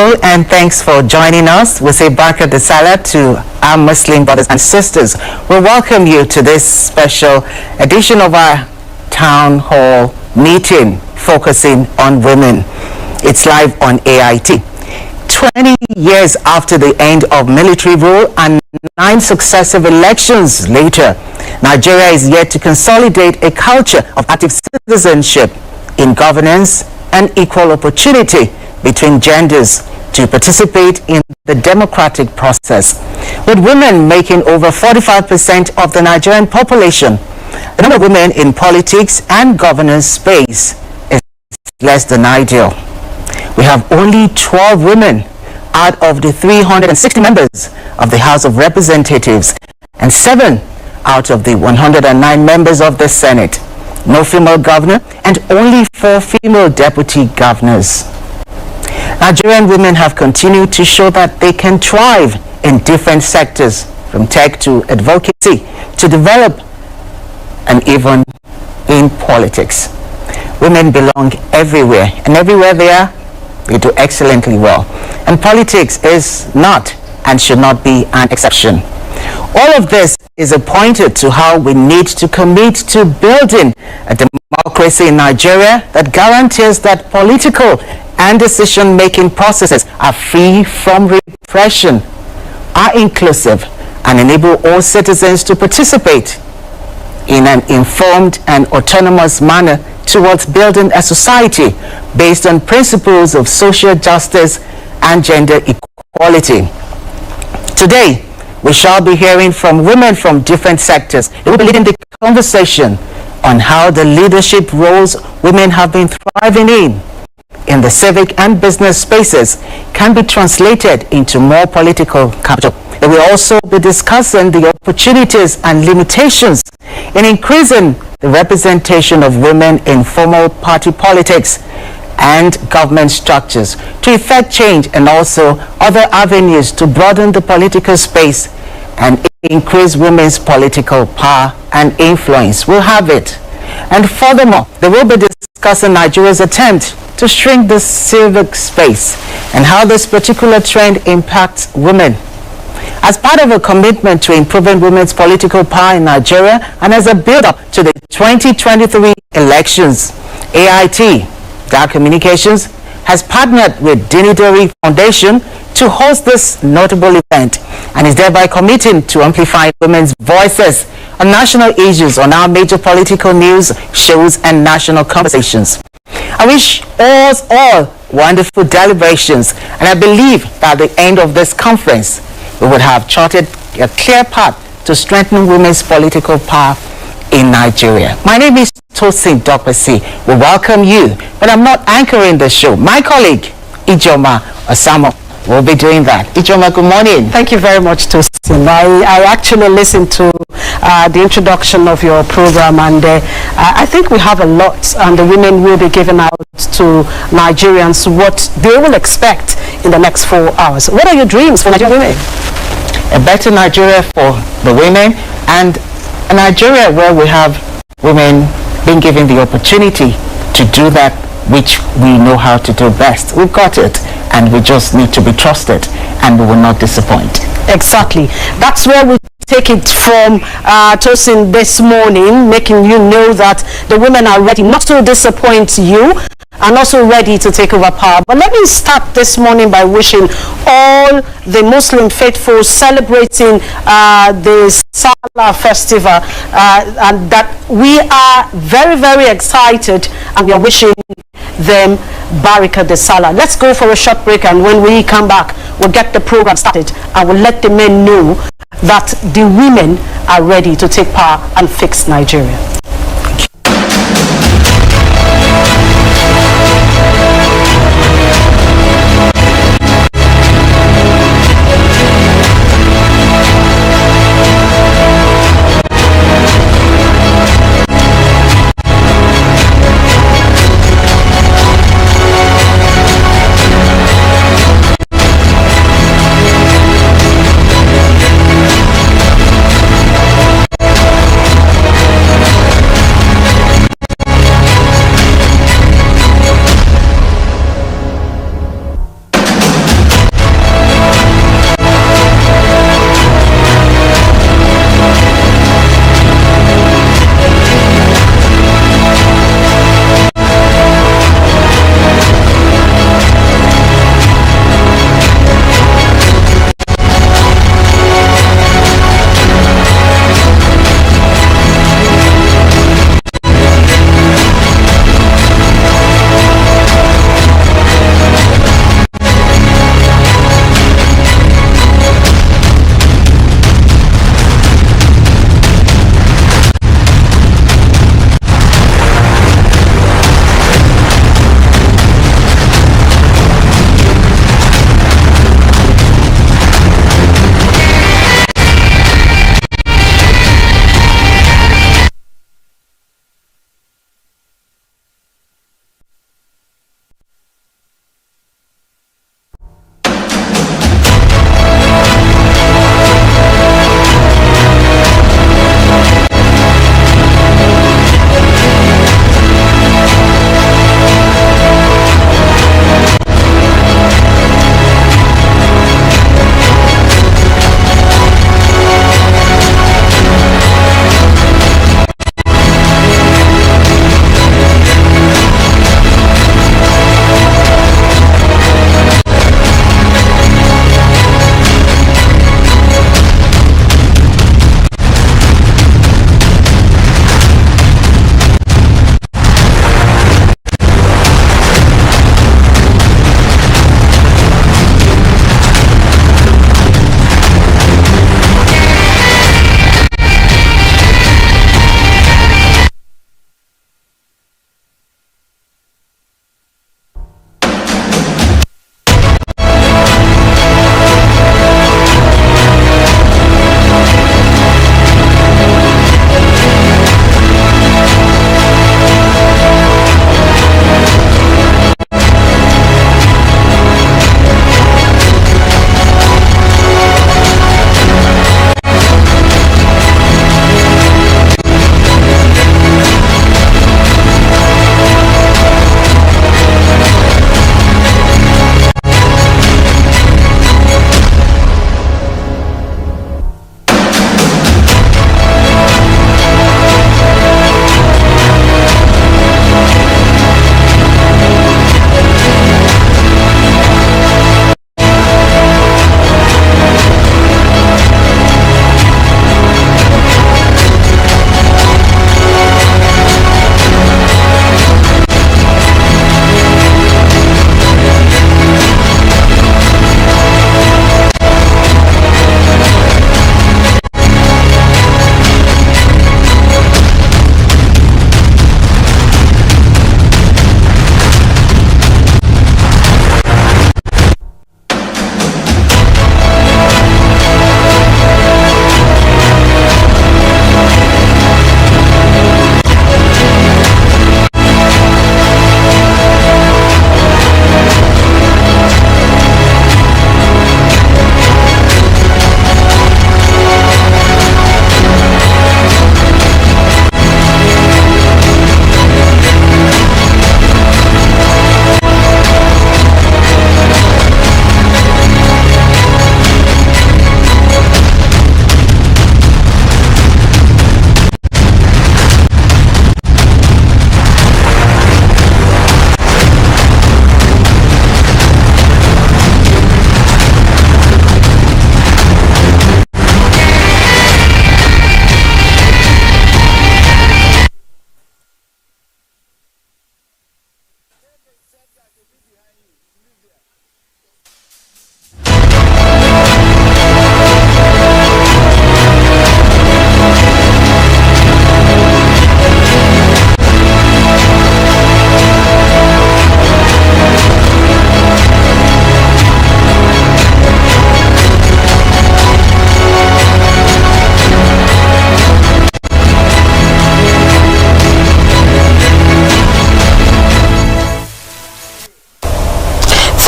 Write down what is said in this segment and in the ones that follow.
Hello and thanks for joining us. We say Baraka de Salah to our Muslim brothers and sisters. We welcome you to this special edition of our Town Hall meeting focusing on women. It's live on AIT. 20 years after the end of military rule and 9 successive elections later, Nigeria is yet to consolidate a culture of active citizenship in governance and equal opportunity between genders to participate in the democratic process. With women making over 45% of the Nigerian population, the number of women in politics and governance space is less than ideal. We have only 12 women out of the 360 members of the House of Representatives and 7 out of the 109 members of the Senate. No female governor and only 4 female deputy governors. Nigerian women have continued to show that they can thrive in different sectors, from tech to advocacy to develop, and even in politics. Women belong everywhere, and everywhere they are, they do excellently well. And politics is not and should not be an exception. All of this is pointed to how we need to commit to building a democracy in Nigeria that guarantees that political and decision-making processes are free from repression, are inclusive, and enable all citizens to participate in an informed and autonomous manner towards building a society based on principles of social justice and gender equality. Today, we shall be hearing from women from different sectors. They will be leading the conversation on how the leadership roles women have been thriving in the civic and business spaces can be translated into more political capital. They will also be discussing the opportunities and limitations in increasing the representation of women in formal party politics and government structures to effect change, and also other avenues to broaden the political space and increase women's political power and influence. We'll have it. And furthermore, they will be discussing Nigeria's attempt to shrink the civic space and how this particular trend impacts women. As part of a commitment to improving women's political power in Nigeria and as a build-up to the 2023 elections, AIT, Dark Communications, has partnered with Dinidari Foundation to host this notable event and is thereby committing to amplify women's voices on national issues on our major political news, shows, and national conversations. I wish us all wonderful deliberations, and I believe that at the end of this conference, we would have charted a clear path to strengthen women's political power in Nigeria. My name is Tosin Dokpesi. We welcome you, but I'm not anchoring the show. My colleague, Iyom Anenih, will be doing that. Iyom, good morning. Thank you very much, Tosin. I actually listened to the introduction of your program, and I think we have a lot, and the women will be giving out to Nigerians what they will expect in the next 4 hours. What are your dreams for Nigerian women? A better Nigeria for the women, and a Nigeria where we have women being given the opportunity to do that which we know how to do best. We've got it, and we just need to be trusted, and we will not disappoint. Exactly. That's where we take it from, Tosin, this morning, making you know that the women are ready not to disappoint you and also ready to take over power. But let me start this morning by wishing all the Muslim faithful celebrating the Salah festival and that we are very, very excited, and we are wishing them Baraka de Salah. Let's go for a short break, and when we come back, we'll get the program started and we'll let the men know that the women are ready to take power and fix Nigeria.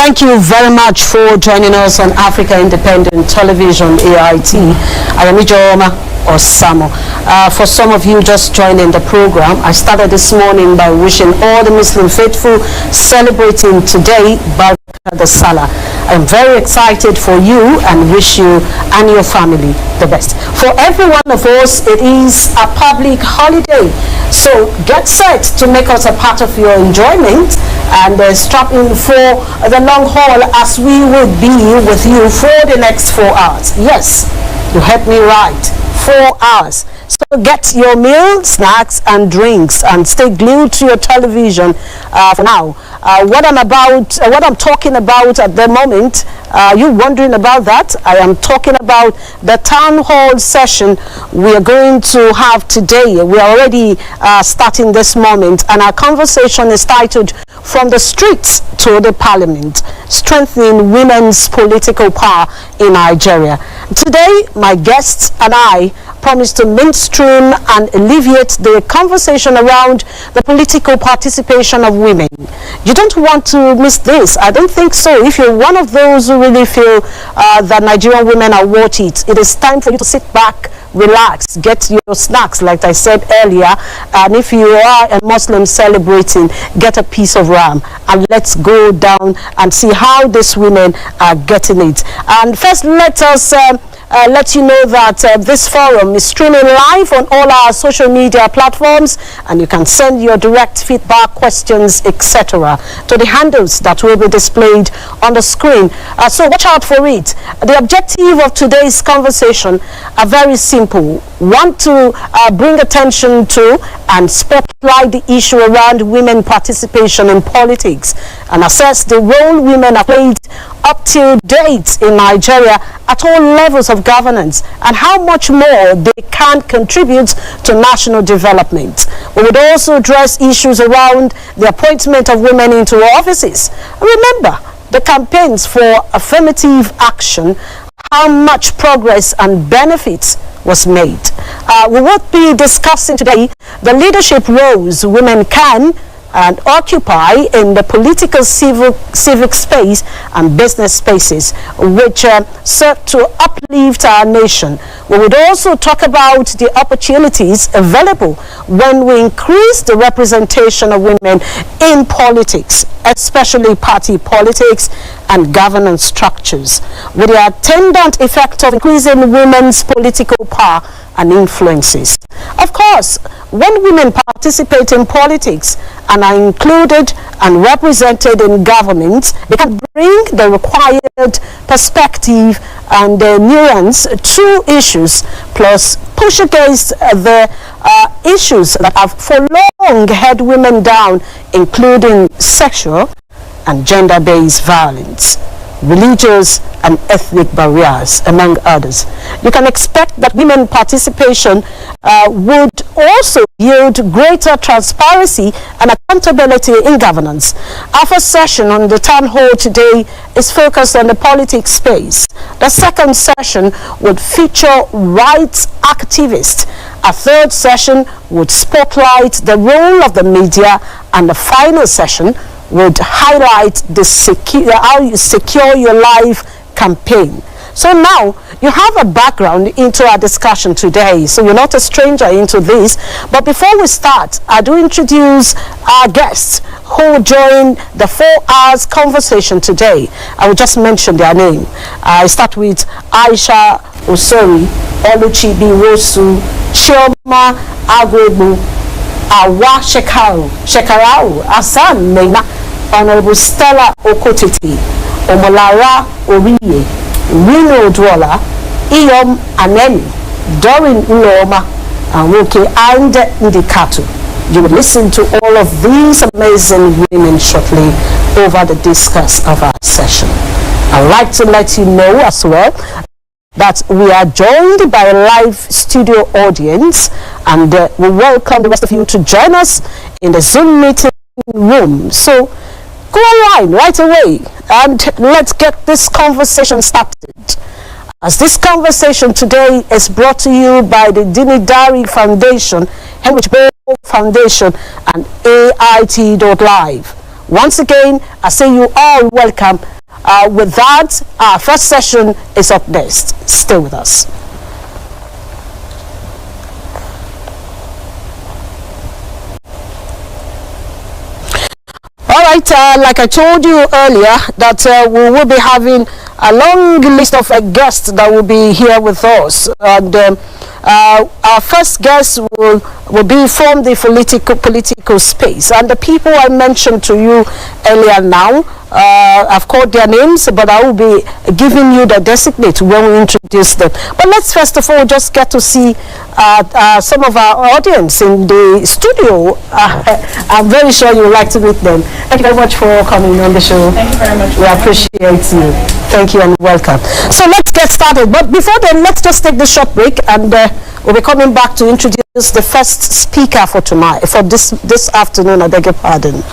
Thank you very much for joining us on Africa Independent Television, AIT. I am Iyom Anenih. For some of you just joining the program, I started this morning by wishing all the Muslim faithful celebrating today the Salah. I am very excited for you and wish you and your family the best. For every one of us, it is a public holiday. So get set to make us a part of your enjoyment and strap in for the long haul as we will be with you for the next 4 hours. Yes, you heard me right. 4 hours. So get your meals, snacks and drinks and stay glued to your television for now. What I'm talking about at the moment, you wondering about that? I am talking about the town hall session we are going to have today. We are already starting this moment, and our conversation is titled "From the Streets to the Parliament: Strengthening Women's Political Power in Nigeria." Today, my guests and I promise to mainstream and alleviate the conversation around the political participation of women. You don't want to miss this. I don't think so. If you're one of those who really feel that Nigerian women are worth it, it is time for you to sit back, relax, get your snacks like I said earlier, and if you are a Muslim celebrating, get a piece of ram and let's go down and see how these women are getting it. And first, let us let you know that this forum is streaming live on all our social media platforms, and you can send your direct feedback, questions, etc. to the handles that will be displayed on the screen. So watch out for it. The objective of today's conversation are very simple. Want to bring attention to and spotlight the issue around women participation in politics and assess the role women have played up till date in Nigeria at all levels of governance and how much more they can contribute to national development. We would also address issues around the appointment of women into offices. Remember, the campaigns for affirmative action, how much progress and benefits was made. We will be discussing today the leadership roles women can and occupy in the political, civic space and business spaces, which serve to uplift our nation. We would also talk about the opportunities available when we increase the representation of women in politics, especially party politics and governance structures, with the attendant effect of increasing women's political power and influences. Of course, when women participate in politics and are included and represented in government, they can bring the required perspective and nuance to issues, plus push against the issues that have for long held women down, including sexual and gender-based violence, religious and ethnic barriers, among others. You can expect that women participation would also yield greater transparency and accountability in governance. Our first session on the town hall today is focused on the politics space. The second session would feature rights activists. A third session would spotlight the role of the media, and the final session would highlight the how you secure your life campaign. So now you have a background into our discussion today, so you're not a stranger into this. But before we start, I do introduce our guests who will join the 4 hours conversation today. I will just mention their name. I start with Ayisha Osori, Oluchi B Nwosu, Chioma Agwuegbo, Hauwa Shekarau, Hassana, Maina, Honorable Stella Okotete, Orchid, Rinu, Oduala, Iyom Anenih, Doreen Uloma Nwoke, and Ndikatu. You will listen to all of these amazing women shortly over the discuss of our session. I'd like to let you know as well that we are joined by a live studio audience, and we welcome the rest of you to join us in the Zoom meeting room. So go online right away and let's get this conversation started. As this conversation today is brought to you by the Dinidari Foundation, Heinrich Boll Foundation, and AIT.live. Once again, I say you all welcome. With that, our first session is up next. Stay with us. All right, like I told you earlier, that we will be having a long list of guests that will be here with us. And our first guest will be from the political space. And the people I mentioned to you earlier now, I've called their names, but I will be giving you the designate when we introduce them. But let's first of all just get to see some of our audience in the studio. I'm very sure you would like to meet them. Thank you very much for coming on the show. Thank you very much. We appreciate you. Thank you and welcome. So let's get started. But before then, let's just take this short break, and we'll be coming back to introduce the first speaker for tonight, for this afternoon. I beg your pardon.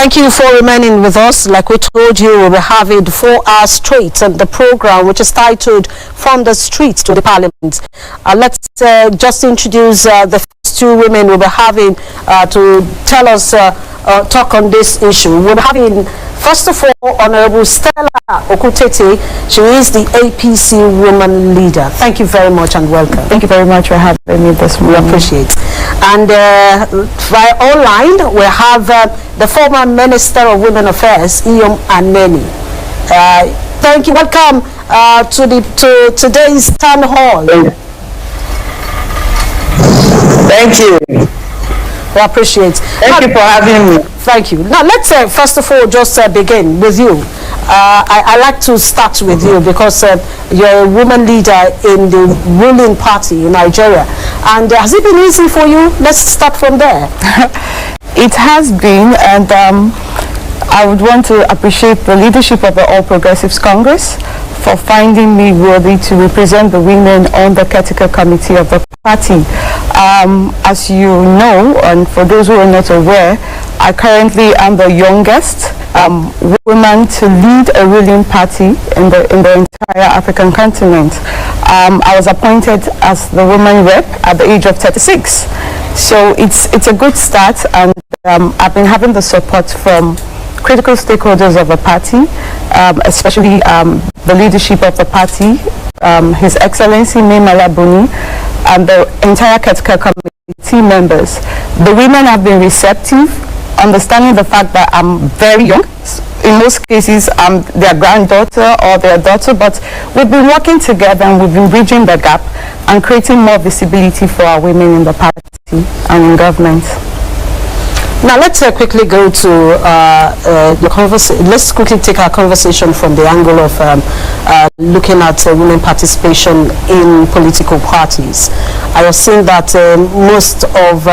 Thank you for remaining with us. Like we told you, we'll be having 4 hours straight on the program, which is titled From the Streets to the Parliament. Let's just introduce the first 2 women we'll be having to tell us, talk on this issue. We'll be having, first of all, Honorable Stella Okotete. She is the APC Women Leader. Thank you very much and welcome. Thank you very much for having me this morning. We appreciate it. And via online, we have the former Minister of Women Affairs, Iyom Anenih. Thank you. Welcome to today's town hall. Thank you. We appreciate it. Thank you for having me. Thank you. Now, let's first of all just begin with you. I like to start with you because you're a woman leader in the ruling party in Nigeria. And has it been easy for you? Let's start from there. It has been, and I would want to appreciate the leadership of the All Progressives Congress for finding me worthy to represent the women on the Critical Committee of the party. As you know, and for those who are not aware, I currently am the youngest woman to lead a ruling party in the entire African continent. I was appointed as the woman rep at the age of 36. So it's a good start, and I've been having the support from critical stakeholders of the party, especially the leadership of the party, His Excellency Maina and the entire Critical Committee members. The women have been receptive, understanding the fact that I'm very young. In most cases, I'm their granddaughter or their daughter, but we've been working together and we've been bridging the gap and creating more visibility for our women in the party and in government. Now let's quickly go to the conversation. Let's quickly take our conversation from the angle of looking at women participation in political parties. I have seen that most of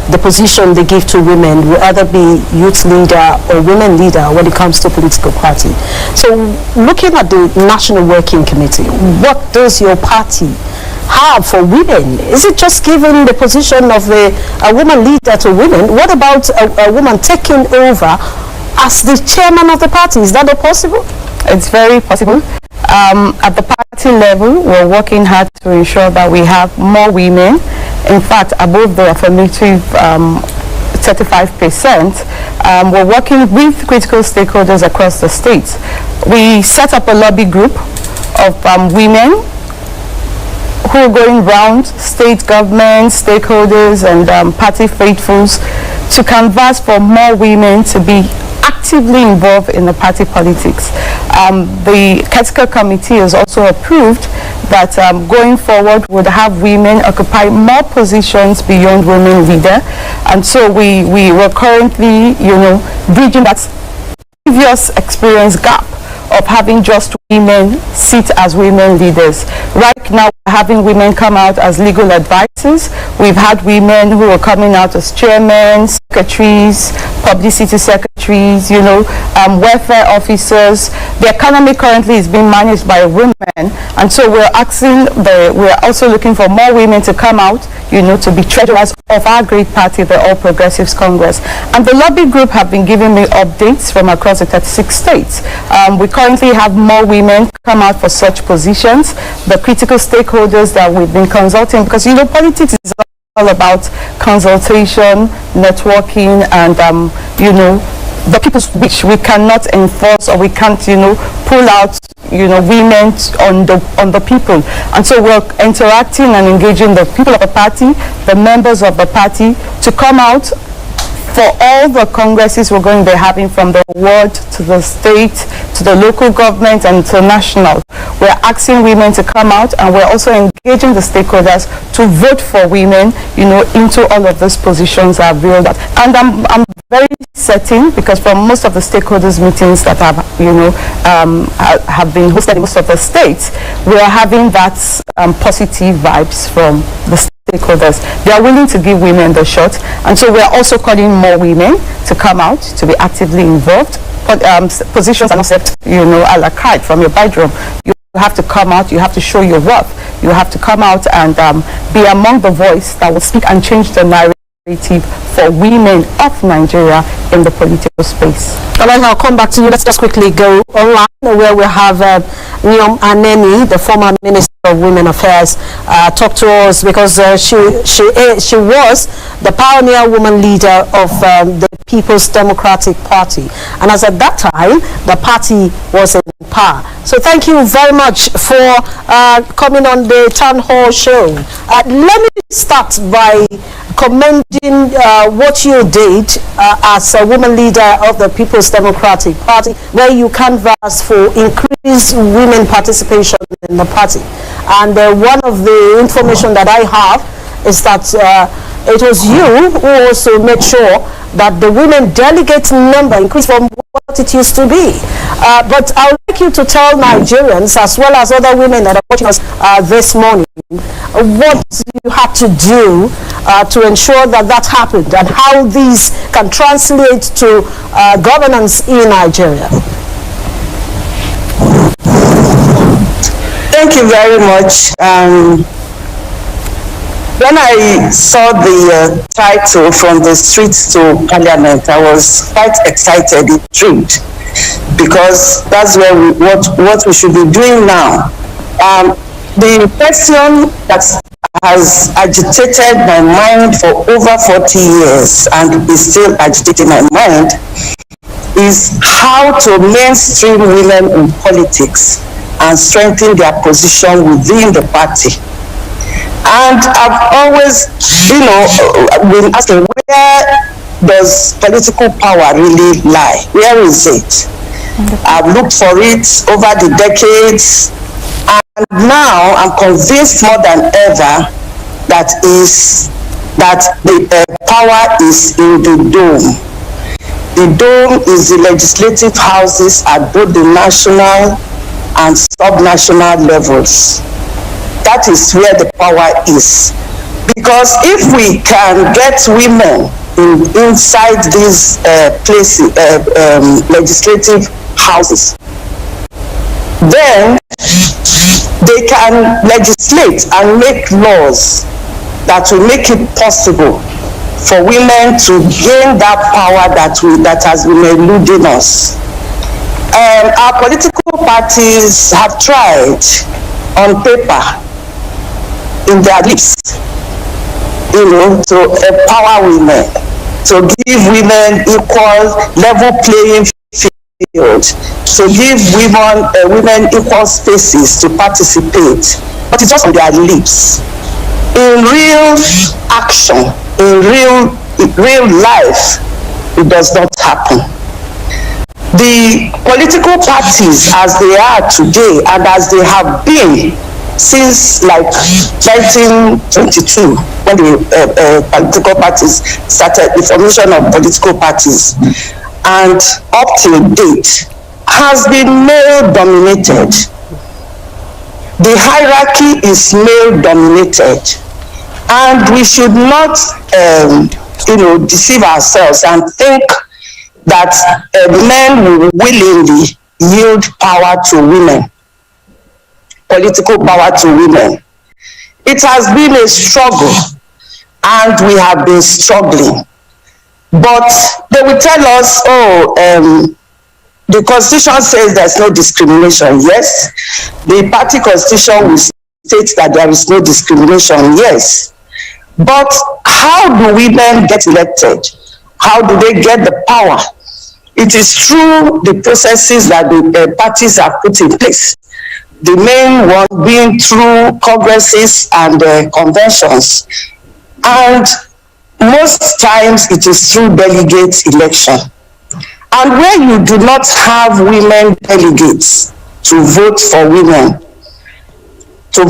the position they give to women will either be youth leader or women leader when it comes to political party. So looking at the National Working Committee, what does your party have for women? Is it just giving the position of a woman leader to women? What about a woman taking over as the chairman of the party? Is that not possible? It's very possible. At the party level, we're working hard to ensure that we have more women. In fact, above the affirmative 35%, we're working with critical stakeholders across the states. We set up a lobby group of women who are going round state governments, stakeholders, and party faithfuls to canvass for more women to be actively involved in the party politics. The Caretaker Committee has also approved that going forward would have women occupy more positions beyond women leader, and so we were currently, bridging that previous experience gap of having just women sit as women leaders. Right now, we're having women come out as legal advisors. We've had women who are coming out as chairmen, secretaries, publicity secretaries, welfare officers. The economy currently is being managed by women, and so we're also looking for more women to come out, to be treasurers of our great party, the All Progressives Congress. And the lobby group have been giving me updates from across the 36 states. We currently have more women come out for such positions. The critical stakeholders that we've been consulting, because politics is all about consultation, networking, and the people's wish. We cannot enforce, or we can't pull out women on the people. And so we're interacting and engaging the people of the party, the members of the party, to come out for all the congresses we're going to be having, from the ward to the state to the local government and to national. We're asking women to come out, and we're also engaging the stakeholders to vote for women, into all of those positions I've reeled out. And I'm very certain, because from most of the stakeholders meetings that have been hosted in most of the states, we are having that positive vibes from the stakeholders. They are willing to give women the shot, and so we are also calling more women to come out to be actively involved. But positions are not set, a la carte from your bedroom. You have to come out. You have to show your worth. You have to come out and be among the voice that will speak and change the narrative for women of Nigeria in the political space. All right, I'll come back to you. Let's just quickly go online, where we have Iyom Anenih, the former Minister of Women Affairs, talk to us, because she was the pioneer woman leader of the People's Democratic Party, and as at that time the party was in power. So thank you very much for coming on the Town Hall show. Let me start by commending what you did as a woman leader of the People's Democratic Party, where you canvassed for increased women participation in the party. And one of the information that I have is that it was you who also made sure that the women delegate number increased from what it used to be. But I would like you to tell Nigerians, as well as other women that are watching us this morning, what you had to do to ensure that that happened, and how these can translate to governance in Nigeria. Thank you very much. When I saw the title From the Streets to Parliament, I was quite excited, intrigued, because that's where what we should be doing now. The question that has agitated my mind for over 40 years and is still agitating my mind is how to mainstream women in politics and strengthen their position within the party. And I've always, been asking, where does political power really lie? Where is it? I've looked for it over the decades, and now I'm convinced more than ever that the power is in the dome. The dome is the legislative houses at both the national and sub-national levels. That is where the power is. Because if we can get women inside these places, legislative houses, then they can legislate and make laws that will make it possible for women to gain that power that has been eluding us. Our political parties have tried on paper, in their lips, to empower women, to give women equal level playing field field to give women equal spaces to participate, but it's just on their lips. In real action, in real life, it does not happen. The political parties as they are today and as they have been since like 1922, when the political parties started, the formation of political parties, and up till date, has been male dominated. The hierarchy is male dominated, and we should not deceive ourselves and think that men will willingly yield power to women, political power to women. It has been a struggle, and we have been struggling. But they will tell us, the Constitution says there's no discrimination. Yes. The party Constitution will state that there is no discrimination. Yes. But how do women get elected? How do they get the power? It is through the processes that the parties have put in place. The main one being through congresses and conventions. And most times it is through delegate election. And where you do not have women delegates to vote for women, the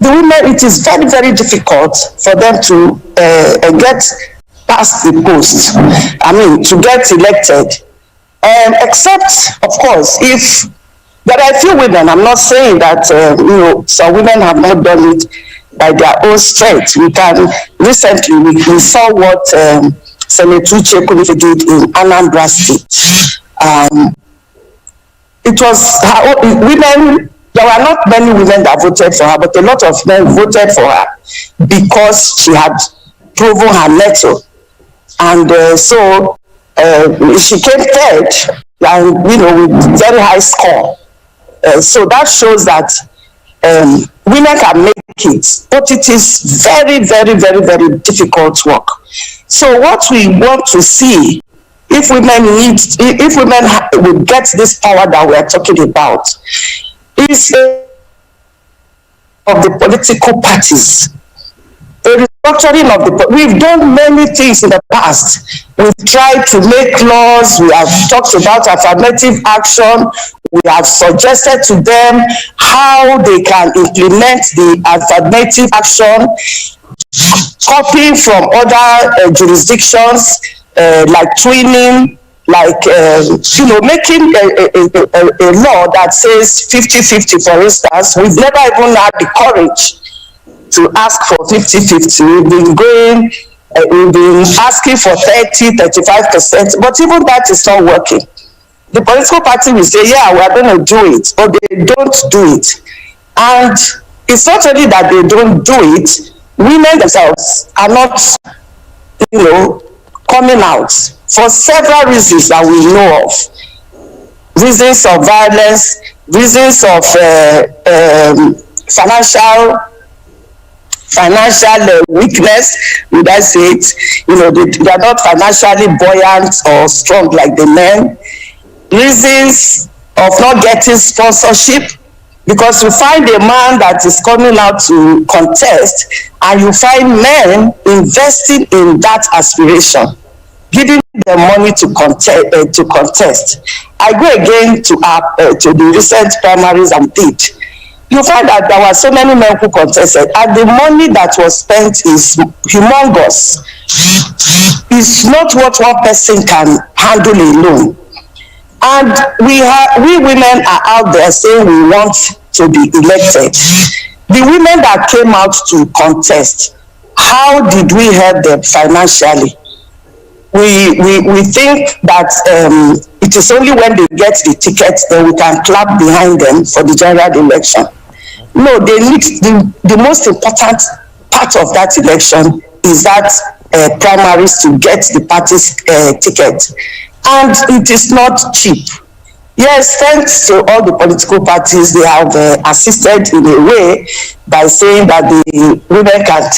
women, it is very, very difficult for them to get past the post. To get elected. Except, of course, if there are a few women, I'm not saying that, some women have not done it by their own strength. Recently, we saw what Senator Chioma did in Anambra State. It was her women. There were not many women that voted for her, but a lot of men voted for her because she had proven her mettle, and so she came third, and with very high score. So that shows that women can make it, but it is very, very, very, very difficult work. So what we want to see, if women will get this power that we are talking about, is of the political parties. A restructuring of we've done many things in the past. We've tried to make laws, we have talked about affirmative action, we have suggested to them how they can implement the affirmative action, copying from other jurisdictions, like twinning, like making a law that says 50-50, for instance. We've never even had the courage to ask for 50-50. We've been asking for 30-35%, but even that is not working. The political party will say, yeah, we are going to do it, but they don't do it. And it's not only that they don't do it, women themselves are not, coming out for several reasons that we know of. Reasons of violence, reasons of financial weakness, would I say it? They are not financially buoyant or strong like the men. Reasons of not getting sponsorship, because you find a man that is coming out to contest, and you find men investing in that aspiration, giving them money to contest. I go again to the recent primaries and did. You find that there were so many men who contested, and the money that was spent is humongous. It's not what one person can handle alone. And we women are out there saying we want to be elected. The women that came out to contest, how did we help them financially? We think that it is only when they get the ticket that we can clap behind them for the general election. No, they need the most important part of that election is that primaries to get the party's ticket. And it is not cheap. Yes, thanks to all the political parties, they have assisted in a way by saying that the women can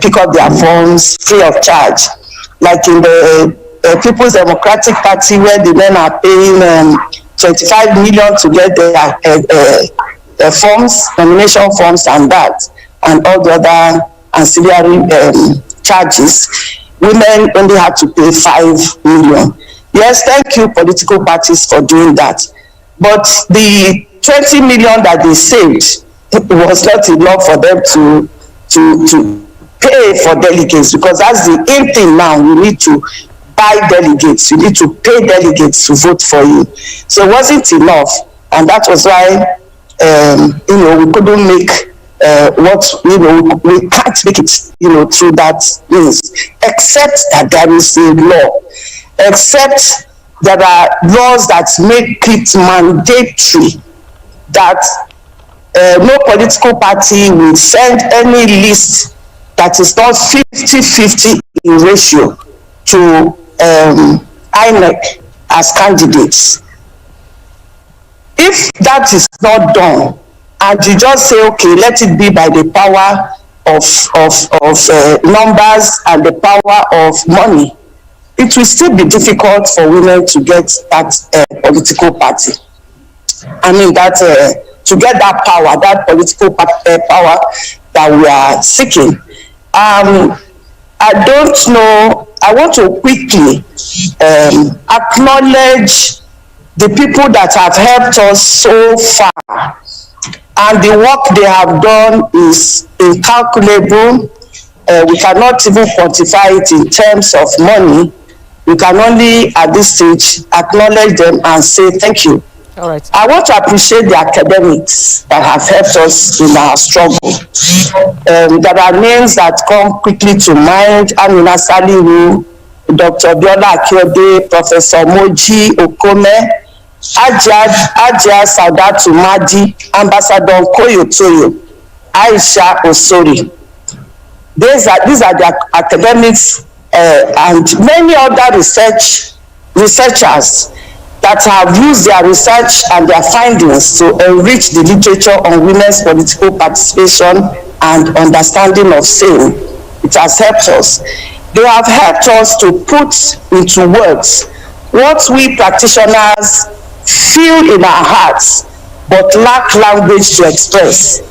pick up their phones free of charge. Like in the People's Democratic Party, where the men are paying 25 million to get their forms, nomination forms, and that, and all the other ancillary charges, women only had to pay 5 million. Yes, thank you, political parties, for doing that. But the 20 million that they saved was not enough for them to pay for delegates, because that's the aim thing now. You need to buy delegates, you need to pay delegates to vote for you. So it wasn't enough, and that was why we couldn't make we can't make it through that means, except that there is a law, except there are laws that make it mandatory that no political party will send any list that is not 50-50 in ratio to INEC as candidates. If that is not done, and you just say, okay, let it be by the power of numbers and the power of money, it will still be difficult for women to get that political party. I mean, that to get that power, that political power that we are seeking. I don't know. I want to quickly acknowledge the people that have helped us so far, and the work they have done is incalculable. We cannot even quantify it in terms of money. We can only, at this stage, acknowledge them and say thank you. All right. I want to appreciate the academics that have helped us in our struggle. There are names that come quickly to mind: Amina Salihu, Dr. Diela, Professor Moji Okome, Ajia Sadatu Madi, Ambassador Koyotoyo, Ayisha Osori. These are the academics and many other researchers that have used their research and their findings to enrich the literature on women's political participation and understanding of same. It has helped us. They have helped us to put into words what we practitioners feel in our hearts but lack language to express.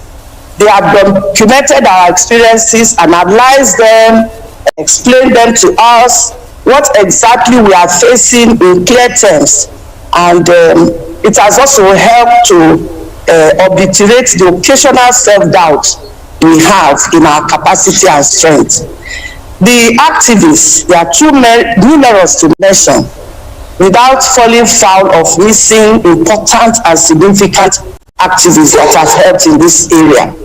They have documented our experiences, analyzed them, explained them to us, what exactly we are facing in clear terms. And it has also helped to obliterate the occasional self-doubt we have in our capacity and strength. The activists, they are too numerous to mention without falling foul of missing important and significant activists that have helped in this area.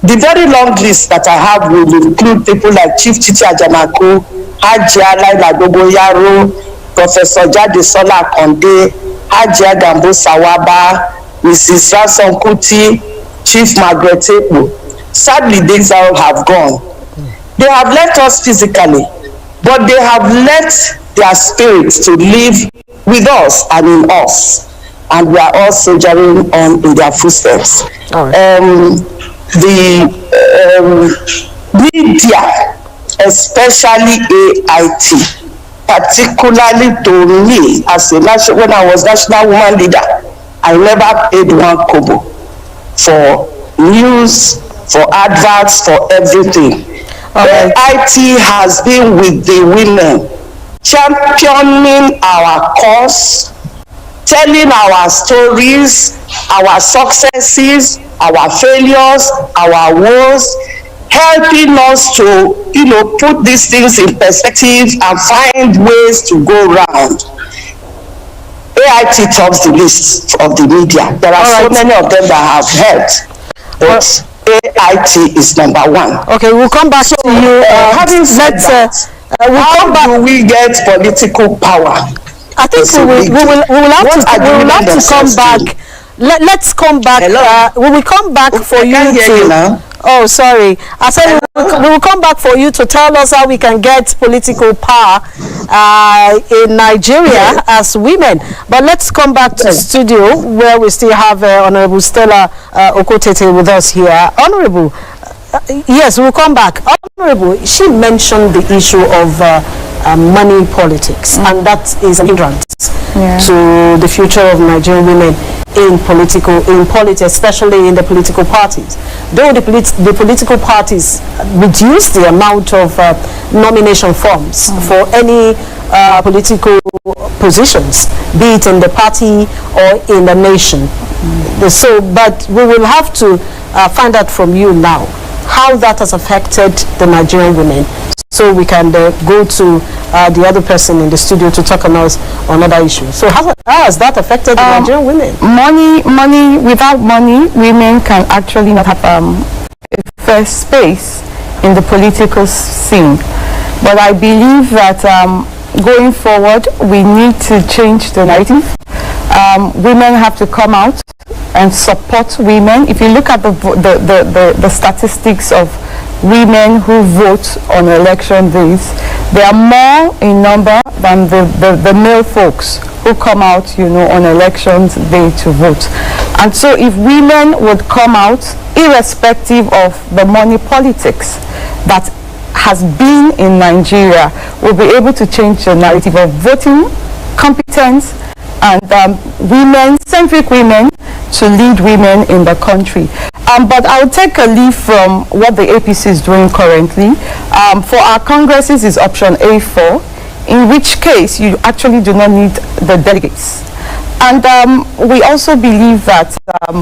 The very long list that I have will include people like Chief Titi Ajanaku, Hajia Laila Dogoyaro, Professor Jadesola Konde, Hajia Gambo Sawaba, Mrs. Ransom Kuti, Chief Margaret Epo. Sadly, these all have gone. They have left us physically, but they have left their spirits to live with us and in us. And we are all soldiering on in their footsteps. The media, especially AIT, particularly to me as a when I was National Woman Leader, I never paid 1 kobo for news, for adverts, for everything. AIT has been with the women, championing our cause, telling our stories, our successes, our failures, our woes, helping us to, put these things in perspective and find ways to go around. AIT tops the list of the media. There are so many of them that have helped, but AIT is number 1. Okay, we'll come back to you. Having said that, how do we get political power? I think we will have to come back. Let's come back. We will come back for you to. Oh, sorry. I said we will come back for you to tell us how we can get political power in Nigeria as women. But let's come back to the studio where we still have Honorable Stella Okotete with us here. Honorable, yes, we'll come back. Honorable, she mentioned the issue of money politics, and that is an hindrance to the future of Nigerian women in politics, especially in the political parties. Though the political parties reduce the amount of nomination forms for any political positions, be it in the party or in the nation. But we will have to find out from you now how that has affected the Nigerian women, so we can go to the other person in the studio to talk on other issues. So how has that affected the Nigerian women? Money, without money, women can actually not have a first space in the political scene. But I believe that going forward, we need to change the narrative. Women have to come out and support women. If you look at the statistics of women who vote on election days, they are more in number than the male folks who come out, on elections day to vote. And so if women would come out, irrespective of the money politics that has been in Nigeria, we'll be able to change the narrative of voting, competence, and centric women to lead women in the country. But I'll take a leaf from what the APC is doing currently. For our congresses is option A4, in which case you actually do not need the delegates. And we also believe that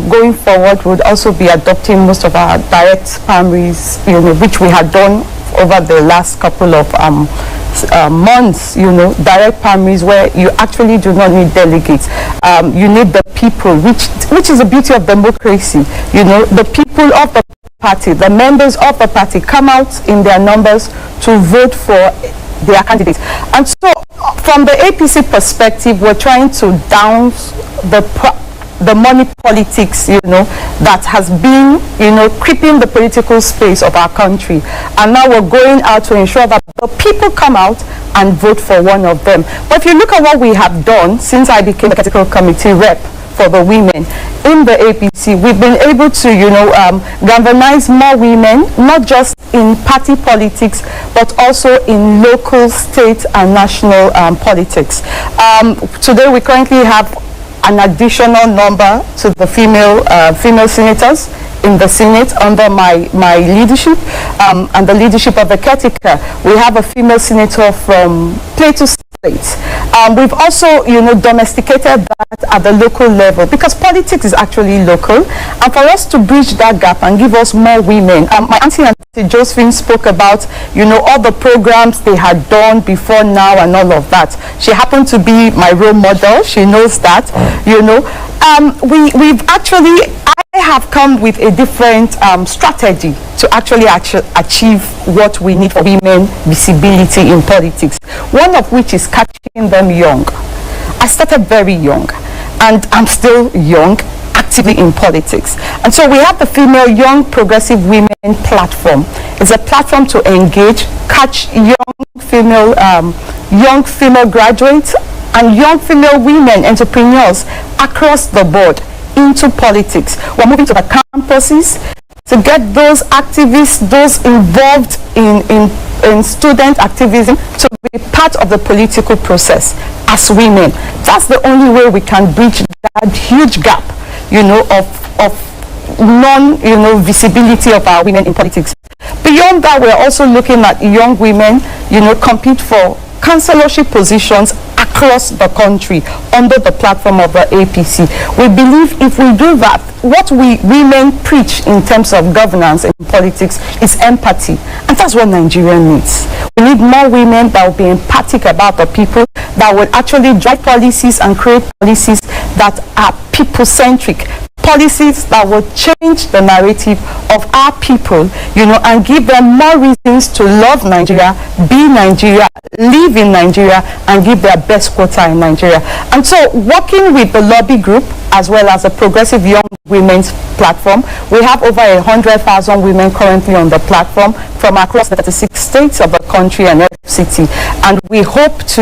going forward would also be adopting most of our direct primaries, which we had done over the last couple of months, direct primaries where you actually do not need delegates. You need the people, which is the beauty of democracy. The people of the party, the members of the party come out in their numbers to vote for their candidates. And so from the APC perspective, we're trying to down the money politics, that has been, creeping the political space of our country. And now we're going out to ensure that the people come out and vote for one of them. But if you look at what we have done since I became the Executive Committee rep for the women in the APC, we've been able to, galvanize more women, not just in party politics, but also in local, state, and national politics. Today we currently have an additional number to the female senators in the Senate under my leadership and the leadership of the caretaker. We have a female senator from Plateau State. We've also, domesticated that at the local level, because politics is actually local, and for us to bridge that gap and give us more women. My auntie Josephine spoke about, all the programs they had done before now and all of that. She happened to be my role model. She knows that, we've actually, I have come with a different strategy to actually achieve what we need for women visibility in politics. One of which is catching them young. I started very young, and I'm still young, actively in politics. And so we have the Female Young Progressive Women platform. It's a platform to engage, catch young female graduates and young female women entrepreneurs across the board into politics. We're moving to the campuses to get those activists, those involved in student activism, to be part of the political process as women. That's the only way we can bridge that huge gap, of visibility of our women in politics. Beyond that, we're also looking at young women, compete for councillorship positions across the country under the platform of the APC. We believe if we do that, what we women preach in terms of governance in politics is empathy, and that's what Nigeria needs. We need more women that will be empathic about the people, that will actually drive policies and create policies that are people-centric, policies that will change the narrative of our people, and give them more reasons to love Nigeria, be Nigeria, live in Nigeria, and give their best quota in Nigeria. And so, working with the lobby group, as well as a progressive young women's platform, we have over 100,000 women currently on the platform from across the 36 states of the country and FCT. And we hope to,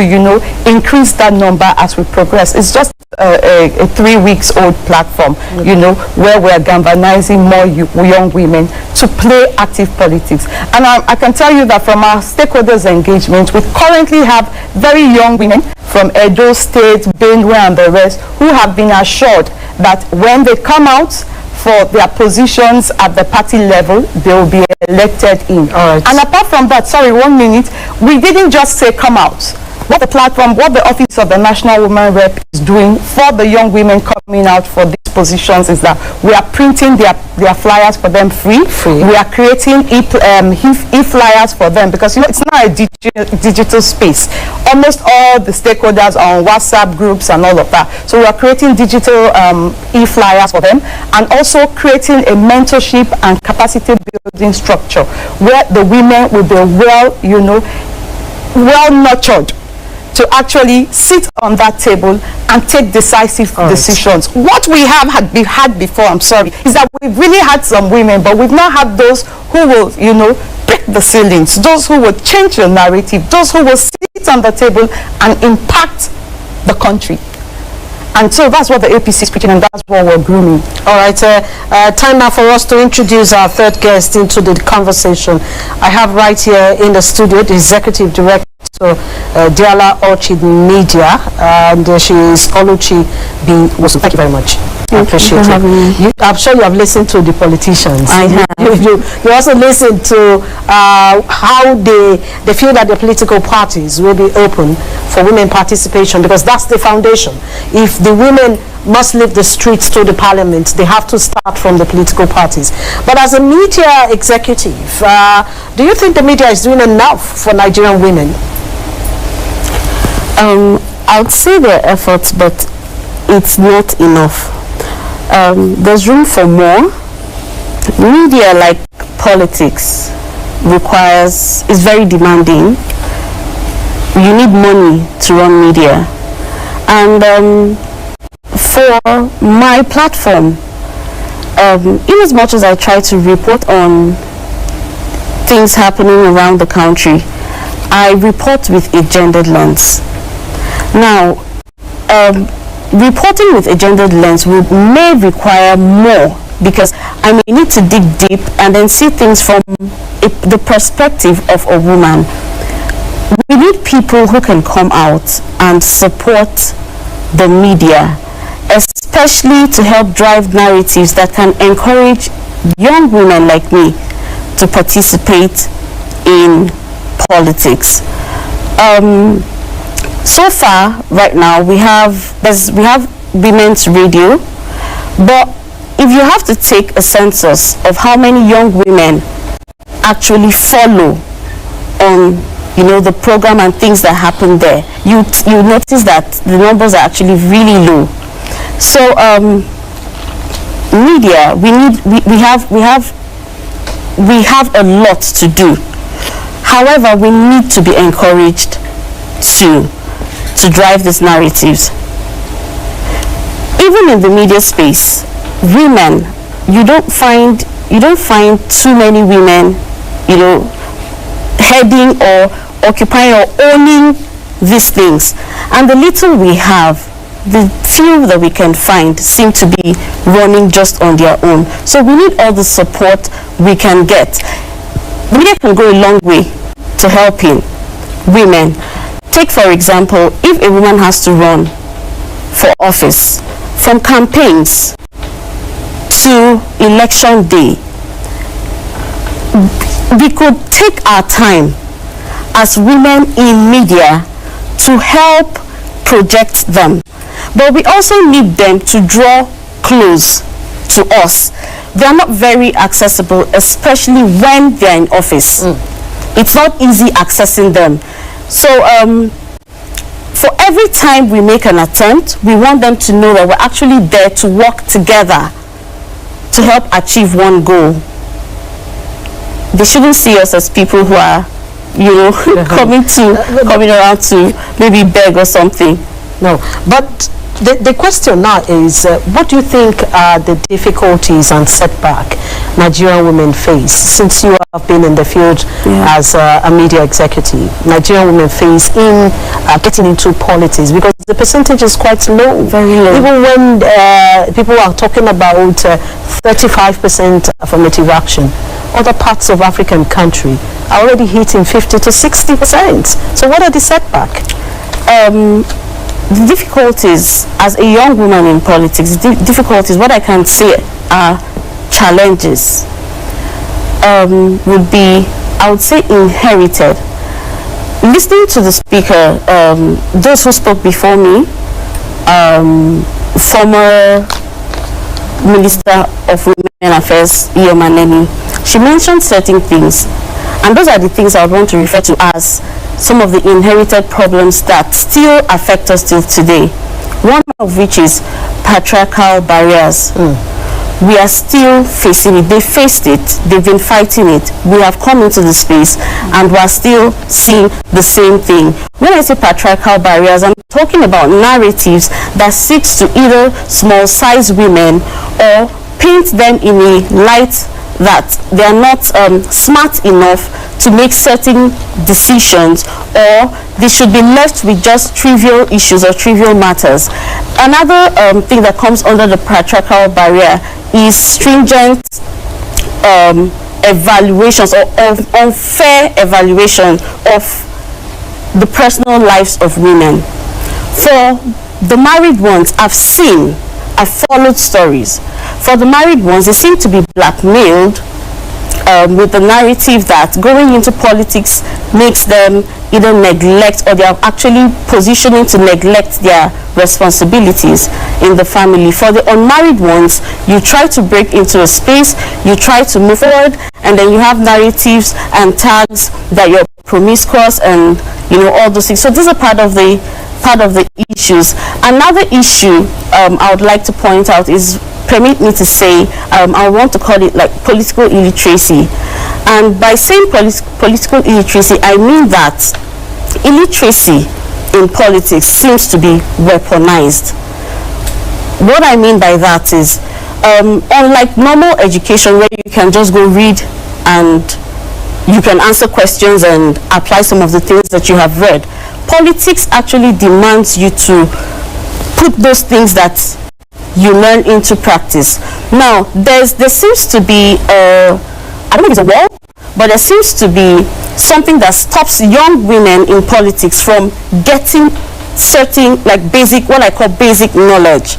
increase that number as we progress. It's just a 3 weeks old platform, where we're galvanizing more young women to play active politics. And I can tell you that from our stakeholders engagement, we currently have very young women from Edo State, Benue and the rest who have been assured that when they come out for their positions at the party level, they will be elected in. All right. And apart from that, sorry, 1 minute, we didn't just say come out. What the platform, what the Office of the National Women Rep is doing for the young women coming out for these positions is that we are printing their flyers for them free. We are creating e-flyers for them because, you know, it's not a digital space. Almost all the stakeholders are on WhatsApp groups and all of that. So we are creating digital e-flyers for them and also creating a mentorship and capacity building structure where the women will be well nurtured to actually sit on that table and take decisive decisions. What we had before, is that we've really had some women, but we've not had those who will, break the ceilings, those who will change the narrative, those who will sit on the table and impact the country. And so that's what the APC is preaching, and that's what we're grooming. All right, time now for us to introduce our third guest into the conversation. I have right here in the studio the Executive Director, Diela Orchid Media, and she is Oluchi B Nwosu. Thank you very much. I appreciate it. I'm sure you have listened to the politicians. I have. You also listened to how they feel that the political parties will be open for women participation, because that's the foundation. If the women must leave the streets to the parliament, they have to start from the political parties. But as a media executive, do you think the media is doing enough for Nigerian women? I would say there are efforts, but it's not enough. There's room for more. Media, like politics, is very demanding. You need money to run media. And for my platform, in as much as I try to report on things happening around the country, I report with a gendered lens. Now, reporting with a gendered lens may require more, because I may need to dig deep and then see things from the perspective of a woman. We need people who can come out and support the media, especially to help drive narratives that can encourage young women like me to participate in politics. So far, right now, we have women's radio, but if you have to take a census of how many young women actually follow on, the program and things that happen there, you notice that the numbers are actually really low. So media, we have a lot to do. However, we need to be encouraged to drive these narratives. Even in the media space, women, you don't find too many women, heading or occupying or owning these things. And the little we have, the few that we can find, seem to be running just on their own. So we need all the support we can get. Media can go a long way to helping women. Take, for example, if a woman has to run for office, from campaigns to election day, we could take our time as women in media to help project them. But we also need them to draw close to us. They are not very accessible, especially when they are in office. It's not easy accessing them. So for every time we make an attempt, we want them to know that we're actually there to work together to help achieve one goal. They shouldn't see us as people who are, coming around to maybe beg or something. No, but the question now is, what do you think are the difficulties and setback Nigerian women face, since you have been in the field as a media executive? Nigerian women face in getting into politics, because the percentage is quite low. Very low. Even when people are talking about 35% affirmative action, other parts of African country are already hitting 50 to 60%. So what are the setbacks? The difficulties as a young woman in politics, difficulties, what I can say are challenges, would be, I would say, inherited. Listening to the speaker, those who spoke before me, former Minister of Women Affairs, Iyom Anenih, she mentioned certain things, and those are the things I would want to refer to as some of the inherited problems that still affect us till today. One of which is patriarchal barriers. We are still facing it. They faced it. They've been fighting it. We have come into the space and we are still seeing the same thing. When I say patriarchal barriers, I'm talking about narratives that seeks to either small-sized women or paint them in a light that they are not smart enough to make certain decisions, or they should be left with just trivial issues or trivial matters. Another thing that comes under the patriarchal barrier is stringent evaluations or unfair evaluation of the personal lives of women. For the married ones, I've followed stories. For the married ones, they seem to be blackmailed with the narrative that going into politics makes them either neglect, or they are actually positioning to neglect their responsibilities in the family. For the unmarried ones, you try to break into a space, you try to move forward, and then you have narratives and tags that you're promiscuous and all those things. So these are part of the issues. Another issue I would like to point out is, permit me to say, I want to call it like political illiteracy. And by saying political illiteracy, I mean that illiteracy in politics seems to be weaponized. What I mean by that is, unlike normal education where you can just go read and you can answer questions and apply some of the things that you have read, politics actually demands you to put those things that you learn into practice. Now, there seems to be, I don't know if it's a wall, but there seems to be something that stops young women in politics from getting certain, like what I call basic knowledge.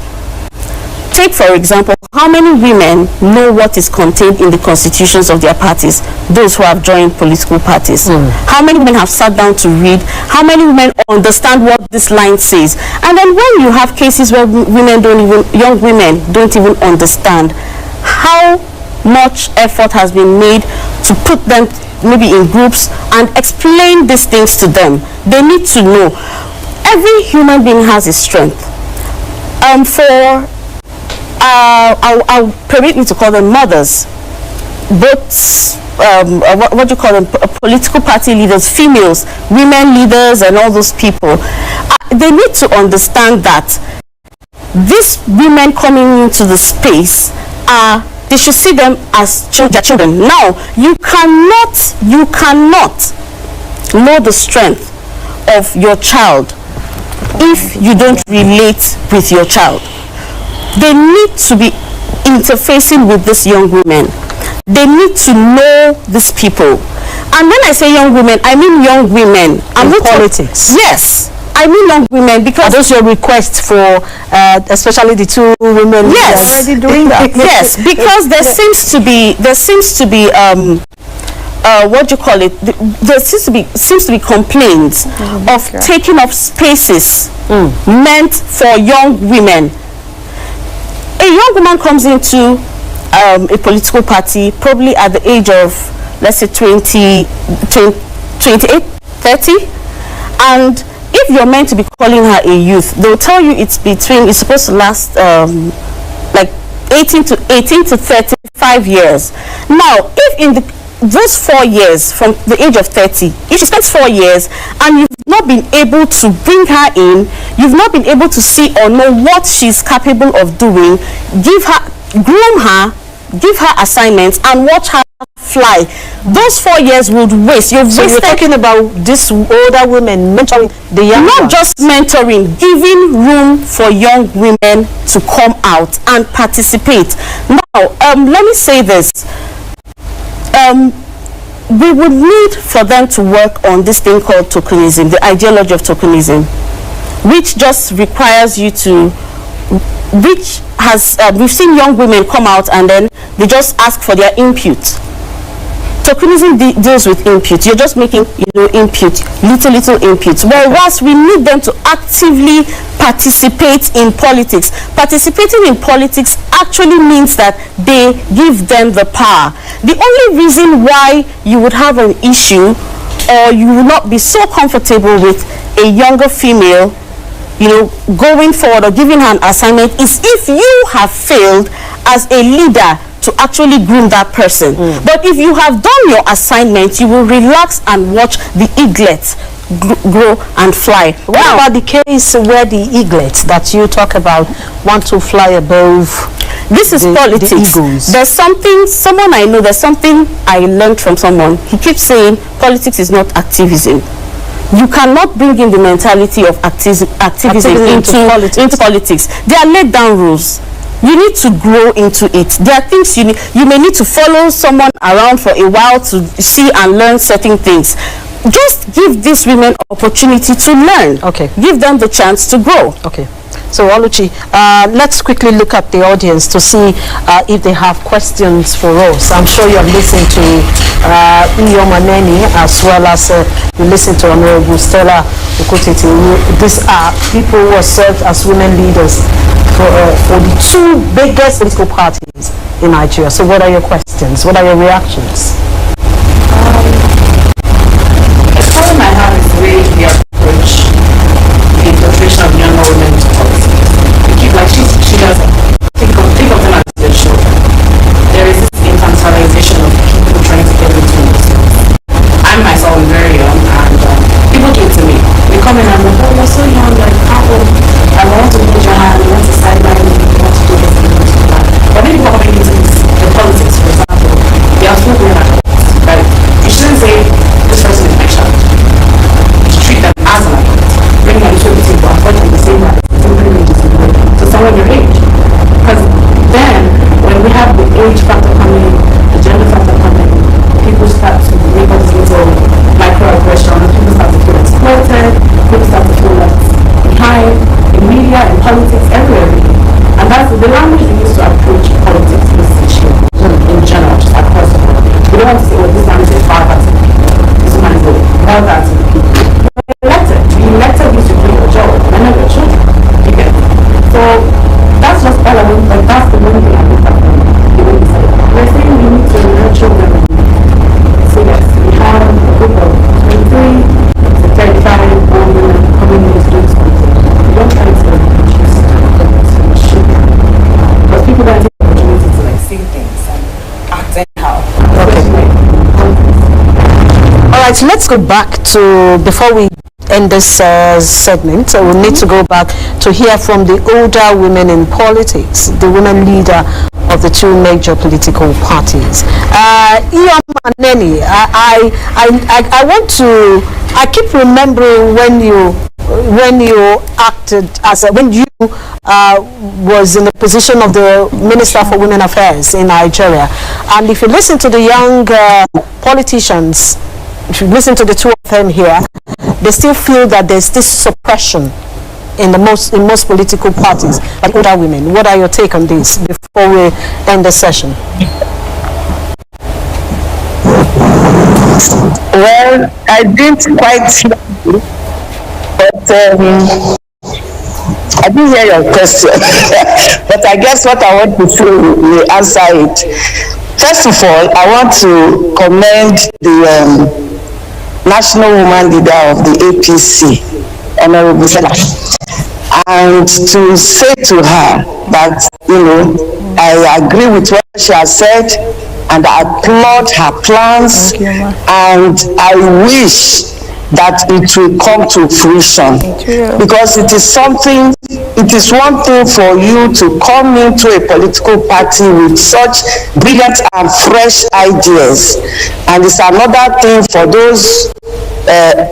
Take, for example, how many women know what is contained in the constitutions of their parties, those who have joined political parties? How many women have sat down to read? How many women understand what this line says? And then when you have cases where young women don't even understand, how much effort has been made to put them maybe in groups and explain these things to them? They need to know. Every human being has a strength. I'll permit me to call them mothers, both what do you call them, political party leaders, females, women leaders, and all those people. They need to understand that these women coming into the space they should see them as their children. Now, you cannot know the strength of your child if you don't relate with your child. They need to be interfacing with these young women. They need to know these people. And when I say young women, I mean young women. I'm not politics. Yes, I mean young women, because those your requests for, especially the two women. Yes, already doing that. Yes, because there seems to be what do you call it? There seems to be complaints of taking up spaces meant for young women. A young woman comes into a political party probably at the age of, let's say, 28, 30, and if you're meant to be calling her a youth, they'll tell you it's supposed to last like 18 to 35 years. Now, if in those 4 years from the age of 30, if she spends 4 years and you've not been able to bring her in, you've not been able to see or know what she's capable of doing, groom her, give her assignments and watch her fly. Those 4 years would waste. You're talking about these older women mentoring the young Not ones. just mentoring, giving room for young women to come out and participate. Now, let me say this. We would need for them to work on this thing called tokenism, the ideology of tokenism, which just requires you to, we've seen young women come out and then they just ask for their input. Tokenism deals with input. You're just making, input, little input. Whereas we need them to actively participate in politics. Participating in politics actually means that they give them the power. The only reason why you would have an issue or you will not be so comfortable with a younger female, going forward or giving her an assignment is if you have failed as a leader to actually groom that person. But if you have done your assignment, you will relax and watch the eaglets grow and fly. What about the case where the eaglets that you talk about want to fly above? This is politics. There's someone I know, there's something I learned from someone. He keeps saying politics is not activism. You cannot bring in the mentality of activism into politics. They are laid down rules. You need to grow into it. There are things you may need to follow someone around for a while to see and learn certain things. Just give these women opportunity to learn. Okay. Give them the chance to grow. Okay. So Oluchi, let's quickly look at the audience to see if they have questions for us. I'm sure you have listened to Iyom Anenih as well as you listened to Honorable Stella Okotete. These are people who have served as women leaders for the two biggest political parties in Nigeria. So what are your questions? What are your reactions? The problem I have is the way we approach the infiltration of younger women into politics. We keep she does think of them as their children. There is this infantilization of people trying to get into themselves. I myself am very young and people came to me. They come in and go, oh, you're so young, like how old? I want to hold your hand, I want to sideline you, I want to do this, I want to do that. But when people are coming into the politics, for example, they are full grown adults, right? You shouldn't say this person is my child. You should treat them as an adult. Bring them to a meeting, but unfortunately the same privileges to someone your age. Because then when we have the age factor coming, the gender factor coming, people start to make all these little microaggressions, people start to feel exploited, people start to feel left behind in media, in politics, everywhere. And that's the language we use to approach politics this issue in general, just across the board. We don't want to say, well, this man is a father to people, this man is a mother to people. You elected you to do your job, and not your children. Okay. So that's just all I want, but that's the main thing I look at. We're saying we need to nurture women. So yes, we have a group of 23 to 35 old women coming in to do something. We don't try to choose because people don't take the opportunity to like see things and act anyhow. Okay. All right, so let's go back to, before we end this segment, so we'll need to go back to hear from the older women in politics, the women leader of the two major political parties. Iyom Anenih, I want to, I keep remembering when you acted as when you was in the position of the Minister for Women Affairs in Nigeria, and if you listen to the young politicians, if you listen to the two of them here, they still feel that there's this suppression in most political parties by older women. What are your take on this before we end the session? Well, I didn't quite hear you, but I didn't hear your question. But I guess what I want to say will answer it. First of all, I want to commend the National Woman Leader of the APC, Honorable Stella, and to say to her that, I agree with what she has said, and I applaud her plans, and I wish that it will come to fruition, because it is something it is one thing for you to come into a political party with such brilliant and fresh ideas, and it's another thing for those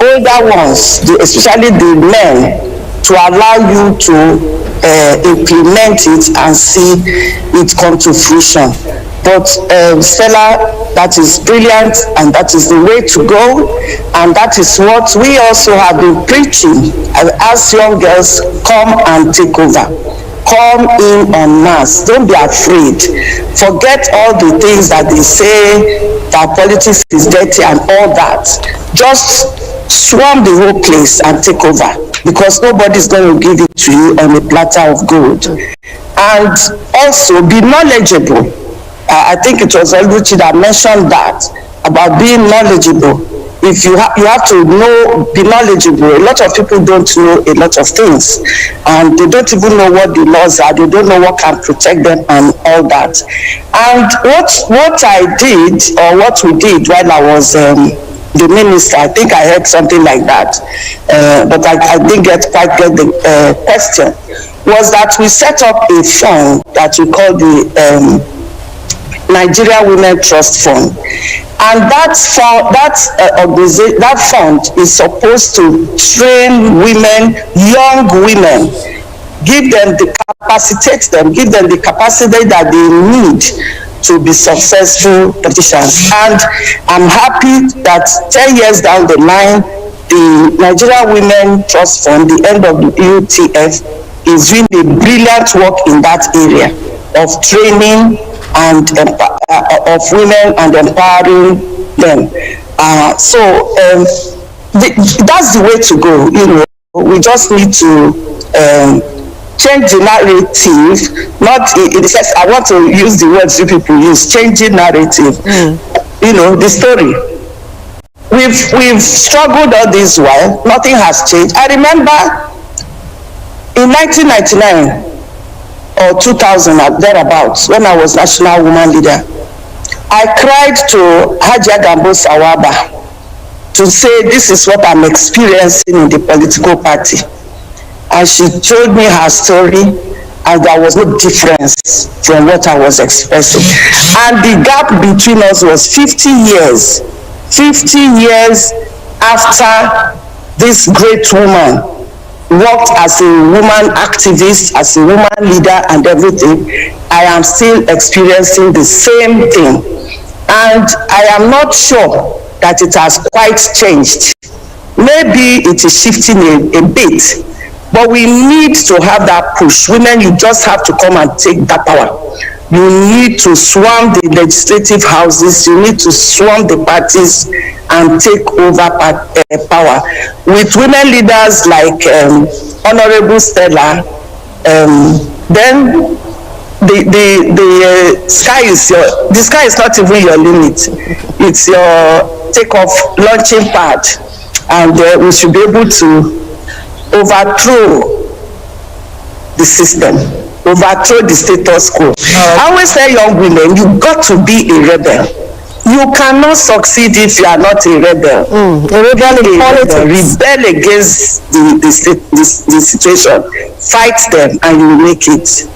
older ones, especially the men, to allow you to implement it and see it come to fruition. But Stella, that is brilliant, and that is the way to go, and that is what we also have been preaching as young girls. Come and take over. Come in en masse. Don't be afraid. Forget all the things that they say, that politics is dirty and all that. Just swarm the whole place and take over, because nobody's going to give it to you on a platter of gold. And also be knowledgeable. I think it was Oluchi that mentioned that, about being knowledgeable. If you have to be knowledgeable. A lot of people don't know a lot of things, and they don't even know what the laws are. They don't know what can protect them and all that. And what I did, or what we did while I was the minister, I think I heard something like that, but I didn't quite get the question, was that we set up a fund that we call the Nigeria Women Trust Fund, and that fund is supposed to train women, young women, capacitate them, give them the capacity that they need to be successful politicians. And I'm happy that 10 years down the line, the Nigeria Women Trust Fund, the end of the UTF, is doing a brilliant work in that area of training and of women and empowering them. That's the way to go. We just need to change the narrative. Not in the sense, I want to use the words you people use, changing narrative. The story. We've struggled all this while. Nothing has changed. I remember in 1999. Or 2000, thereabouts, when I was National Woman Leader, I cried to Hajiya Gambo Sawaba to say, this is what I'm experiencing in the political party. And she told me her story, and there was no difference from what I was expressing. And the gap between us was 50 years. 50 years after this great woman worked as a woman activist, as a woman leader and everything, I am still experiencing the same thing. And I am not sure that it has quite changed. Maybe it is shifting a bit, but we need to have that push. Women, you just have to come and take that power. You need to swarm the legislative houses, you need to swarm the parties and take over power. With women leaders like Honorable Stella, then the sky is not even your limit. It's your takeoff launching pad, and we should be able to overthrow the system, overthrow the status quo. I always tell young women, you got to be a rebel. You cannot succeed if you are not a rebel. A rebel in politics. Rebel against the situation. Fight them and you will make it.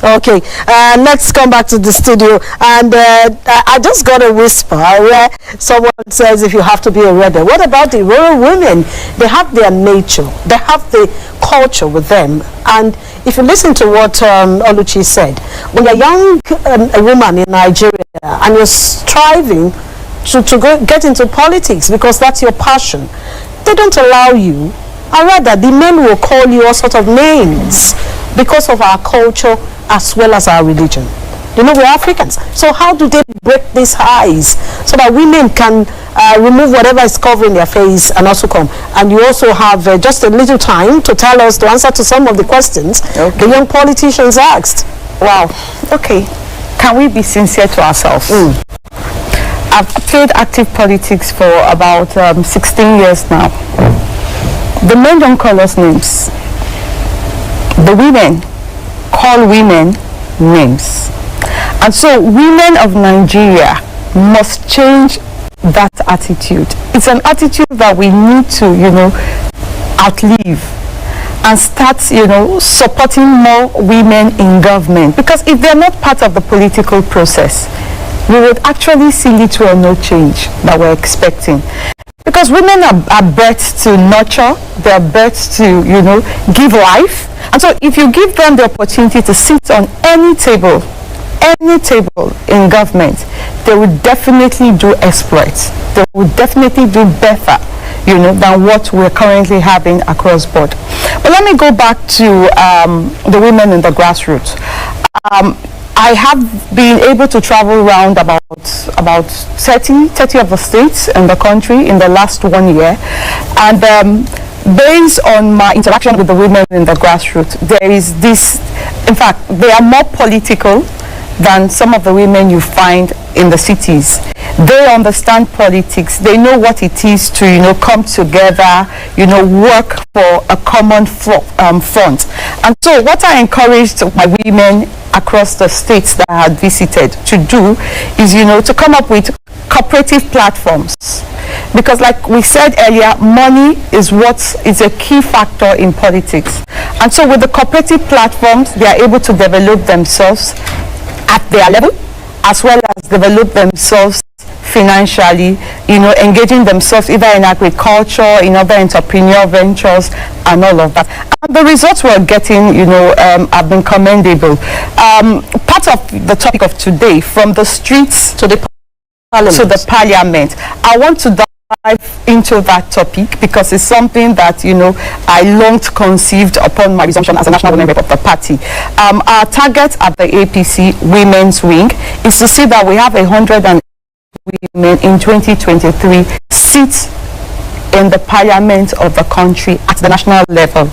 Okay, let's come back to the studio. And I just got a whisper where someone says if you have to be a rebel. What about the rural women? They have their nature. They have the culture with them. And if you listen to what Oluchi said, when you're young, a woman in Nigeria, and you're striving to get into politics because that's your passion, they don't allow you. Or rather, the men will call you all sorts of names because of our culture as well as our religion. You know, we're Africans. So how do they break these ties so that women can remove whatever is covering their face and also come? And you also have just a little time to tell us, to answer to some of the questions the young politicians asked. Wow. Okay. Can we be sincere to ourselves? I've played active politics for about 16 years now. The men don't call us names. The women call women names. And so women of Nigeria must change that attitude. It's an attitude that we need to, outlive. and start, supporting more women in government. Because if they're not part of the political process, we would actually see little or no change that we're expecting. Because women are birthed to nurture, they're birthed to, give life. And so if you give them the opportunity to sit on any table in government, they would definitely do exploits. They would definitely do better, than what we're currently having across board. But let me go back to the women in the grassroots. I have been able to travel around about 30 of the states in the country in the last 1 year, and based on my interaction with the women in the grassroots, there is this, in fact, they are more political than some of the women you find in the cities. They understand politics. They know what it is to, come together, work for a common front. And so what I encouraged my women across the states that I had visited to do is, to come up with cooperative platforms. Because like we said earlier, money is what is a key factor in politics. And so with the cooperative platforms, they are able to develop themselves at their level, as well as develop themselves financially, engaging themselves either in agriculture, in other entrepreneurial ventures, and all of that. And the results we're getting, have been commendable. Part of the topic of today, from the streets to the parliament, I want to dive into that topic because it's something that, I long conceived upon my resumption as a national women rep of the party. Our target at the APC Women's Wing is to see that we have 100 women in 2023 sit in the parliament of the country at the national level.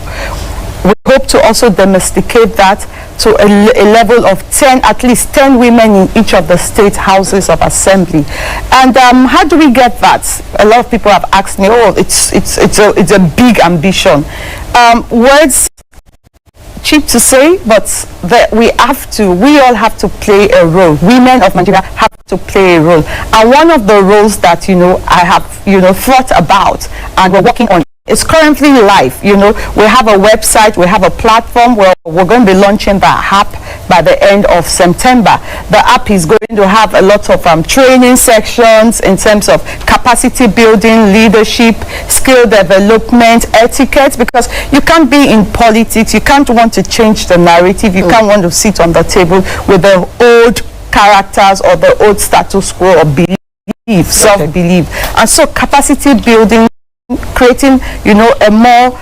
We hope to also domesticate that to a level of 10, at least 10 women in each of the state houses of assembly. And how do we get that? A lot of people have asked me, it's a big ambition. Words cheap to say, but we all have to play a role. Women of Nigeria have to play a role. And one of the roles that, I have, thought about and we're working on is currently live. We have a website, we have a platform where we're going to be launching the app by the end of September. The app is going to have a lot of training sections in terms of capacity building, leadership, skill development, etiquette, because you can't be in politics, you can't want to change the narrative, you can't want to sit on the table with the old characters or the old status quo or belief, self-belief. And so capacity building, creating, a more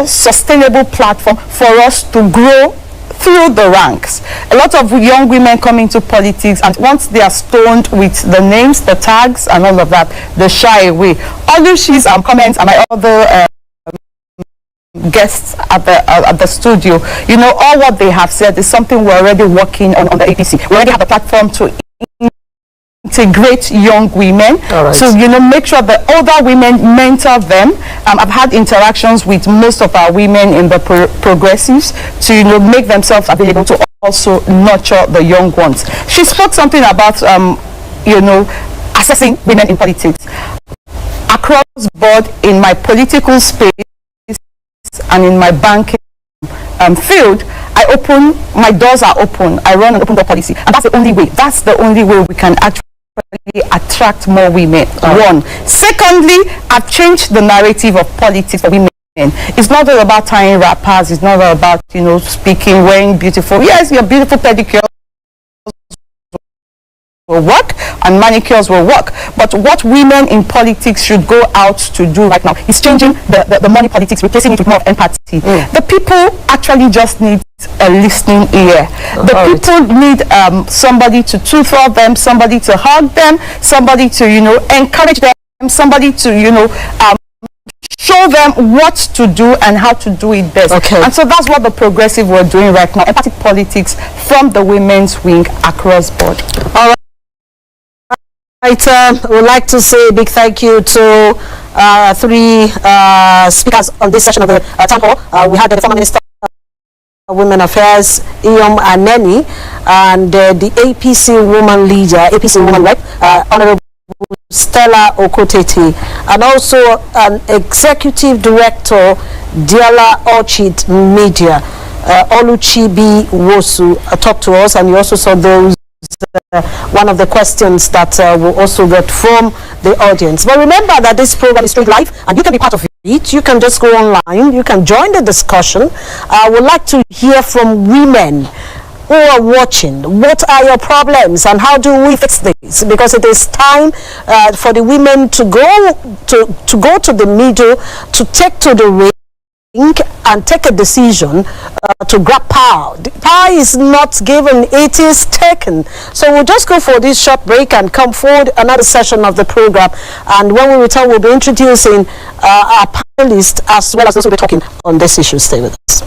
sustainable platform for us to grow through the ranks. A lot of young women come into politics, and once they are stoned with the names, the tags, and all of that, they shy away. Oluchi's comments and my other guests at the studio, all what they have said is something we're already working on the APC. We already have a platform to integrate young women. Right. So, make sure the older women mentor them. I've had interactions with most of our women in the progressives to, make themselves available to also nurture the young ones. She spoke something about, assessing women in politics. Across board in my political space and in my banking field, my doors are open. I run an open door policy, and that's the only way. That's the only way we can actually attract more women. One. Secondly, I've changed the narrative of politics for women. It's not all about tying wrappers. It's not all about, speaking, wearing beautiful. Yes, your beautiful pedicure will work and manicures will work, but what women in politics should go out to do right now is changing the money politics, replacing it with more of empathy. The people actually just need a listening ear. The people need somebody to tutor them, somebody to hug them, somebody to encourage them, somebody to show them what to do and how to do it best. And so that's what the progressive we're doing right now, empathic politics from the women's wing across board. All right. I would like to say a big thank you to three speakers on this session of the town hall. We had the former Minister of Women Affairs, Iyom Anenih, and the APC Women Leader, APC Women Rep, Honorable Stella Okotete, and also an executive director, Diela Orchid Media, Oluchi B Nwosu, talked to us, and you also saw those one of the questions that will also get from the audience. But remember that this program is streamed live, and you can be part of it. You can just go online, you can join the discussion. I would like to hear from women who are watching. What are your problems, and how do we fix this? Because it is time for the women to go to the middle, to take to the ring and take a decision to grab power. The power is not given, it is taken. So we'll just go for this short break and come forward another session of the program. And when we return, we'll be introducing our panelists as well as those who will be talking on this issue. Stay with us.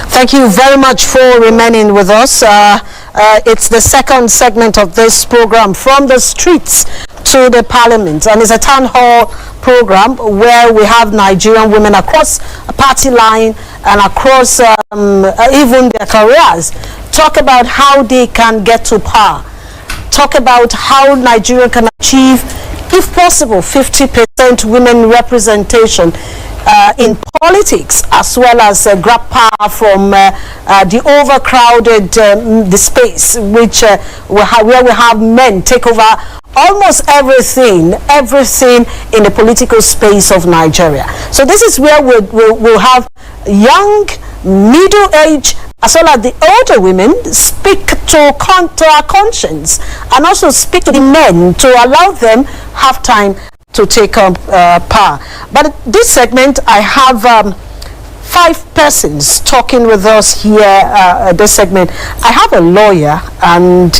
Thank you very much for remaining with us. It's the second segment of this program, From the Streets to the Parliament, and it's a town hall program where we have Nigerian women across a party line and across even their careers talk about how they can get to power, talk about how Nigeria can achieve, if possible, 50% women representation in politics, as well as grab power from the overcrowded the space, which where we have men take over almost everything in the political space of Nigeria. So this is where we'll have young, middle-aged, as well as the older women speak to our conscience, and also speak to the men to allow them have time to take up power. But this segment, I have 5 persons talking with us here this segment. I have a lawyer and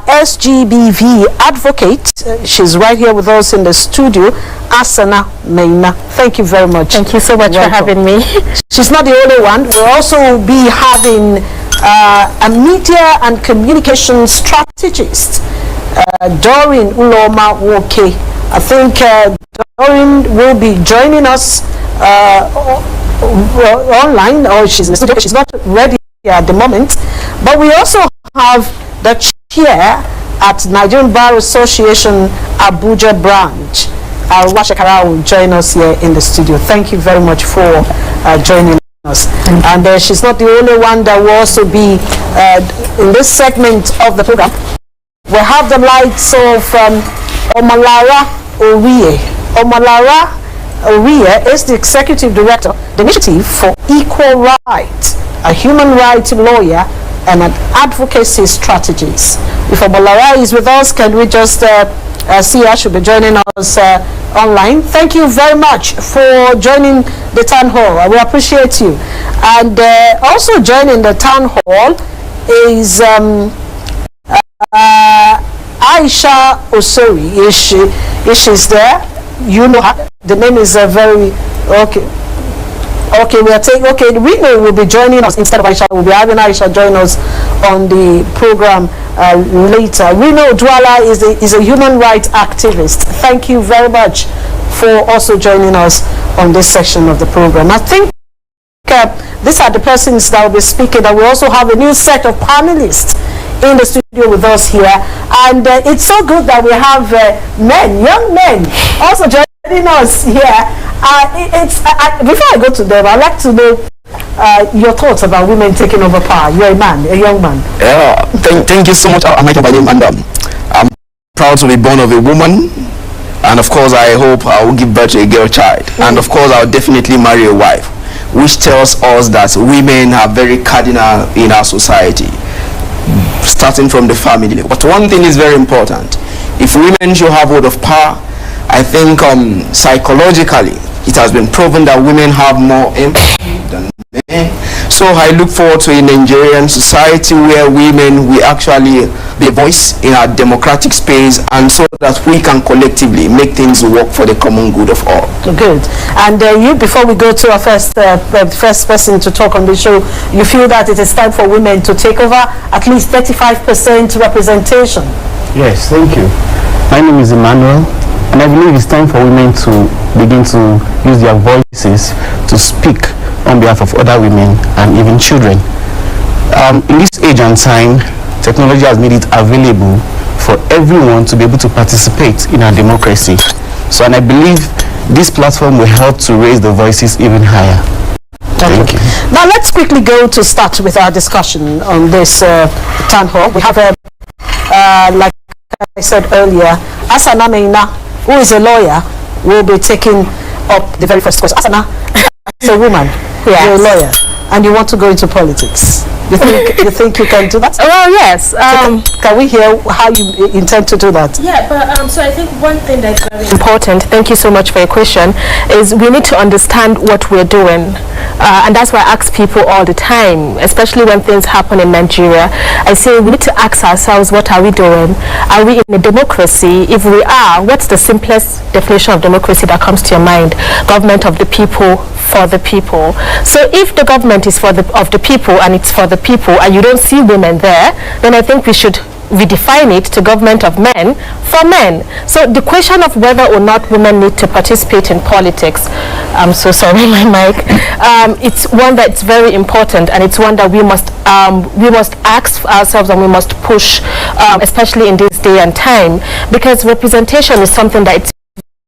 SGBV advocate. She's right here with us in the studio, Hassana Maina. Thank you very much. Thank you so much for having me. She's not the only one. We'll also be having a media and communication strategist, Doreen Uloma Nwoke. I think Doreen will be joining us online, or she's in the studio. She's not ready at the moment. But we also have the chair at Nigerian Bar Association Abuja branch. Hauwa Shekarau will join us here in the studio. Thank you very much for joining us. And she's not the only one that will also be in this segment of the program. We have the likes of Omalara Oriye. Omalara Oriye is the executive director, the Initiative for Equal Rights, a human rights lawyer and an advocacy strategist. If Omalara is with us, can we just see her? She'll be joining us online. Thank you very much for joining the town hall. We appreciate you. And also joining the town hall is Ayisha Osori. If she's there, you know her. The name is very okay. Okay, we are taking. Okay, Rinu will be joining us instead of Ayisha. We'll be having Ayisha join us on the program later. Rinu Oduala is a human rights activist. Thank you very much for also joining us on this section of the program. I think these are the persons that will be speaking. And we also have a new set of panelists in the studio with us here, and it's so good that we have young men also joining us here. Before I go to them, I'd like to know your thoughts about women taking over power. You're a young man. Yeah, thank you so much. I'm proud to be born of a woman, and of course I hope I will give birth to a girl child, and of course I'll definitely marry a wife, which tells us that women are very cardinal in our society, starting from the family. But one thing is very important: if women should have word of power, I think psychologically it has been proven that women have more empathy than men. So I look forward to a Nigerian society where women will actually be a voice in our democratic space, and so that we can collectively make things work for the common good of all. Good. And you, before we go to our first person to talk on the show, you feel that it is time for women to take over at least 35% representation? Yes, thank you. My name is Emmanuel, and I believe it's time for women to begin to use their voices to speak on behalf of other women and even children. In this age and time, technology has made it available for everyone to be able to participate in our democracy. So, and I believe this platform will help to raise the voices even higher. Thank you. Now let's quickly go to start with our discussion on this town hall. We have like I said earlier, Hassana Maina, who is a lawyer, will be taking up the very first question. Hassana, as a woman, yes. You're a lawyer, and you want to go into politics. You think you can do that? Well, yes. Can we hear how you intend to do that? Yeah, but so I think one thing that's very important, thank you so much for your question, is we need to understand what we're doing. And that's why I ask people all the time, especially when things happen in Nigeria. I say we need to ask ourselves, what are we doing? Are we in a democracy? If we are, what's the simplest definition of democracy that comes to your mind? Government of the people, for the people. So if the government is of the people and it's for the people, and you don't see women there, then I think we should redefine it to government of men for men. So the question of whether or not women need to participate in politics, I'm so sorry, my mic, it's one that's very important, and it's one that we must ask ourselves and we must push, especially in this day and time, because representation is something that it's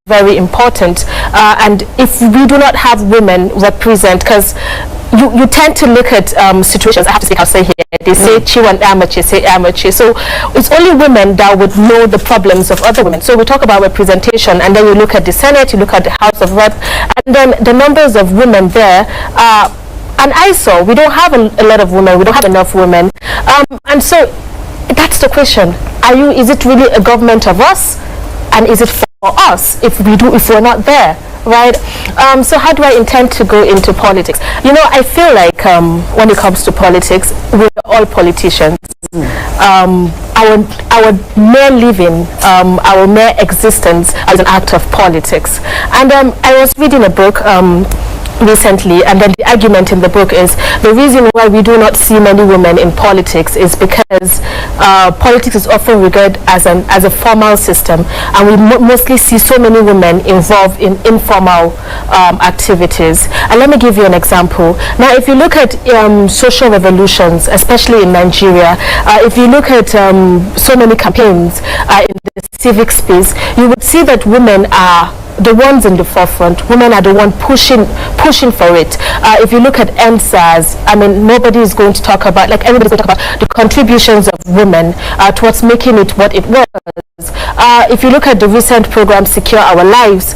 very important, and if we do not have women represent, because you tend to look at situations, I have to speak, I'll say here, they say Chiwa and amateur, say amateur, so it's only women that would know the problems of other women. So we talk about representation, and then you look at the Senate, you look at the House of Reps, and then the numbers of women there and I saw we don't have a lot of women, we don't have enough women, and so that's the question. Is it really a government of us, and is it for us if we're not there? right? So how do I intend to go into politics? You know, I feel like when it comes to politics, we're all politicians. Our mere living, our mere existence is an act of politics. And I was reading a book recently, and then the argument in the book is the reason why we do not see many women in politics is because politics is often regarded as a formal system, and we mostly see so many women involved in informal activities. And let me give you an example. Now, if you look at social revolutions, especially in Nigeria, if you look at so many campaigns in the civic space, you would see that women are the ones in the forefront. Women are the one pushing for it. If you look at End SARS, I mean, nobody is going to talk about, like everybody's going to talk about the contributions of women towards making it what it was. If you look at the recent program Secure Our Lives,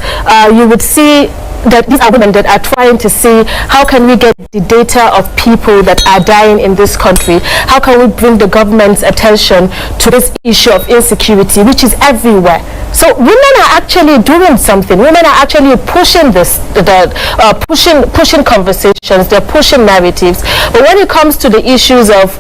you would see that these are women that are trying to see how can we get the data of people that are dying in this country, how can we bring the government's attention to this issue of insecurity, which is everywhere. So women are actually doing something. Women are actually pushing this, pushing conversations, they're pushing narratives. But when it comes to the issues of,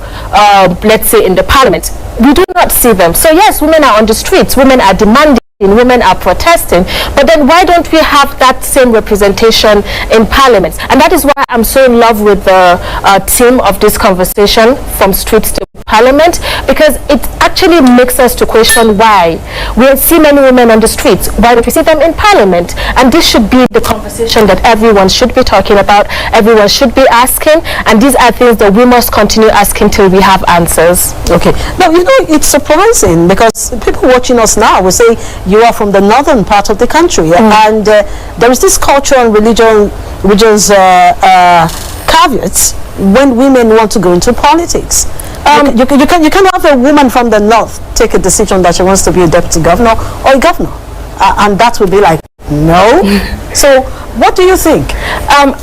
let's say, in the parliament, we do not see them. So yes, women are on the streets, women are demanding, women are protesting, but then why don't we have that same representation in parliament? And that is why I'm so in love with the theme of this conversation, from streets to parliament, because it actually makes us to question why we see many women on the streets, why don't we see them in parliament? And this should be the conversation that everyone should be talking about, everyone should be asking, and these are things that we must continue asking till we have answers. Okay. Now, you know, it's surprising because people watching us now will say you are from the northern part of the country, and there is this cultural and religious caveats when women want to go into politics. You can have a woman from the north take a decision that she wants to be a deputy governor or a governor, and that would be like, no. So what do you think?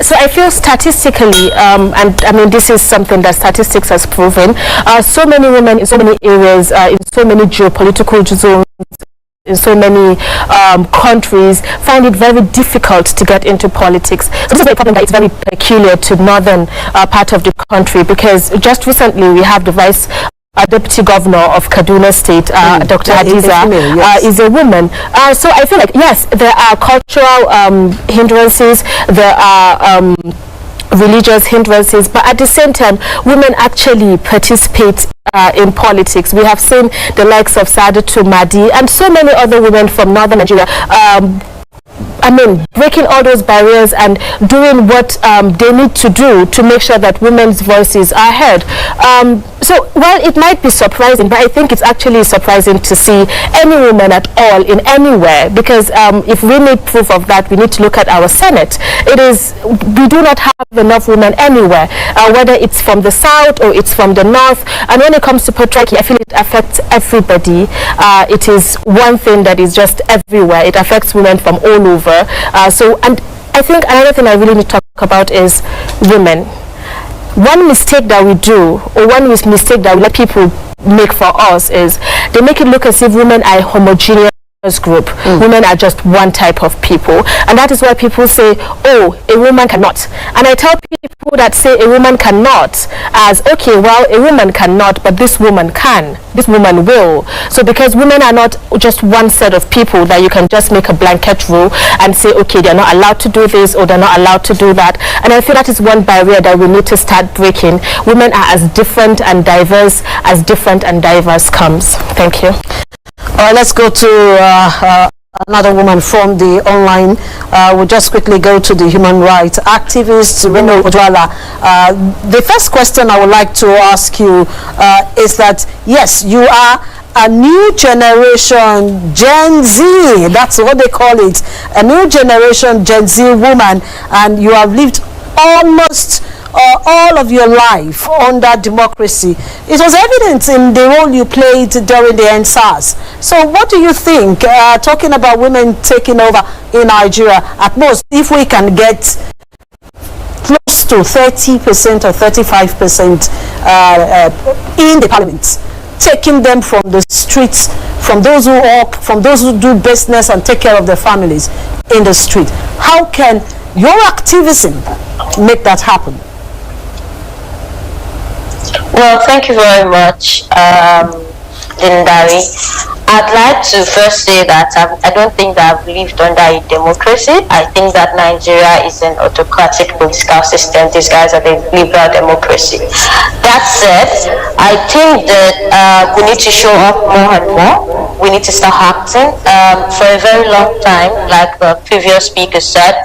So I feel statistically, and I mean this is something that statistics has proven, so many women in so many areas, in so many geopolitical zones, in so many countries, find it very difficult to get into politics. So this is a problem that is very peculiar to northern part of the country, because just recently we have the vice deputy governor of Kaduna State, Dr. Hadiza, is a woman. So I feel like, yes, there are cultural hindrances, there are religious hindrances, but at the same time, women actually participate in politics. We have seen the likes of Sadatu Madi and so many other women from northern Nigeria I mean, breaking all those barriers and doing what they need to do to make sure that women's voices are heard. So while it might be surprising, but I think it's actually surprising to see any woman at all in anywhere, because if we need proof of that, we need to look at our Senate. We do not have enough women anywhere, whether it's from the south or it's from the north. And when it comes to patriarchy, I feel it affects everybody. It is one thing that is just everywhere. It affects women from all over. And I think another thing I really need to talk about is women. One mistake that we do, or one mistake that we let people make for us, is they make it look as if women are homogeneous group. Women are just one type of people, and that is why people say, oh, a woman cannot. And I tell people that say a woman cannot as, okay, well, a woman cannot, but this woman can, this woman will. So because women are not just one set of people that you can just make a blanket rule and say, okay, they're not allowed to do this or they're not allowed to do that. And I feel that is one barrier that we need to start breaking. Women are as different and diverse as different and diverse comes. Thank you. All right, let's go to another woman from the online. We'll just quickly go to the human rights activist, Rinu, Oduala. The first question I would like to ask you is that, yes, you are a new generation Gen Z, that's what they call it, a new generation Gen Z woman, and you have lived almost all of your life under democracy. It was evident in the role you played during the End SARS. So what do you think, talking about women taking over in Nigeria, at most, if we can get close to 30% or 35% in the parliament, taking them from the streets, from those who walk, from those who do business and take care of their families, in the street. How can your activism make that happen? Well, thank you very much, Dinidari. I'd like to first say that I don't think that I've lived under a democracy. I think that Nigeria is an autocratic political system disguised as a liberal democracy. That said, I think that we need to show up more and more. We need to start acting. For a very long time, like the previous speaker said,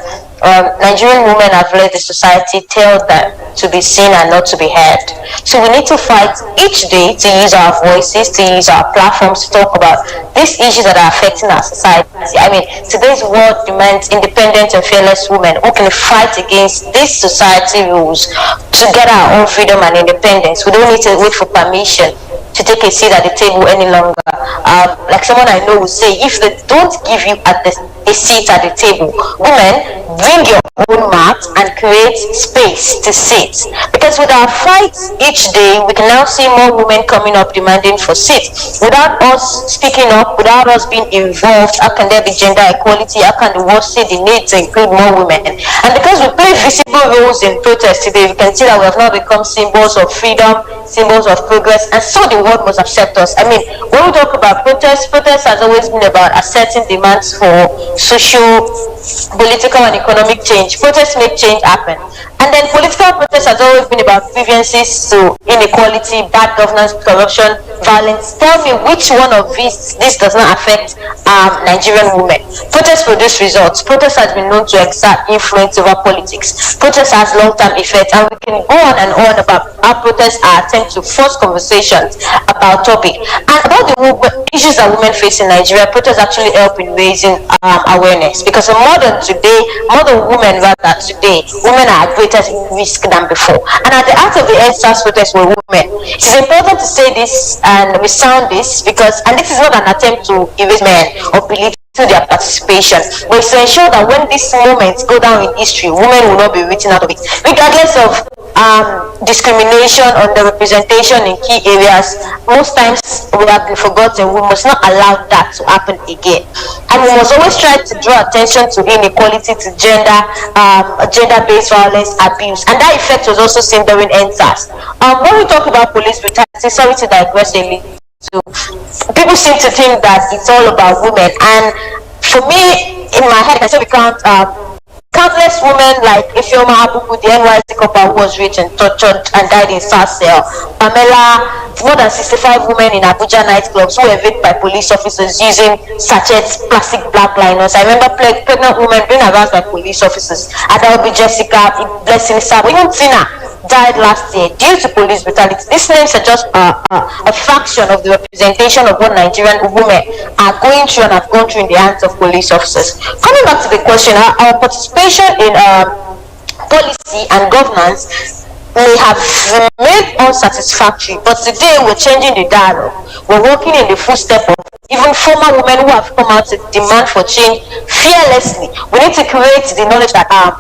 Nigerian women have let the society tell them to be seen and not to be heard. So we need to fight each day to use our voices, to use our platforms to talk about these issues that are affecting our society. I mean, today's world demands independent and fearless women who can fight against these society rules to get our own freedom and independence. We don't need to wait for permission to take a seat at the table any longer. Like someone I know will say, if they don't give you a seat at the table, women, bring your own mat and create space to sit. Because with our fights each day, we can now see more women coming up demanding for seats. Without us speaking up, without us being involved, how can there be gender equality? How can the world see the need to include more women? And because we play visible roles in protest today, we can see that we have now become symbols of freedom, symbols of progress, and so the world must accept us. I mean, when we talk about protest has always been about asserting demands for social, political, and economic change. Protests make change happen. And then political protest has always been about grievances to inequality, bad governance, corruption, violence. Tell me which one of this does not affect Nigerian women. Protest produce results. Protest has been known to exert influence over politics. Protest has long-term effects, and we can go on and on about how protests are attempts to force conversations about topic. And about the issues that women face in Nigeria, protests actually help in raising awareness. Because more than women today, women are at greater risk than before. And at the heart of the End SARS protest were women. It is important to say this and resound this because, and this is not an attempt to erase men or belittle their participation, but it's to ensure that when these moments go down in history, women will not be written out of it, regardless of discrimination or the representation in key areas. Most times we have been forgotten. We must not allow that to happen again, and we must always try to draw attention to inequality, to gender-based violence, abuse, and that effect was also seen during End SARS. When we talk about police brutality, sorry to digress a little. So people seem to think that it's all about women, and for me, in my head, I say we count countless women like Chioma Agwuegbo, the NYC copper who was raped and tortured and died in SARS cell. Pamela, more than 65 women in Abuja nightclubs who were raped by police officers using sachets, plastic black liners. I remember pregnant women being harassed by police officers. Adaobi Jessica, Blessing Sabo, even Tina died last year due to police brutality. These names are just a fraction of the representation of what Nigerian women are going through and have gone through in the hands of police officers. Coming back to the question, our participation in policy and governance may have remained unsatisfactory, but today we're changing the dialogue. We're walking in the footsteps of even former women who have come out to demand for change fearlessly. We need to create the knowledge that a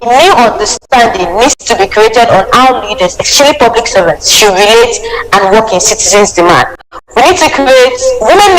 new understanding needs to be created on how leaders, especially public servants, should relate and work in citizens' demand. Women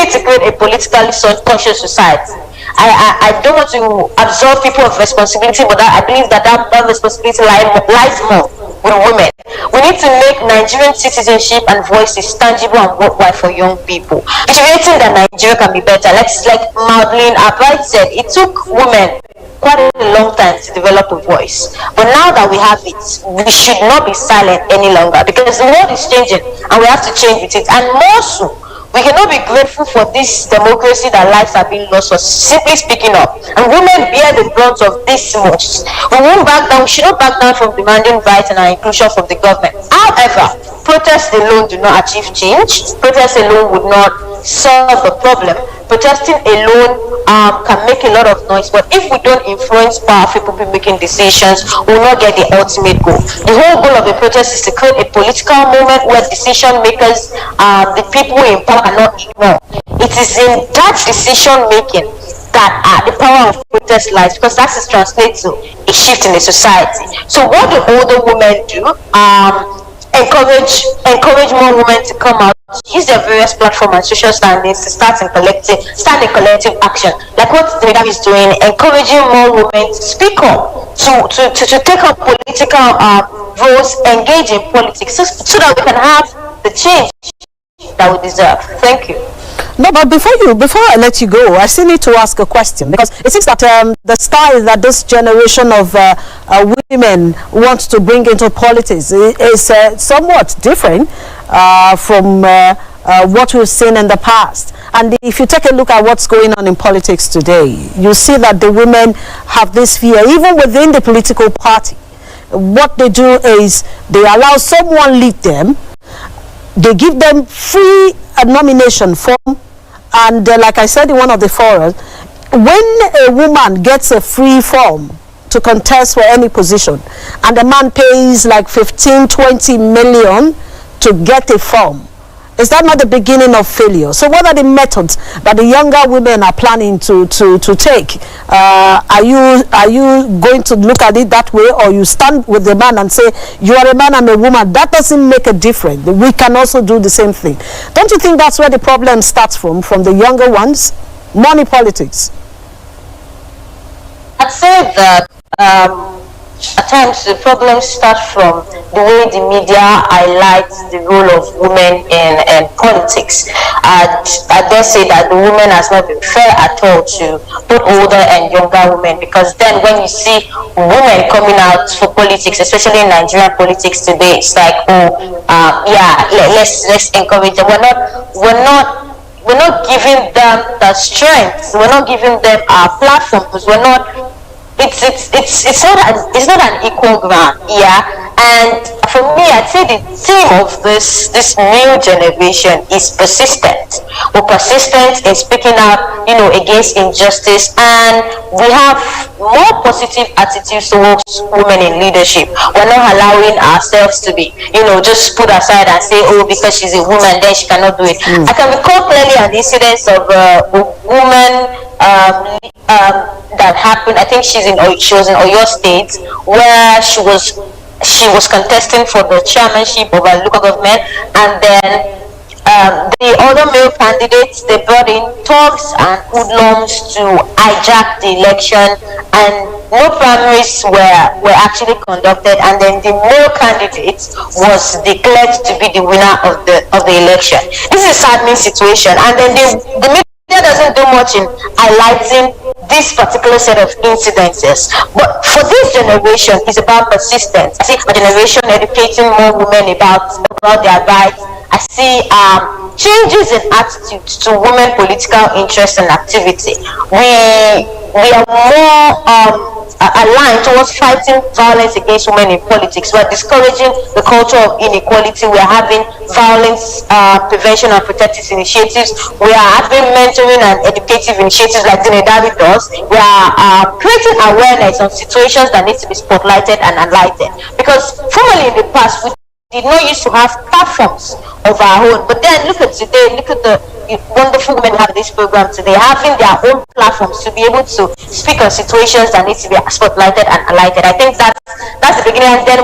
need to create a politically conscious society. I don't want to absolve people of responsibility, but I believe that responsibility lies more with women. We need to make Nigerian citizenship and voices tangible and worthwhile for young people. Creating that Nigeria can be better. Like Madeline Albright said, it took women quite a long time to develop a voice, but now that we have it, we should not be silent any longer because the world is changing and we have to change with it. And more so, we cannot be grateful for this democracy that lives are being lost for simply speaking up, and women bear the brunt of this most. We won't back down. We should not back down from demanding rights and our inclusion from the government. However, protests alone do not achieve change. Protests alone would not solve the problem. Protesting alone can make a lot of noise, but if we don't influence powerful people making decisions, we will not get the ultimate goal. The whole goal of the protest is to create a political movement where decision makers, the people in power, are not ignored. It is in that decision making that the power of protest lies, because that is translates to a shift in the society. So what do older women do? Encourage more women to come out use their various platforms and social standings to stand in collective action, like what Dinidari is doing, encouraging more women to speak up, to take up political roles, engage in politics, so that we can have the change that we deserve. Thank you. No, but before I let you go, I still need to ask a question, because it seems that the style that this generation of women want to bring into politics is somewhat different from what we've seen in the past. And if you take a look at what's going on in politics today, you see that the women have this fear, even within the political party. What they do is they allow someone lead them, they give them free nomination form, and like I said in one of the forums, when a woman gets a free form to contest for any position, and the man pays like 15-20 million to get a form, is that not the beginning of failure? So what are the methods that the younger women are planning to take? Are you going to look at it that way, or you stand with the man and say, you are a man, I'm a woman? That doesn't make a difference. We can also do the same thing. Don't you think that's where the problem starts from the younger ones? Money politics. I'd say that at times the problems start from the way the media highlights the role of women in politics. I dare say that the women has not been fair at all to both older and younger women, because then when you see women coming out for politics, especially in Nigerian politics today, it's like, let's encourage them. We're not giving them the strength. We're not giving them our platforms. We're not. It's not an equal ground, and for me, I'd say the theme of this new generation is persistent. We're persistent in speaking out, against injustice, and we have more positive attitudes towards women in leadership. We're not allowing ourselves to be, just put aside and say, oh, because she's a woman, then she cannot do it. I can recall clearly an incident of a woman that happened. I think she was in Oyo State, where she was contesting for the chairmanship of a local government, and then the other male candidates, they brought in thugs and hoodlums to hijack the election, and no primaries were actually conducted, and then the male candidate was declared to be the winner of the election. This is a saddening situation, and then the media doesn't do much in highlighting this particular set of incidences. But for this generation, it's about persistence. I see a generation educating more women about their rights. I see changes in attitudes to women political interest and activity. We are more aligned towards fighting violence against women in politics. We're discouraging the culture of inequality. We're having violence prevention and protective initiatives. We are having mentoring and educative initiatives like Dinidari does. We are creating awareness on situations that need to be spotlighted and highlighted. Because formerly in the past, we did not used to have platforms of our own. But then look at today, look at the wonderful women who have this program today, having their own platforms to be able to speak on situations that need to be spotlighted and highlighted. I think that's the beginning. And then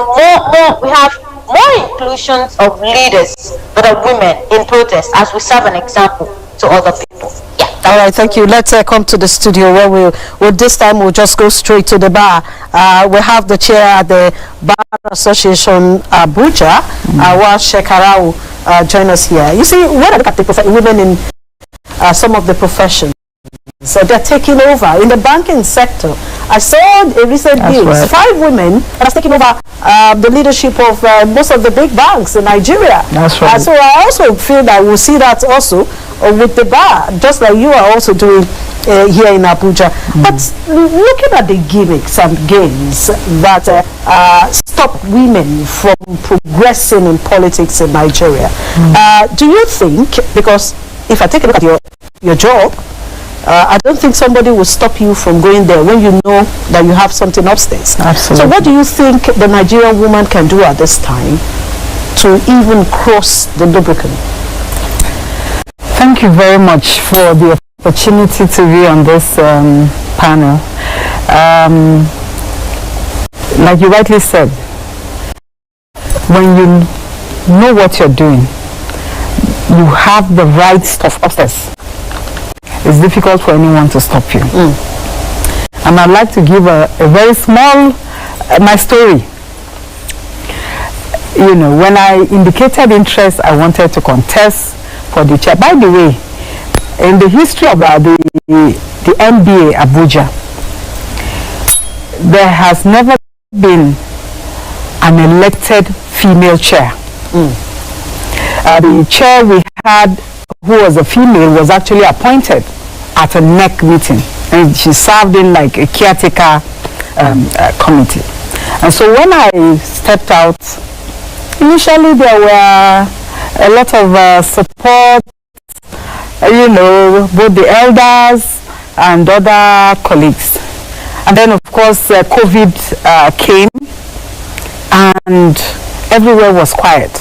we have more inclusions of leaders that are women in protest, as we serve an example to other people. Yeah. All right, thank you. Let's come to the studio where this time we'll just go straight to the bar. We have the chair at the Bar Association Abuja, Hauwa Shekarau, join us here. You see, when I look at the women in some of the professions, so they're taking over in the banking sector. I saw a recent news, right. 5 women that are taking over the leadership of most of the big banks in Nigeria. That's right. So I also feel that we'll see that also with the bar, just like you are also doing here in Abuja. But looking at the gimmicks and games that stop women from progressing in politics in Nigeria, do you think, because if I take a look at your job, I don't think somebody will stop you from going there when you know that you have something upstairs. Absolutely. So what do you think the Nigerian woman can do at this time to even cross the Rubicon? Thank you very much for the opportunity to be on this panel. Like you rightly said, when you know what you're doing, you have the right of process, it's difficult for anyone to stop you. And I'd like to give a very small, my story. You know, when I indicated interest, I wanted to contest for the chair. By the way, in the history of the NBA Abuja, there has never been an elected female chair. The chair we had, who was a female, was actually appointed at a NEC meeting, and she served in like a caretaker committee. And so when I stepped out, initially there were a lot of support, you know, both the elders and other colleagues. And then of course COVID came and everywhere was quiet.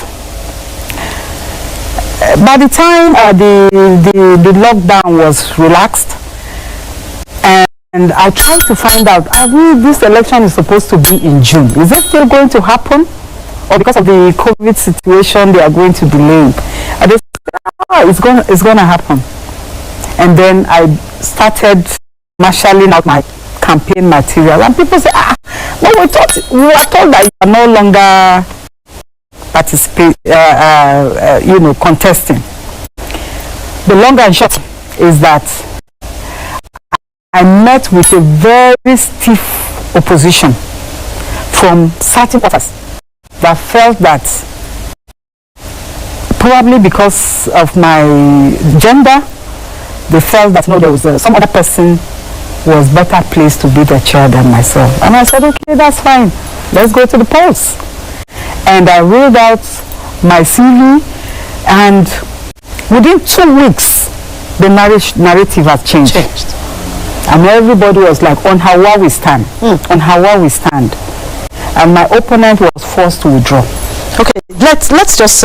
By the time the lockdown was relaxed, and I tried to find out, this election is supposed to be in June. Is it still going to happen? Or because of the COVID situation, they are going to delay? And they said, it's going to happen. And then I started marshalling out my campaign material. And people say, no, we were told that you are no longer contesting. The long and short is that I met with a very stiff opposition from certain quarters that felt that probably because of my gender, they felt that no, there was some other person was better placed to be the chair than myself. And I said, okay, that's fine. Let's go to the polls. And I rolled out my CV, and within 2 weeks, the narrative has changed. And everybody was like, on Hauwa we stand, on Hauwa we stand. And my opponent was forced to withdraw. Okay, let's just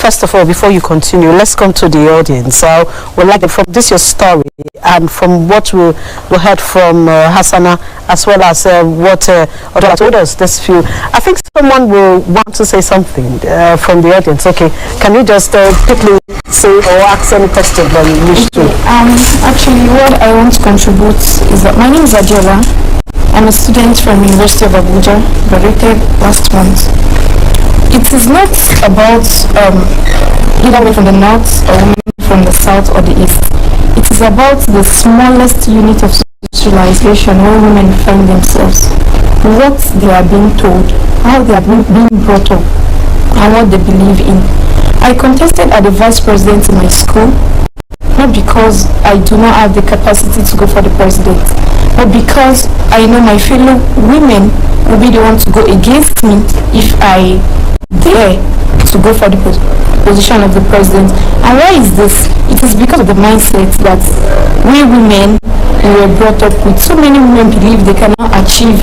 first of all, before you continue, let's come to the audience. We'd like from this your story and from what we heard from Hassana, as well as what Oduala told us this few. I think someone will want to say something from the audience. Okay, can you just quickly say or ask any question that you wish to? Actually, what I want to contribute is that my name is Diela. I'm a student from University of Abuja, graduated last month. It is not about either way from the north or from the south or the east. It is about the smallest unit of socialization where women find themselves, what they are being told, how they are being brought up, and what they believe in. I contested at the vice president in my school, not because I do not have the capacity to go for the president, but because I know my fellow women will be the one to go against me if I dare to go for the position of the president. And why is this? It is because of the mindset that we women were brought up with. So many women believe they cannot achieve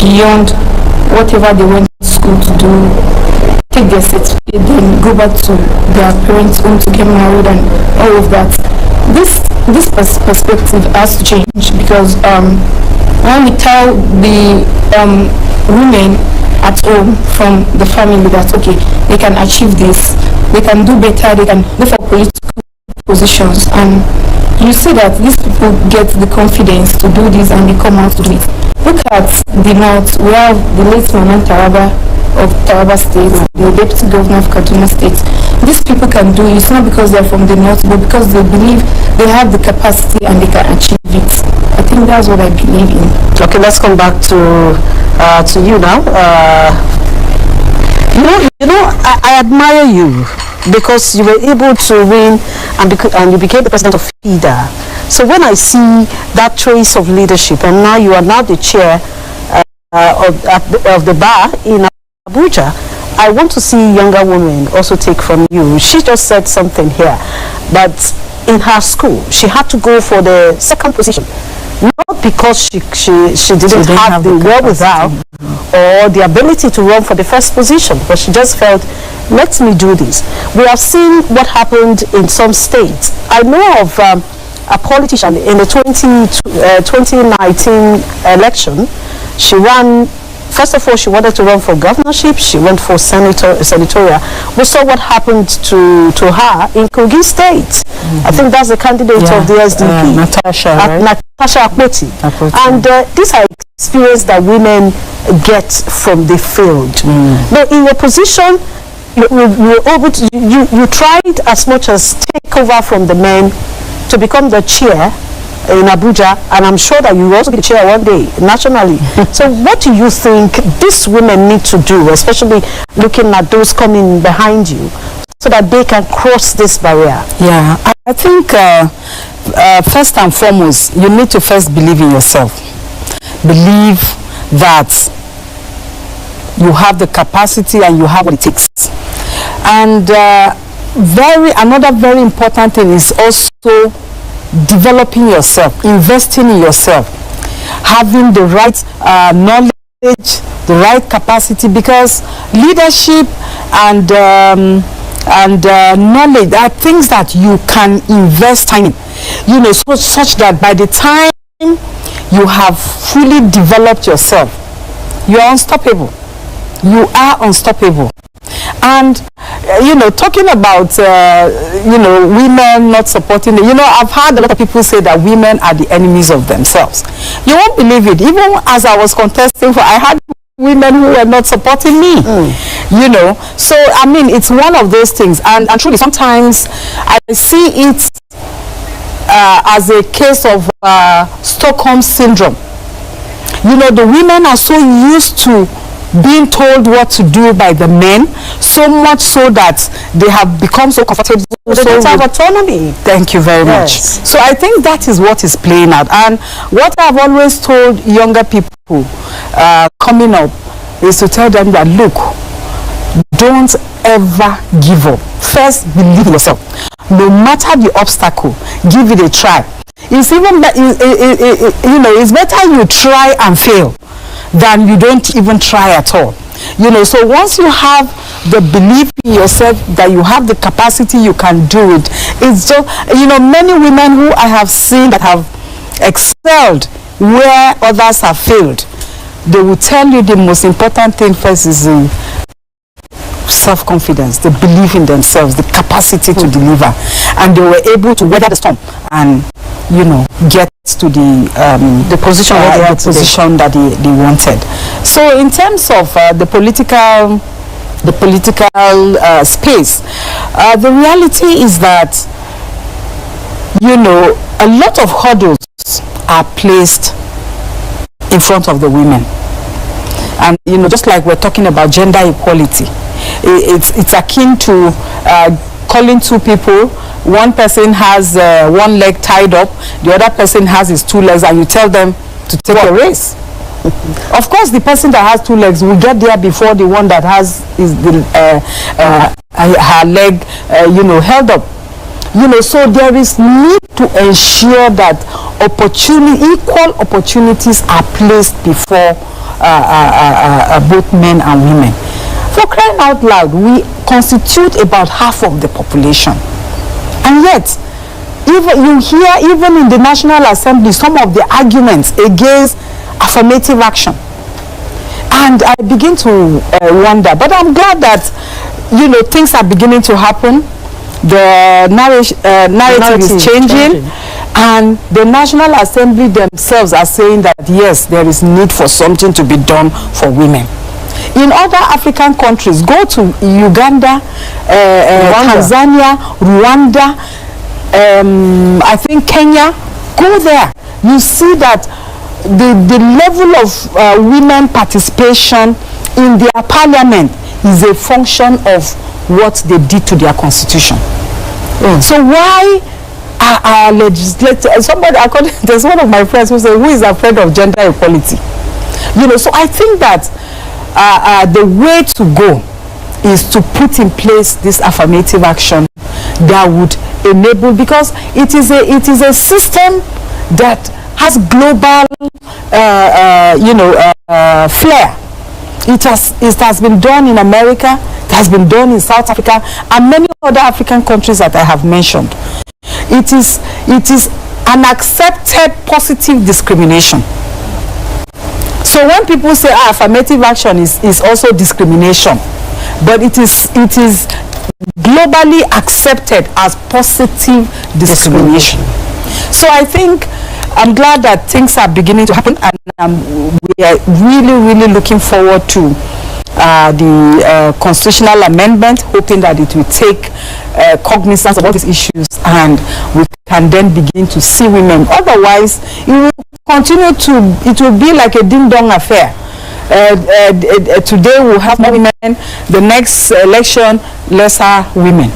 beyond whatever they went to school to do, take their certificate, then go back to their parents' home to get married and all of that. This perspective has to change, because when we tell the women at home from the family that okay, they can achieve this, they can do better, they can go for political positions, and you see that these people get the confidence to do this and they come out to do it. Look at the north. We have the late Maina of Taraba State, the deputy governor of Kaduna State. These people can do it, it's not because they're from the north, but because they believe they have the capacity and they can achieve it. I think that's what I believe in. Okay, let's come back to you now. I admire you because you were able to win and you became the president of FIDA. So when I see that trace of leadership, and now you are now the chair of the bar in Abuja, I want to see younger women also take from you. She just said something here, that in her school she had to go for the second position, not because she didn't have the wherewithal or the ability to run for the first position, but she just felt, let me do this. We have seen what happened in some states. I know of a politician in the 2019 election. She ran First of all, she wanted to run for governorship. She went for senatorial. We saw what happened to her in Kogi State. I think that's the candidate of the SDP. Natasha, right? Natasha Akpoti. And these are experience that women get from the field. Now, in your position, you tried as much as take over from the men to become the chair in Abuja, and I'm sure that you will also be the chair one day nationally. So what do you think these women need to do, especially looking at those coming behind you, so that they can cross this barrier? Yeah, I think first and foremost, you need to first believe in yourself. Believe that you have the capacity and you have what it takes. And another very important thing is also developing yourself, investing in yourself, having the right knowledge, the right capacity, because leadership and knowledge are things that you can invest in, such that by the time you have fully developed yourself, you are unstoppable. You are unstoppable. And talking about women not supporting, I've heard a lot of people say that women are the enemies of themselves. You won't believe it. Even as I was contesting I had women who were not supporting me. So I mean, it's one of those things, and truly sometimes I see it as a case of Stockholm syndrome. The women are so used to being told what to do by the men, so much so that they have become so comfortable. They don't have autonomy. Thank you very much. So I think that is what is playing out. And what I've always told younger people coming up is to tell them that, look, don't ever give up. First, believe in yourself. No matter the obstacle, give it a try. It's even it's better you try and fail than you don't even try at all. So once you have the belief in yourself that you have the capacity, you can do it. It's just, many women who I have seen that have excelled where others have failed, they will tell you the most important thing first is self-confidence, the belief in themselves, the capacity to deliver, and they were able to weather the storm and get to the position that they wanted. So in terms of the political space, the reality is that a lot of hurdles are placed in front of the women, and just like we're talking about gender equality, it's akin to calling two people. One person has one leg tied up, the other person has his two legs, and you tell them to take a race. Of course, the person that has two legs will get there before the one that has her leg, held up. So there is need to ensure that equal opportunities are placed before both men and women. For crying out loud, we constitute about half of the population. And yet, even in the National Assembly, some of the arguments against affirmative action. And I begin to wonder, but I'm glad that, things are beginning to happen. The narrative is changing. And the National Assembly themselves are saying that, yes, there is need for something to be done for women. In other African countries, go to Uganda, Tanzania, Rwanda, I think Kenya, go there. You see that the level of women participation in their parliament is a function of what they did to their constitution. So why are our legislators, there's one of my friends who said, who is afraid of gender equality? So I think that the way to go is to put in place this affirmative action that would enable, because it is a system that has global flair. It has been done in America, it has been done in South Africa, and many other African countries that I have mentioned. It is an accepted positive discrimination. So when people say affirmative action is also discrimination, but it is globally accepted as positive discrimination. So I think I'm glad that things are beginning to happen, and we are really looking forward to the constitutional amendment, hoping that it will take cognizance of all these issues and we can then begin to see women. Otherwise, it will continue to, it will be like a ding-dong affair. Today we'll have more women, the next election, lesser women.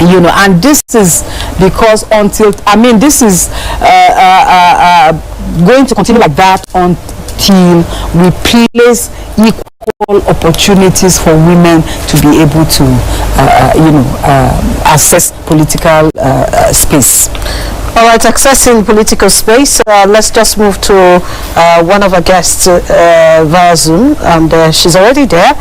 You know, and this is because until, I mean, this is going to continue like that until we place equal opportunities for women to be able to, access political space. All right, accessing political space. Let's just move to one of our guests via Zoom, and she's already there.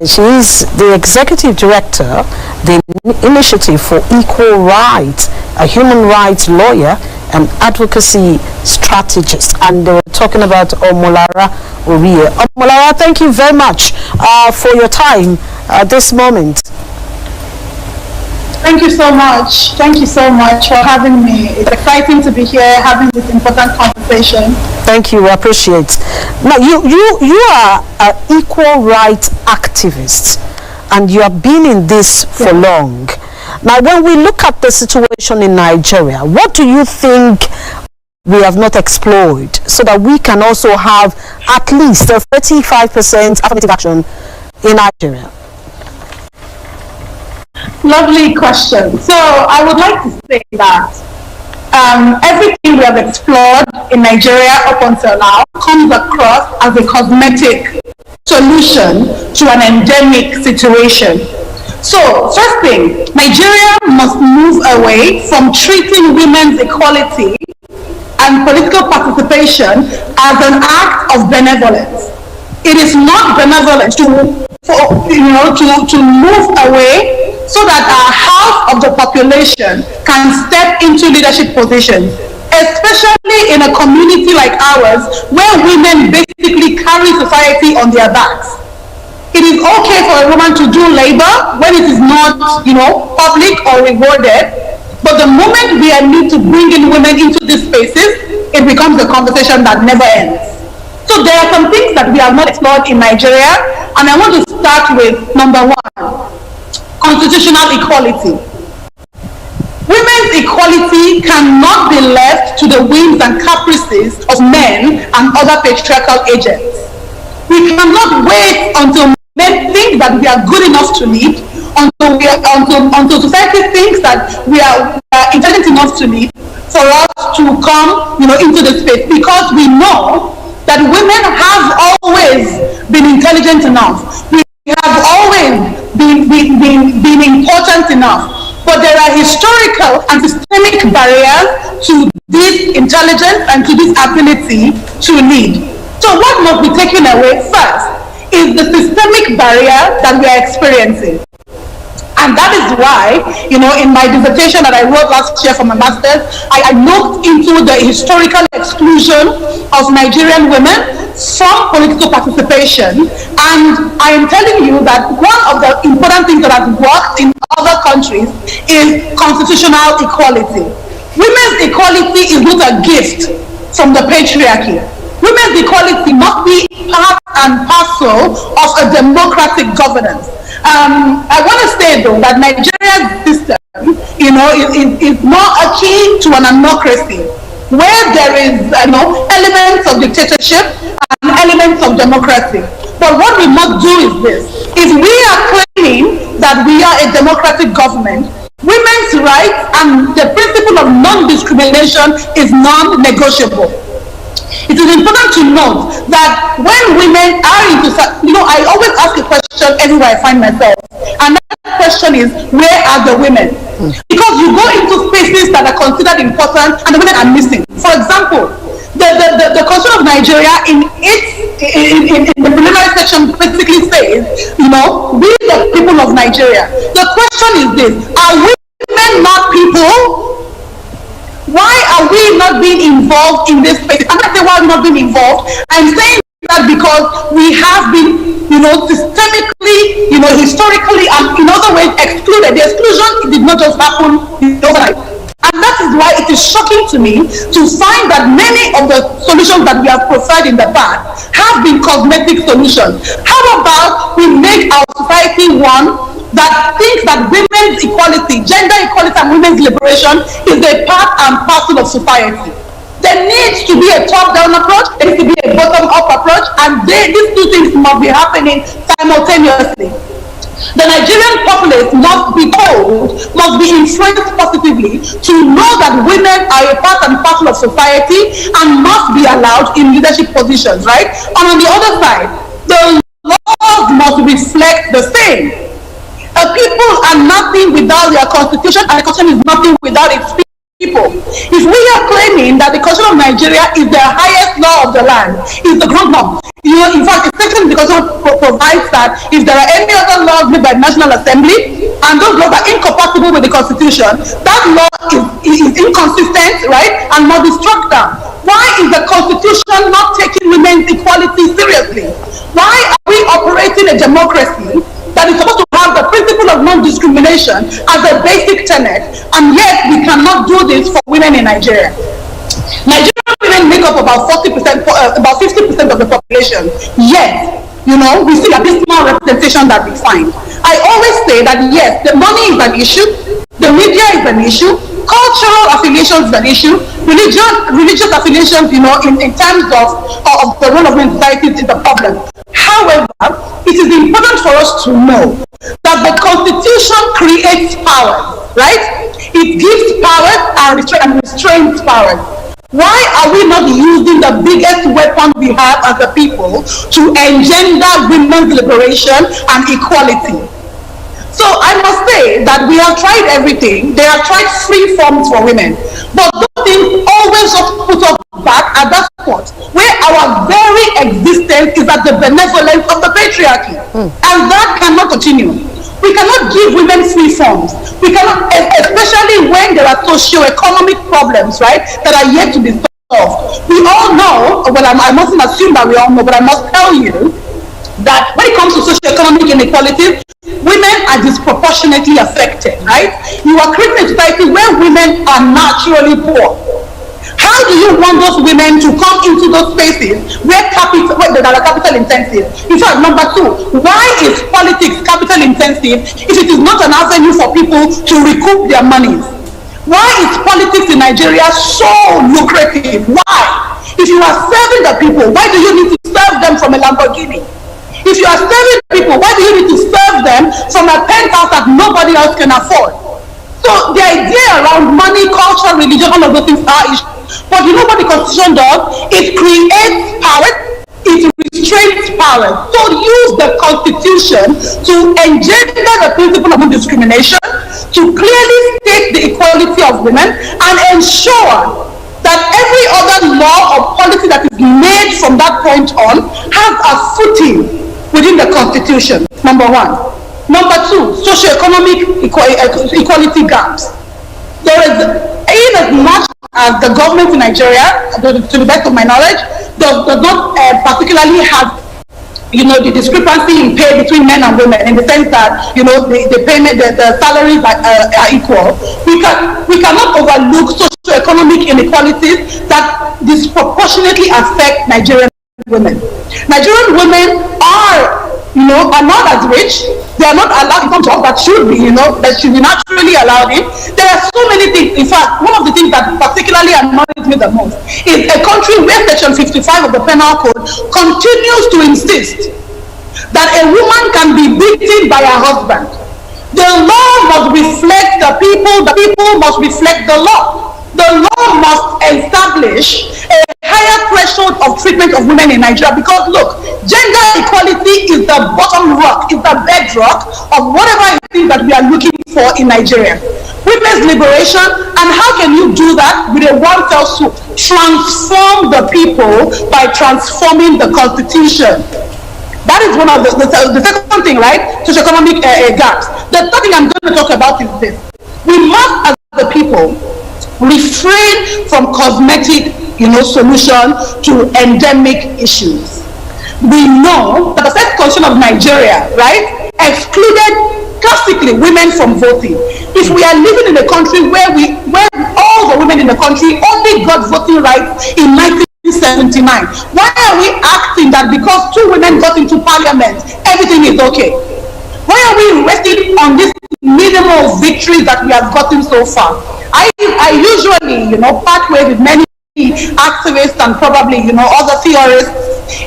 She is the Executive Director, the Initiative for Equal Rights, a human rights lawyer and advocacy strategist. And we're talking about Omolara Orie. Omolara, thank you very much for your time at this moment. Thank you so much. Thank you so much for having me. It's exciting to be here having this important conversation. Thank you. I appreciate. Now, you are an equal rights activist, and you have been in this for long. Now, when we look at the situation in Nigeria, what do you think we have not explored so that we can also have at least a 35% affirmative action in Nigeria? Lovely question. So I would like to say that everything we have explored in Nigeria up until now comes across as a cosmetic solution to an endemic situation. So first thing, Nigeria must move away from treating women's equality and political participation as an act of benevolence. It is not benevolent to move away so that half of the population can step into leadership positions, especially in a community like ours where women basically carry society on their backs. It is okay for a woman to do labor when it is not, public or rewarded, but the moment we need to bring in women into these spaces, it becomes a conversation that never ends. So there are some things that we have not explored in Nigeria, and I want to start with number one. Constitutional equality. Women's equality cannot be left to the whims and caprices of men and other patriarchal agents. We cannot wait until men think that we are good enough to lead, until society thinks that we are intelligent enough to lead, for us to come, into the space, because we know that women have always been intelligent enough. We have always been important enough, but there are historical and systemic barriers to this intelligence and to this ability to lead. So what must be taken away first is the systemic barrier that we are experiencing. And that is why, in my dissertation that I wrote last year for my master's, I looked into the historical exclusion of Nigerian women from political participation. And I am telling you that one of the important things that has worked in other countries is constitutional equality. Women's equality is not a gift from the patriarchy. Women's equality must be part and parcel of a democratic governance. I want to say though that Nigeria's system, is more akin to an anocracy, where there is, elements of dictatorship and elements of democracy. But what we must do is this: if we are claiming that we are a democratic government, women's rights and the principle of non-discrimination is non-negotiable. It is important to note that when women are into, I always ask a question everywhere I find myself, and that question is, where are the women? Because you go into spaces that are considered important and the women are missing. For example, the Constitution of Nigeria in the preliminary section basically says, we the people of Nigeria. The question is this: are women not people? Why are we not being involved in this space? And I say why we're not being involved, I'm saying that because we have been, systemically, historically, and in other ways excluded. The exclusion did not just happen overnight. And that is why it is shocking to me to find that many of the solutions that we have profiled in the past have been cosmetic solutions. How about we make our society one that thinks that women's equality, gender equality and women's liberation is a part and parcel of society? There needs to be a top-down approach, there needs to be a bottom-up approach, and these two things must be happening simultaneously. The Nigerian populace must be told, must be influenced positively to know that women are a part and parcel of society and must be allowed in leadership positions, right? And on the other side, the laws must reflect the same. A people are nothing without their constitution, and the constitution is nothing without its people. If we are claiming that the constitution of Nigeria is the highest law of the land, is the ground law, in fact, it's section the constitution provides that if there are any other laws made by the National Assembly and those laws are incompatible with the constitution, that law is inconsistent, right, and must be struck down. Why is the constitution not taking women's equality seriously? Why are we operating a democracy that is supposed to have the principle of non-discrimination as a basic tenet, and yet we cannot do this for women in Nigeria? Nigerian women make up about 40%, about 50% of the population. Yet, we see a dismal representation that we find. I always say that yes, the money is an issue, the media is an issue, cultural affiliations is an issue, religious affiliations, in terms of the role of women in society is a problem. However, it is important for us to know that the Constitution creates power, right? It gives power and restrains power. Why are we not using the biggest weapon we have as a people to engender women's liberation and equality? So I must say that we have tried everything. They have tried free forms for women, but those things always just put us back at that spot where our very existence is at the benevolence of the patriarchy, and that cannot continue. We cannot give women free forms. We cannot, especially when there are socio-economic problems, right, that are yet to be solved. We all know, well, I mustn't assume that we all know, but I must tell you that when it comes to socio-economic inequalities, women are disproportionately affected, right? You are creating a society where women are naturally poor. How do you want those women to come into those spaces where that are capital intensive? In fact, number two, why is politics capital intensive if it is not an avenue for people to recoup their monies? Why is politics in Nigeria so lucrative? Why? If you are serving the people, why do you need to serve them from a Lamborghini? If you are serving people, why do you need to serve them from a penthouse that nobody else can afford? So the idea around money, culture, religion, all of those things are issues. But you know what the Constitution does? It creates power, it restrains power. So use the Constitution to engender the principle of non-discrimination, to clearly state the equality of women, and ensure that every other law or policy that is made from that point on has a footing within the Constitution, number one. Number two, socioeconomic equality gaps. There is, in as much as the government in Nigeria, to the best of my knowledge, does not particularly have, the discrepancy in pay between men and women, in the sense that, the payment, the salaries are equal. We cannot overlook socioeconomic inequalities that disproportionately affect Nigerian women. Nigerian women are not as rich. They are not allowed in some jobs that should be, that should be naturally allowed in. There are so many things. In fact, one of the things that particularly annoys me the most is a country where Section 55 of the Penal Code continues to insist that a woman can be beaten by her husband. The law must reflect the people must reflect the law. The law must establish a higher threshold of treatment of women in Nigeria, because look, gender equality is the bottom rock, is the bedrock of whatever it is that we are looking for in Nigeria. Women's liberation, and how can you do that with a one fell swoop? Transform the people by transforming the Constitution. That is one of the second thing, right? Socioeconomic gaps. The third thing I'm going to talk about is this. We must, as the people, refrain from cosmetic, solution to endemic issues. We know that the first constitution of Nigeria, right, excluded classically women from voting. If we are living in a country where all the women in the country only got voting rights in 1979, why are we acting that because 2 women got into parliament, everything is okay? Why are we resting on this minimal victories that we have gotten so far? I usually, part ways with many activists and probably, other theorists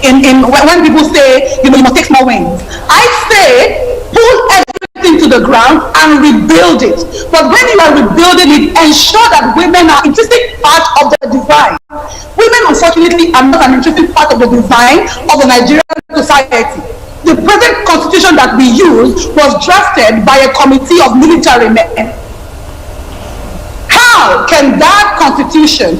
when people say, you must take more wings. I say, pull everything to the ground and rebuild it. But when you are rebuilding it, ensure that women are intrinsic part of the design. Women, unfortunately, are not an intrinsic part of the design of the Nigerian society. The present constitution that we use was drafted by a committee of military men. How can that constitution,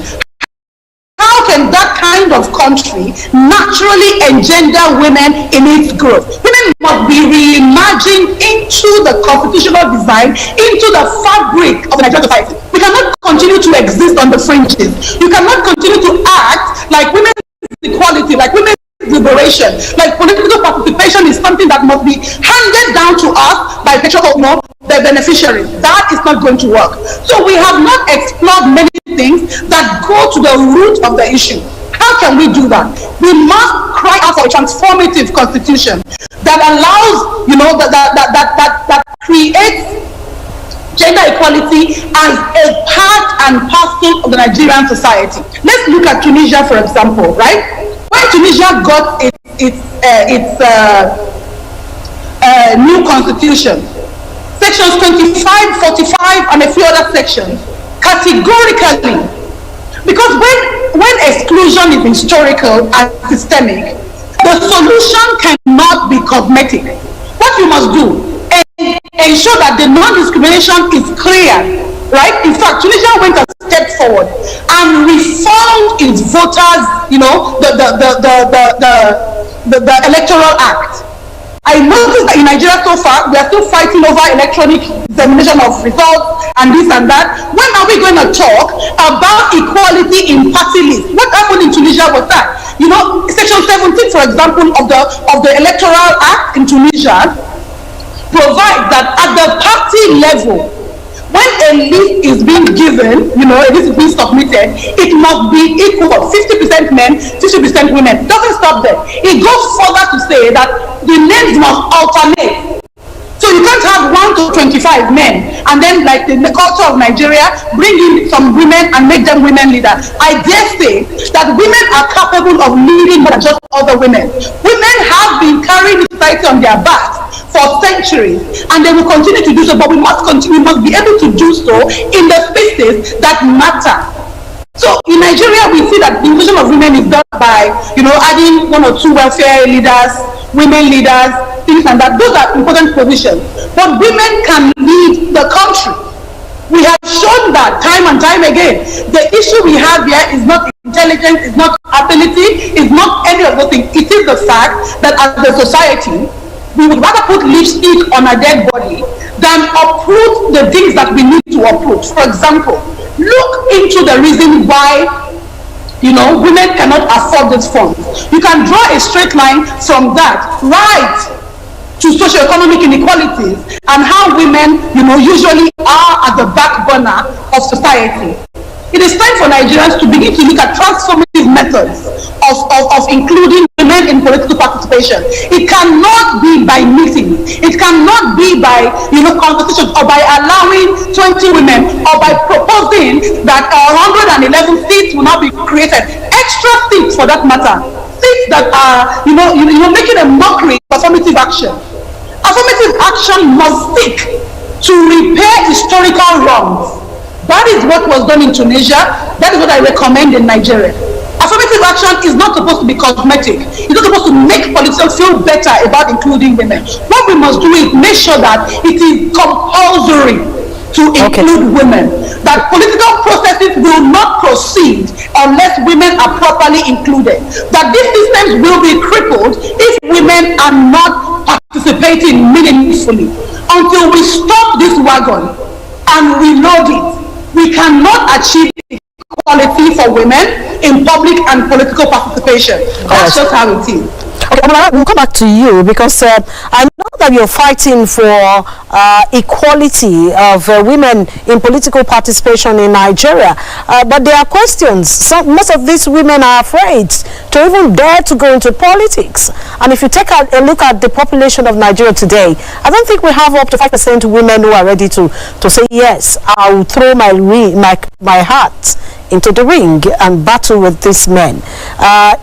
how can that kind of country naturally engender women in its growth? Women must be reimagined into the constitutional design, into the fabric of the Nigerian society. We cannot continue to exist on the fringes. You cannot continue to act like women's equality, like women's liberation, like political participation is something that must be handed down to us by the beneficiaries. That is not going to work. So we have not explored many things that go to the root of the issue. How can we do that? We must cry out for a transformative constitution that allows, that creates gender equality as a part and parcel of the Nigerian society. Let's look at Tunisia, for example, right? When Tunisia got its new constitution, sections 25, 45, and a few other sections, categorically, because when exclusion is historical and systemic, the solution cannot be cosmetic. What you must do is ensure that the non-discrimination is clear. Right? In fact, Tunisia went a step forward and reformed its voters, the Electoral Act. I noticed that in Nigeria so far, we are still fighting over electronic dissemination of results and this and that. When are we going to talk about equality in party lists? What happened in Tunisia was that, Section 17, for example, of the Electoral Act in Tunisia provides that at the party level, when a list is being given, a list is being submitted, it must be equal, 50% men, 50% women. It doesn't stop there. It goes further to say that the names must alternate. So you can't have 1 to 25 men and then, like the culture of Nigeria, bring in some women and make them women leaders. I dare say that women are capable of leading more than just other women. Women have been carrying the society on their backs for centuries, and they will continue to do so, but we must be able to do so in the spaces that matter. So in Nigeria, we see that the inclusion of women is done by, adding 1 or 2 welfare leaders, women leaders, things like that. Those are important positions. But women can lead the country. We have shown that time and time again. The issue we have here is not intelligence, is not ability, is not any of those things. It is the fact that as a society, we would rather put lipstick on a dead body than uproot the things that we need to uproot. For example, look into the reason why, women cannot afford these funds. You can draw a straight line from that right to socioeconomic inequalities and how women, usually are at the back burner of society. It is time for Nigerians to begin to look at transformative methods of including women in political participation. It cannot be by meetings. It cannot be by, conversations or by allowing 20 women or by proposing that 111 seats will now be created. Extra seats for that matter. Seats that are, making a mockery of affirmative action. Affirmative action must seek to repair historical wrongs. That is what was done in Tunisia. That is what I recommend in Nigeria. Affirmative action is not supposed to be cosmetic. It's not supposed to make politicians feel better about including women. What we must do is make sure that it is compulsory to include women. That political processes will not proceed unless women are properly included. That these systems will be crippled if women are not participating meaningfully. Until we stop this wagon and reload it, we cannot achieve equality for women in public and political participation. That's just how it is. Okay, we'll come back to you because I know that you're fighting for equality of women in political participation in Nigeria, but there are questions. Most of these women are afraid to even dare to go into politics. And if you take a look at the population of Nigeria today, I don't think we have up to 5% women who are ready to say, yes, I'll throw my heart into the ring and battle with these men.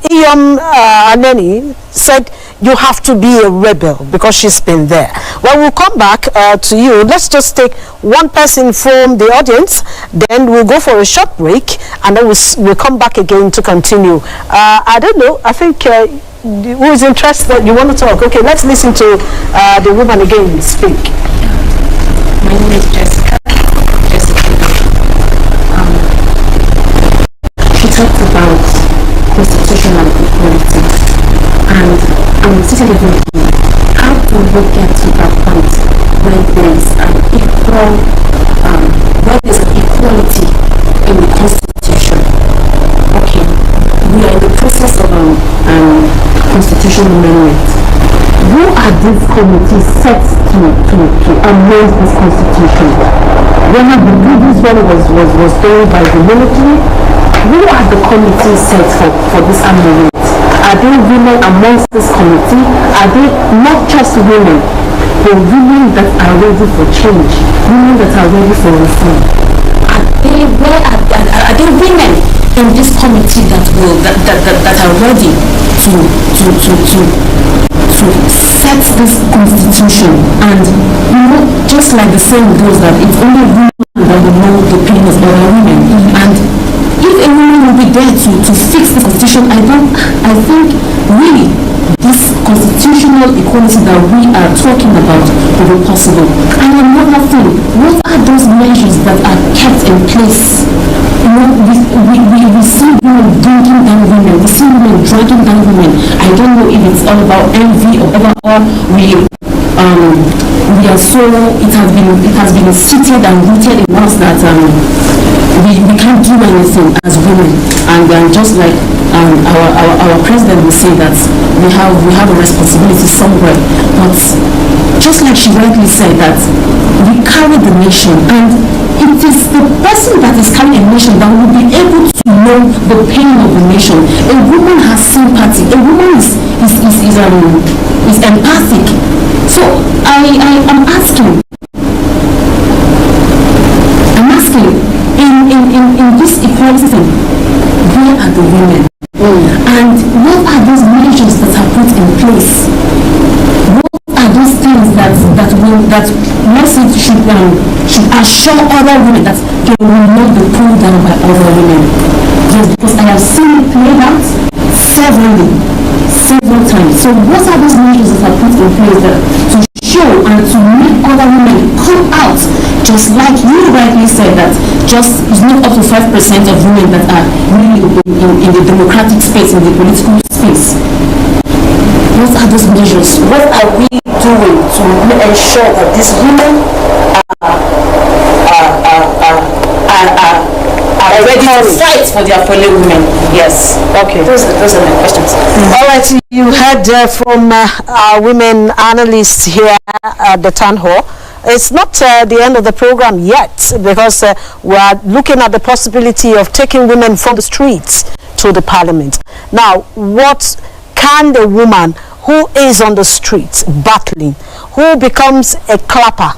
Iyom Anenih said you have to be a rebel because she's been there. Well, we'll come back to you. Let's just take one person from the audience, then we'll go for a short break, and then we'll come back again to continue. I don't know, I think who is interested? You want to talk? Okay, let's listen to the woman again speak. My name is Jessica. She talked about constitutional equality, and I'm sitting here thinking, how do we get to that point where there's an equality in the constitution? Okay, we are in the process of constitutional amendment. Who are these committees set to amend this constitution? When the previous one was done by the military, who are the committees set for this amendment? Are there women amongst this committee? Are they not just women, but women that are ready for change, women that are ready for reform? Are there women in this committee that are ready to set this constitution? And just like the saying goes that it's only women that will know the pain of other women. And if a woman will be there to fix the constitution, I think really this constitutional equality that we are talking about will be possible. And another thing, what are those measures that are kept in place? We see women bringing down women, we see women dragging down women. I don't know if it's all about envy or overall we are so, it has been seated and rooted in us that we can't do anything as women. And just like our president will say that we have a responsibility somewhere, but just like she rightly said that we carry the nation, and it is the person that is carrying a nation that will be able to know the pain of the nation. A woman has sympathy. A woman is empathic. So I'm asking in this equality thing, where are the women? And what are those measures that are put in place? What are those things that message should assure other women that they will not be pulled down by other women? Just because I have seen it played out several times. So what are those measures that are put in place to show and to make other women come out, just like you rightly said that just it's not up to 5% of women that are really in the democratic space, in the political space. What are those measures? What are we doing to ensure that these women are ready to fight for their fellow women? Yes. Okay. Those are my questions. All right. You heard from our women analysts here at the town hall. It's not the end of the program yet, because we are looking at the possibility of taking women from the streets to the parliament. Now, what can the woman who is on the streets battling, who becomes a clapper?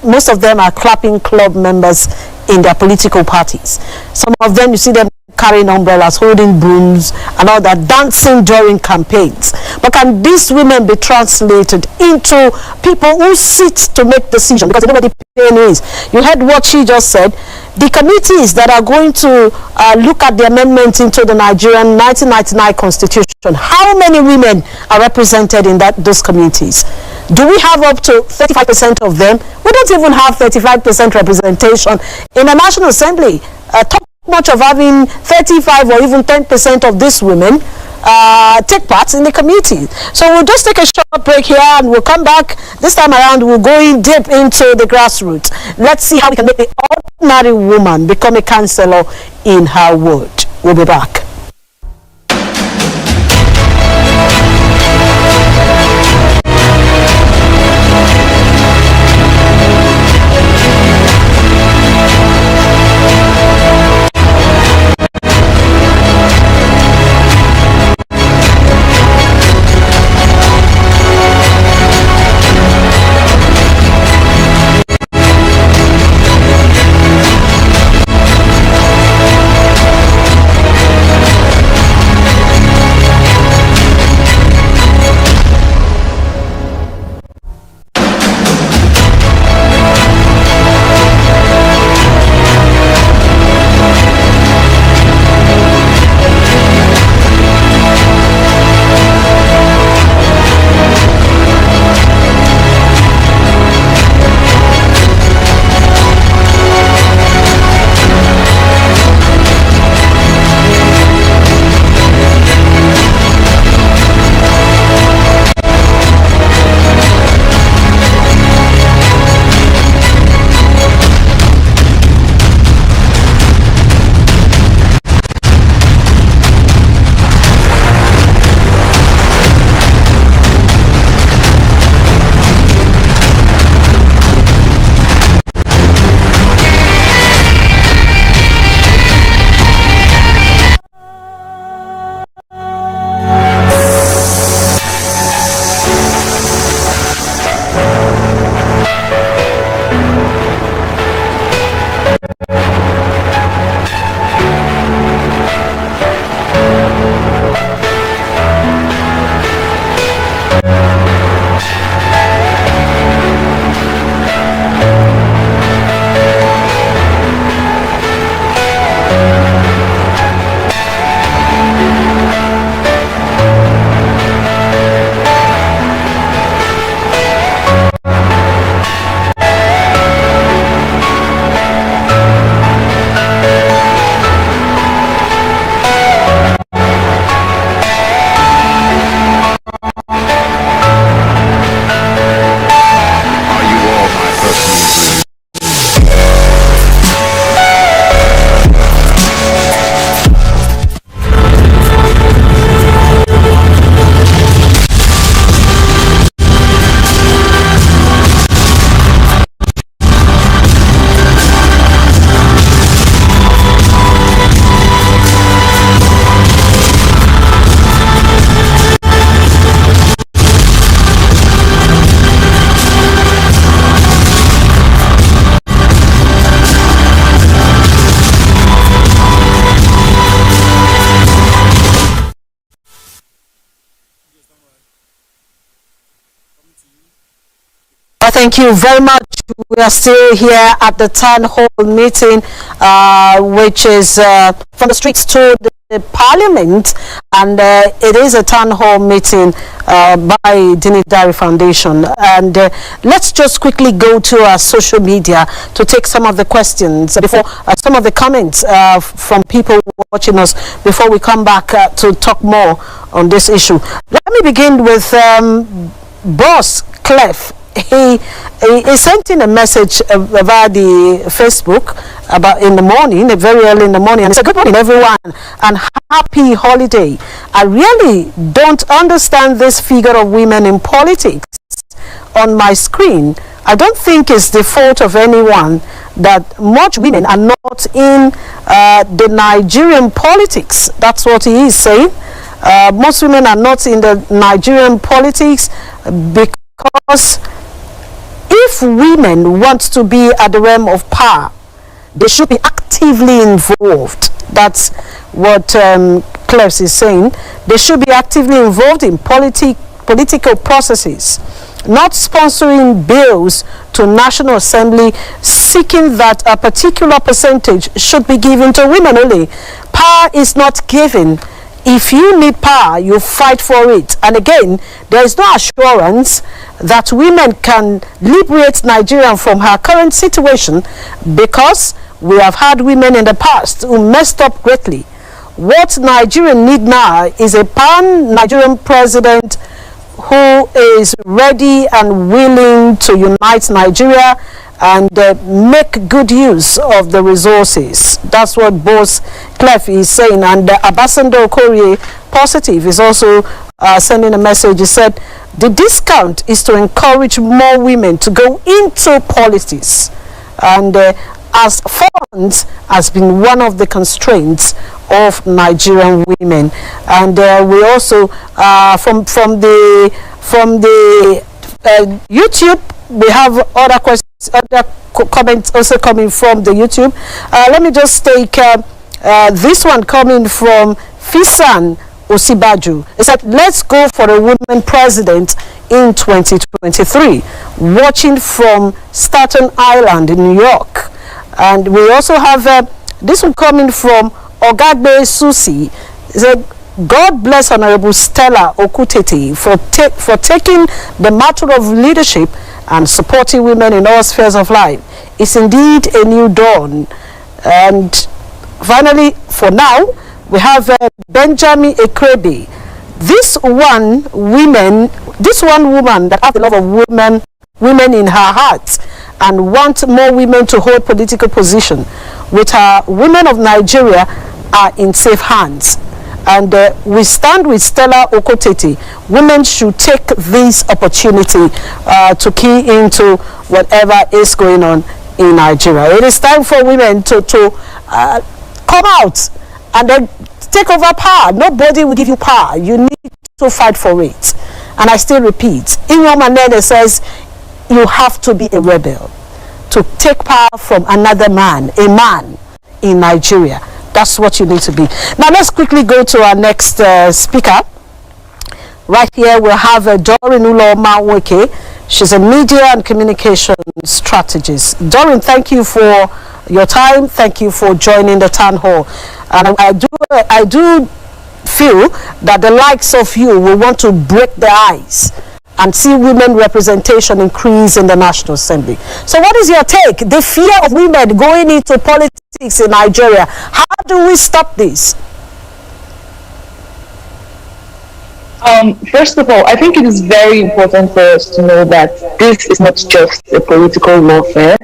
Most of them are clapping club members in their political parties. Some of them, you see them carrying umbrellas, holding brooms and all that, dancing during campaigns. But can these women be translated into people who sit to make decisions? Because nobody pain is. You heard what she just said. The committees that are going to look at the amendments into the Nigerian 1999 constitution, how many women are represented in those committees? Do we have up to 35% of them? We don't even have 35% representation in the National Assembly. Talk much of having 35 or even 10% of these women. take part in the community. So we'll just take a short break here and we'll come back. This time around, we'll go in deep into the grassroots. Let's see how we can make the ordinary woman become a councillor in her ward. We'll be back. Thank you very much. We are still here at the Townhall meeting, which is from the streets to the Parliament, and it is a Townhall meeting by Dinidari Foundation. And let's just quickly go to our social media to take some of the questions before some of the comments from people watching us before we come back to talk more on this issue. Let me begin with Boss Clef. He sent in a message via the Facebook about in the morning, very early in the morning, and he said, "Good morning, everyone, and happy holiday. I really don't understand this figure of women in politics on my screen. I don't think it's the fault of anyone that much women are not in the Nigerian politics." That's what he is saying. Most women are not in the Nigerian politics because if women want to be at the realm of power, they should be actively involved. That's what Clefs is saying. They should be actively involved in political processes, not sponsoring bills to National Assembly seeking that a particular percentage should be given to women only. Power is not given. If you need power, you fight for it. And again, there is no assurance that women can liberate Nigeria from her current situation, because we have had women in the past who messed up greatly. what Nigeria need now is a pan-Nigerian president who is ready and willing to unite Nigeria and make good use of the resources. That's what Boss Clef is saying. And Ambassador Okorie Positive is also sending a message. He said, the discount is to encourage more women to go into politics. And as funds has been one of the constraints of Nigerian women. And we also, from the YouTube, we have other questions, other comments also coming from the YouTube. Let me just take this one coming from Fisan Osibaju. It said, let's go for a woman president in 2023. Watching from Staten Island in New York. And we also have this one coming from Ogagbe Susi. It said, God bless Honorable Stella Okotete for taking the matter of leadership and supporting women in all spheres of life. It's indeed a new dawn. And finally, for now, we have Benjamin Ekrebe. This one woman that has a lot of women in her heart and want more women to hold political position. With her women of Nigeria are in safe hands. And we stand with Stella Okotete. Women should take this opportunity to key into whatever is going on in Nigeria. It is time for women to come out and then take over power. Nobody will give you power. You need to fight for it. And I still repeat, Iyom Anenih says you have to be a rebel to take power from another man, a man in Nigeria. That's what you need to be. Now let's quickly go to our next speaker. Right here we'll have Doreen Uloma Nwoke. She's a media and communication strategist. Doreen, thank you for your time. Thank you for joining the town hall. And I do feel that the likes of you will want to break the ice and see women representation increase in the National Assembly. So what is your take? The fear of women going into politics in Nigeria. How do we stop this? First of all, I think it is very important for us to know that this is not just a political warfare.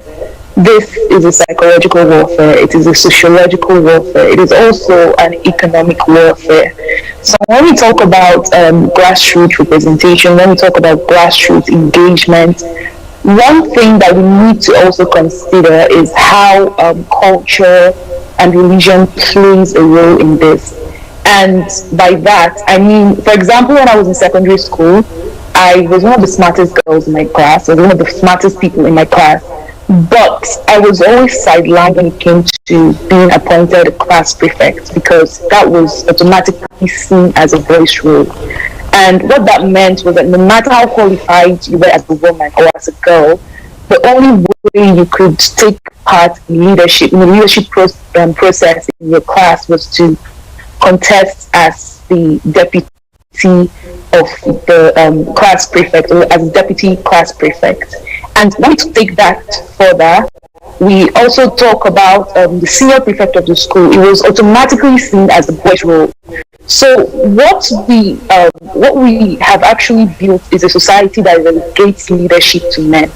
This is a psychological warfare. It is a sociological warfare. It is also an economic warfare. So when we talk about grassroots representation, when we talk about grassroots engagement, one thing that we need to also consider is how culture and religion plays a role in this. And by that, I mean, for example, when I was in secondary school, I was one of the smartest girls in my class. I was one of the smartest people in my class. But I was always sidelined when it came to being appointed a class prefect because that was automatically seen as a voice role. And what that meant was that no matter how qualified you were as a woman or as a girl, the only way you could take part in leadership, in the leadership process in your class was to contest as the deputy of the class prefect or as deputy class prefect. And when we take that further, we also talk about the senior prefect of the school. It was automatically seen as a boys' role. So what we have actually built is a society that relegates leadership to men.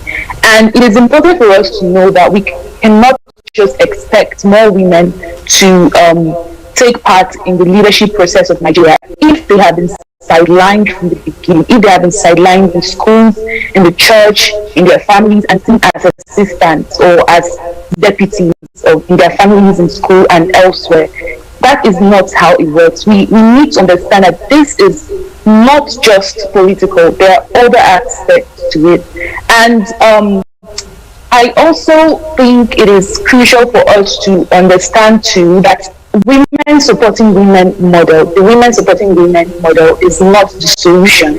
And it is important for us to know that we cannot just expect more women to take part in the leadership process of Nigeria if they have been sidelined from the beginning, if they have been sidelined in schools, in the church, in their families, and seen as assistants or as deputies or in their families in school and elsewhere. That is not how it works. We need to understand that this is not just political. There are other aspects to it. And I also think it is crucial for us to understand too that women supporting women model, the women supporting women model is not the solution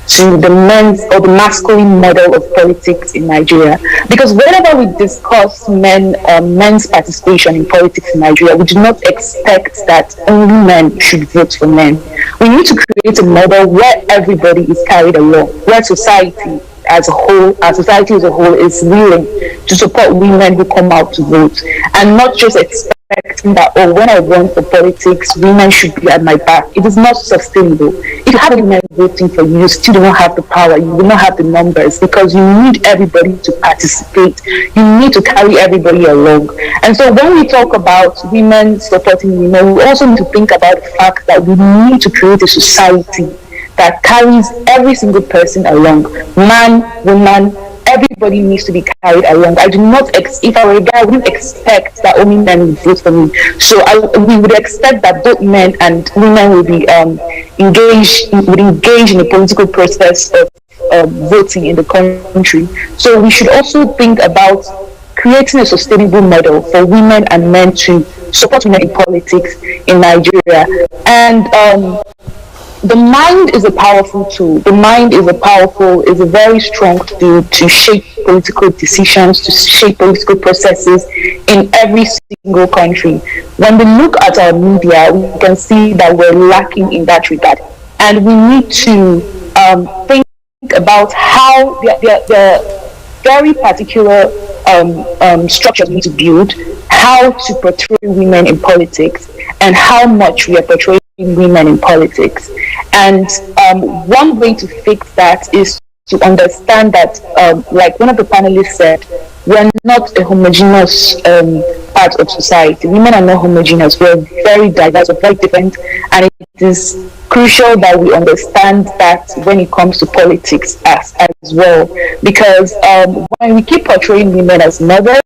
to the men's or the masculine model of politics in Nigeria. Because whenever we discuss men's participation in politics in Nigeria, we do not expect that only men should vote for men. We need to create a model where everybody is carried along, where society as a whole, our society as a whole is willing to support women who come out to vote and not just expect expecting that, oh, when I run for politics, women should be at my back. It is not sustainable. If you have women voting for you, you still don't have the power, you will not have the numbers, because you need everybody to participate. You need to carry everybody along. And so when we talk about women supporting women, we also need to think about the fact that we need to create a society that carries every single person along. Man, woman, everybody needs to be carried along. I do not, if I were a guy, I wouldn't expect that only men would vote for me. So we would expect that both men and women will be engaged in a political process of voting in the country. So we should also think about creating a sustainable model for women and men to support women in politics in Nigeria. And the mind is a powerful tool. The mind is a very strong tool to shape political decisions, to shape political processes in every single country. When we look at our media, we can see that we're lacking in that regard. And we need to think about how the very particular structures we need to build, how to portray women in politics, and how much we are portraying women in politics. And one way to fix that is to understand that, like one of the panelists said, we're not a homogeneous part of society. Women are not homogeneous. We're very diverse, we're very different, and it is crucial that we understand that when it comes to politics as well. Because when we keep portraying women as mothers,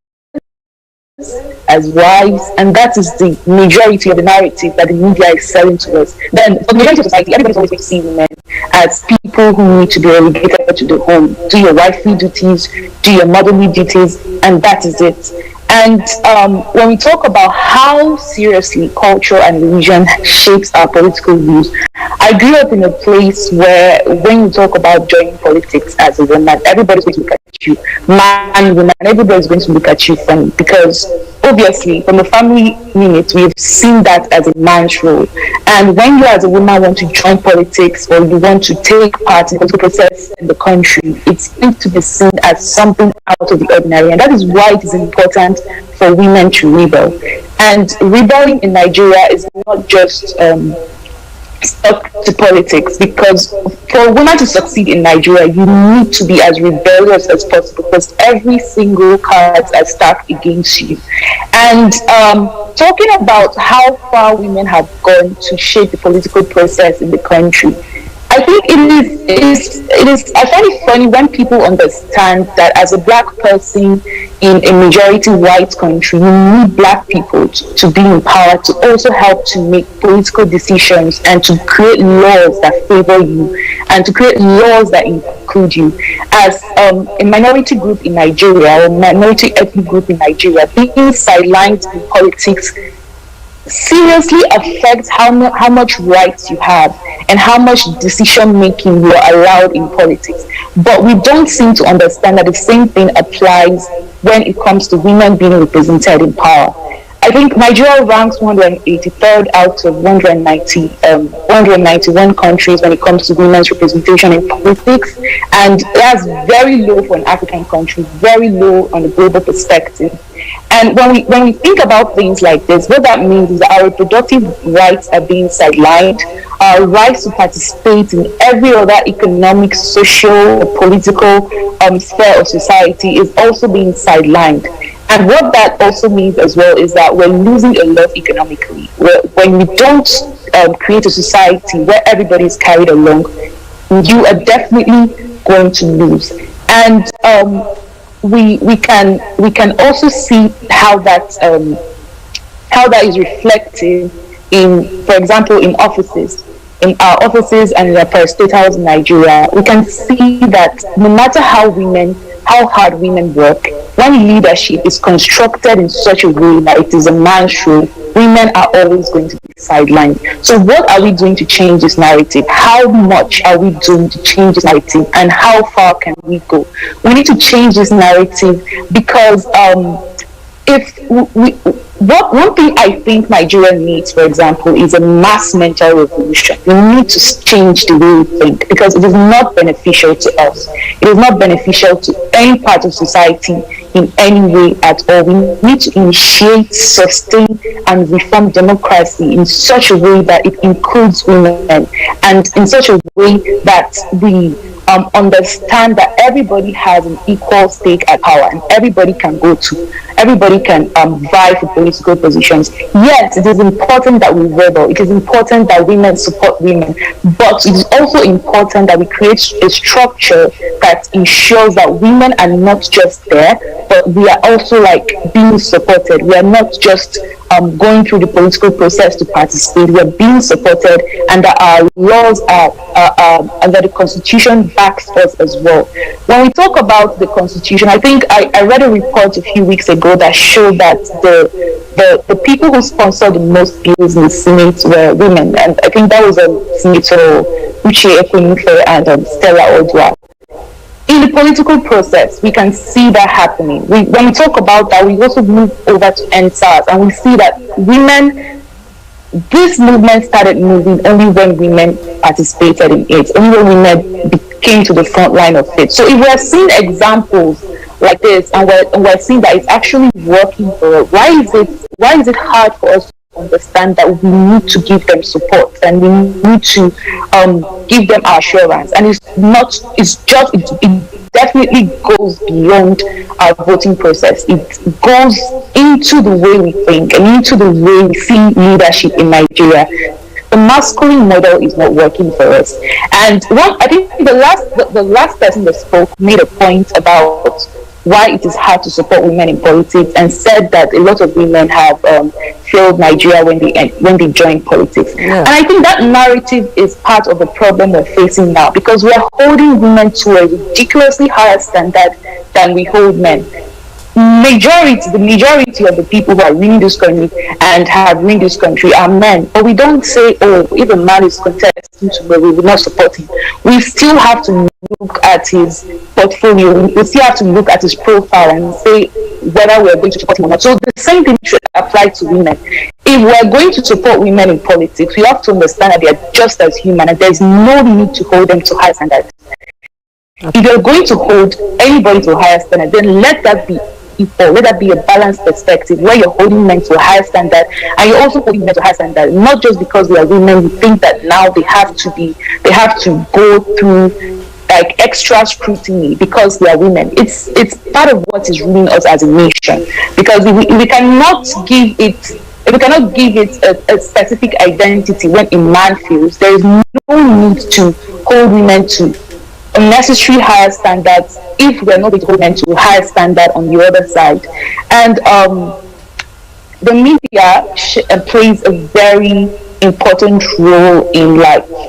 as wives, and that is the majority of the narrative that the media is selling to us, then for the majority of society, everybody's always going to see women as people who need to be relegated to the home, do your wifely duties, do your motherly duties, and that is it. And when we talk about how seriously culture and religion shapes our political views, I grew up in a place where when we talk about joining politics as a woman, everybody's going to look at you, man, woman, everybody's going to look at you funny, because obviously from the family unit, we've seen that as a man's role. And when you as a woman want to join politics, or you want to take part in the political process in the country, it's going to be seen as something out of the ordinary. And that is why it is important for women to rebel. And rebelling in Nigeria is not just stuck to politics, because for a woman to succeed in Nigeria, you need to be as rebellious as possible, because every single card are stacked against you. And talking about how far women have gone to shape the political process in the country, I think it is I find it funny when people understand that as a black person in a majority white country, you need black people to be in power, to also help to make political decisions and to create laws that favor you and to create laws that include you. As a minority group in Nigeria, or minority ethnic group in Nigeria, being sidelined in politics seriously affects how much rights you have and how much decision making you are allowed in politics. But we don't seem to understand that the same thing applies when it comes to women being represented in power. I think Nigeria ranks 183rd out of 191 countries when it comes to women's representation in politics, and that's very low for an African country, very low on the global perspective. And when we think about things like this, what that means is that our reproductive rights are being sidelined. Our rights to participate in every other economic, social, or political sphere of society is also being sidelined. And what that also means as well is that we're losing a lot economically. When we don't create a society where everybody is carried along, you are definitely going to lose. And we can also see how that is reflected in, for example, in offices. In our offices and in our parastatals in Nigeria, we can see that no matter how hard women work, when leadership is constructed in such a way that it is a man's role, women are always going to be sidelined. So what are we doing to change this narrative? How much are we doing to change this narrative, and how far can we go? We need to change this narrative because one thing I think Nigeria needs, for example, is a mass mental revolution. We need to change the way we think, because it is not beneficial to us. It is not beneficial to any part of society in any way at all. We need to initiate, sustain, and reform democracy in such a way that it includes women, and in such a way that we understand that everybody has an equal stake at power, and everybody can vie for political positions. Yes, it is important that we rebel. It is important that women support women, but it is also important that we create a structure that ensures that women are not just there, but we are also being supported. We are not just going through the political process to participate. We are being supported, and that our laws are and that the Constitution backs us as well. When we talk about the Constitution, I think I read a report a few weeks ago that showed that the people who sponsored the most bills in the Senate were women, and I think that was Senator Oluchi B Nwosu and Stella Okotete. In the political process, we can see that happening. When we talk about that, we also move over to End SARS, and we see that this movement started moving only when women participated in it, only when women came to the front line of it. So if we're seeing examples like this, and we're seeing that it's actually working for us, why is it hard for us to understand that we need to give them support, and we need to give them assurance? And it definitely goes beyond our voting process. It goes into the way we think and into the way we see leadership in Nigeria. The masculine model is not working for us. And I think the last person that spoke made a point about why it is hard to support women in politics, and said that a lot of women have failed Nigeria when they join politics. Yeah. And I think that narrative is part of the problem we're facing now, because we're holding women to a ridiculously higher standard than we hold men. The majority of the people who are ruining this country and have ruined this country are men. But we don't say, if a man is contesting tomorrow, we will not support him. We still have to look at his portfolio. We still have to look at his profile and say whether we are going to support him or not. So the same thing should apply to women. If we are going to support women in politics, we have to understand that they are just as human, and there is no need to hold them to higher standards. If you're going to hold anybody to a higher standard, then let that be equal. Let that be a balanced perspective, where you're holding men to a higher standard and you're also holding men to a higher standard. Not just because they are women, we think that now they have to go through extra scrutiny because they are women. It's part of what is ruining us as a nation, because if we cannot give it a specific identity when a man feels, there is no need to hold women to unnecessary higher standards if we're not going to hold men to a higher standard on the other side. And the media plays a very important role in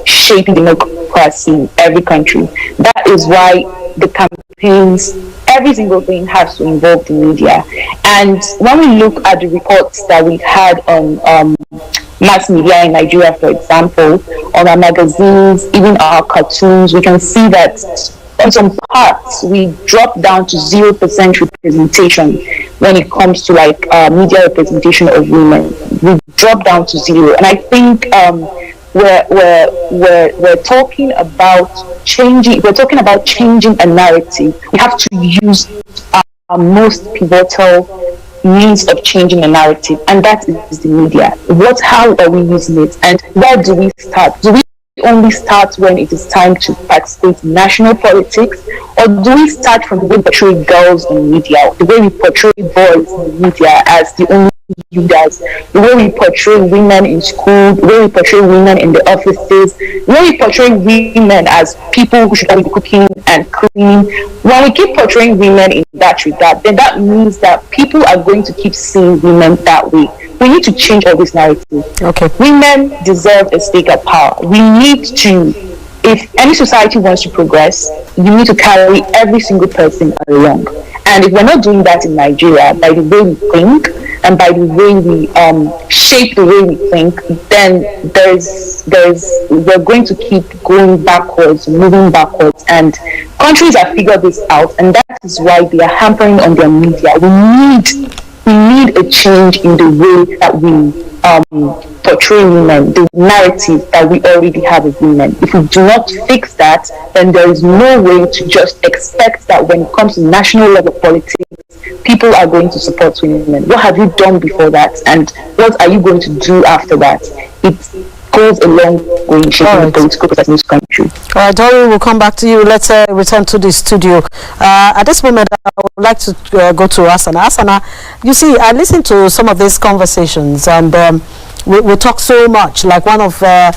shaping democracy in every country. That is why the campaigns, every single thing has to involve the media. And when we look at the reports that we had on mass media in Nigeria, for example, on our magazines, even our cartoons, we can see that on some parts we drop down to 0% representation when it comes to media representation of women. We drop down to 0, and I think we're talking about changing. We're talking about changing a narrative. We have to use our most pivotal means of changing a narrative, and that is the media. How are we using it, and where do we start? Do we only start when it is time to participate in national politics, or do we start from the way we portray girls in media, the way we portray boys in media as the only leaders, the way we portray women in school, the way we portray women in the offices, the way we portray women as people who should only be cooking and cleaning? When we keep portraying women in that regard, then that means that people are going to keep seeing women that way. We need to change all this narrative. Okay. Women deserve a stake of power. We need to, if any society wants to progress, you need to carry every single person along. And if we're not doing that in Nigeria, by the way we think and by the way we shape the way we think, then we're going to keep going backwards, moving backwards. And countries have figured this out, and that is why they are hampering on their media. We need a change in the way that we portray women, the narrative that we already have of women. If we do not fix that, then there is no way to just expect that when it comes to national level politics, people are going to support women. What have you done before that, and what are you going to do after that? It goes a long way in shaping the political process in this country. All right, Doreen, we'll come back to you. Let's return to the studio. At this moment, I would like to go to Hassana. Hassana, you see, I listened to some of these conversations, and we talk so much. Like one of our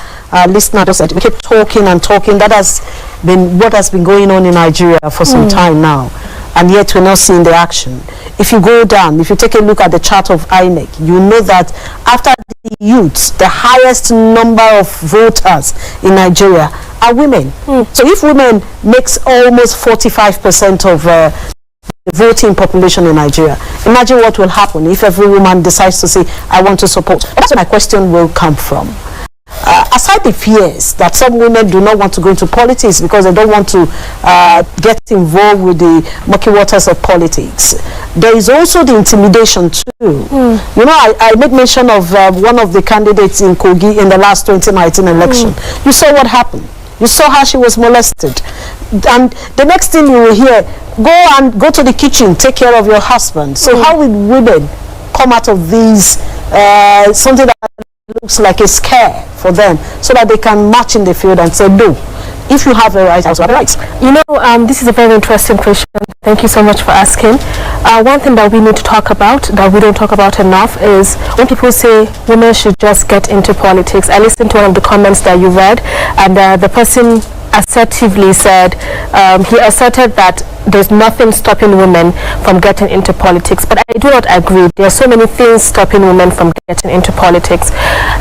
listeners said, we keep talking and talking. That has been what has been going on in Nigeria for some time now, and yet we're not seeing the action. If you go down, if you take a look at the chart of INEC, you know that after the youths, the highest number of voters in Nigeria are women. So if women makes almost 45% of the voting population in Nigeria, imagine what will happen if every woman decides to say, I want to support. That's where my question will come from. Aside the fears that some women do not want to go into politics because they don't want to get involved with the murky waters of politics, there is also the intimidation too. You know, I made mention of one of the candidates in Kogi in the last 2019 election. You saw what happened. You saw how she was molested. And the next thing you will hear, go to the kitchen, take care of your husband. So how will women come out of these, something that looks like a scare for them, so that they can march in the field and say, no, if you have a right, I also have a right? You know, this is a very interesting question. Thank you so much for asking. One thing that we need to talk about, that we don't talk about enough, is when people say women should just get into politics. I listened to one of the comments that you read, and the person assertively said, he asserted that there's nothing stopping women from getting into politics. But I do not agree. There are so many things stopping women from getting into politics.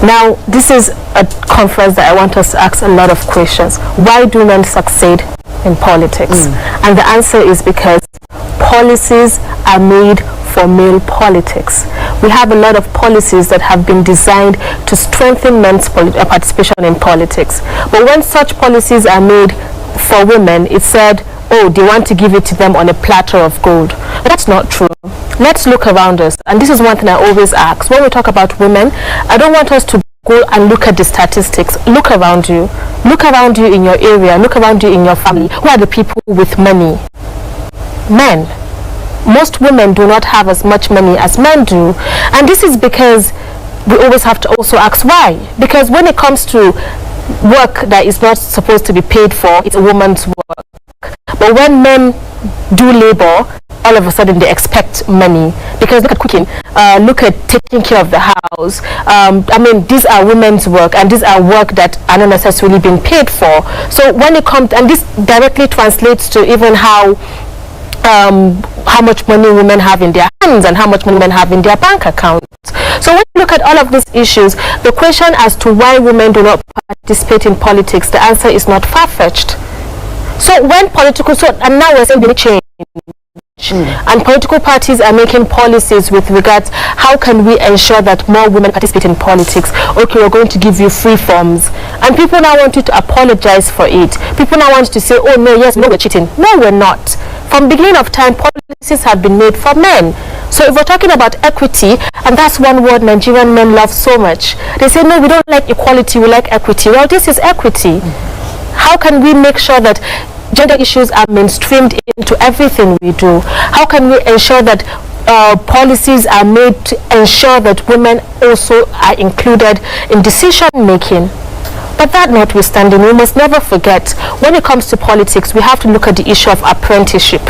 Now, this is a conference that I want us to ask a lot of questions. Why do men succeed in politics? And the answer is because policies are made for male politics. We have a lot of policies that have been designed to strengthen men's participation in politics. But when such policies are made for women, it's said, oh, they want to give it to them on a platter of gold. But that's not true. Let's look around us. And this is one thing I always ask. When we talk about women, I don't want us to go and look at the statistics. Look around you. Look around you in your area. Look around you in your family. Who are the people with money? Men. Most women do not have as much money as men do. And this is because we always have to also ask why. Because when it comes to work that is not supposed to be paid for, it's a woman's work. But when men do labor, all of a sudden they expect money. Because look at cooking, look at taking care of the house. I mean, these are women's work, and these are work that are not necessarily being paid for. So when it comes, and this directly translates to even how much money women have in their hands and how much money women have in their bank accounts. So when you look at all of these issues, the question as to why women do not participate in politics, the answer is not far-fetched. So when and now we're saying they change. And political parties are making policies with regards how can we ensure that more women participate in politics. Okay, we're going to give you free forms, and people now want you to apologize for it. People now want you to say, oh no, yes, no, we're cheating. No, we're not. From beginning of time, policies have been made for men. So if we're talking about equity, and that's one word Nigerian men love so much, they say, no, we don't like equality, we like equity. Well, this is equity. How can we make sure that gender issues are mainstreamed into everything we do? How can we ensure that policies are made to ensure that women also are included in decision making? But that notwithstanding, we must never forget, when it comes to politics, we have to look at the issue of apprenticeship.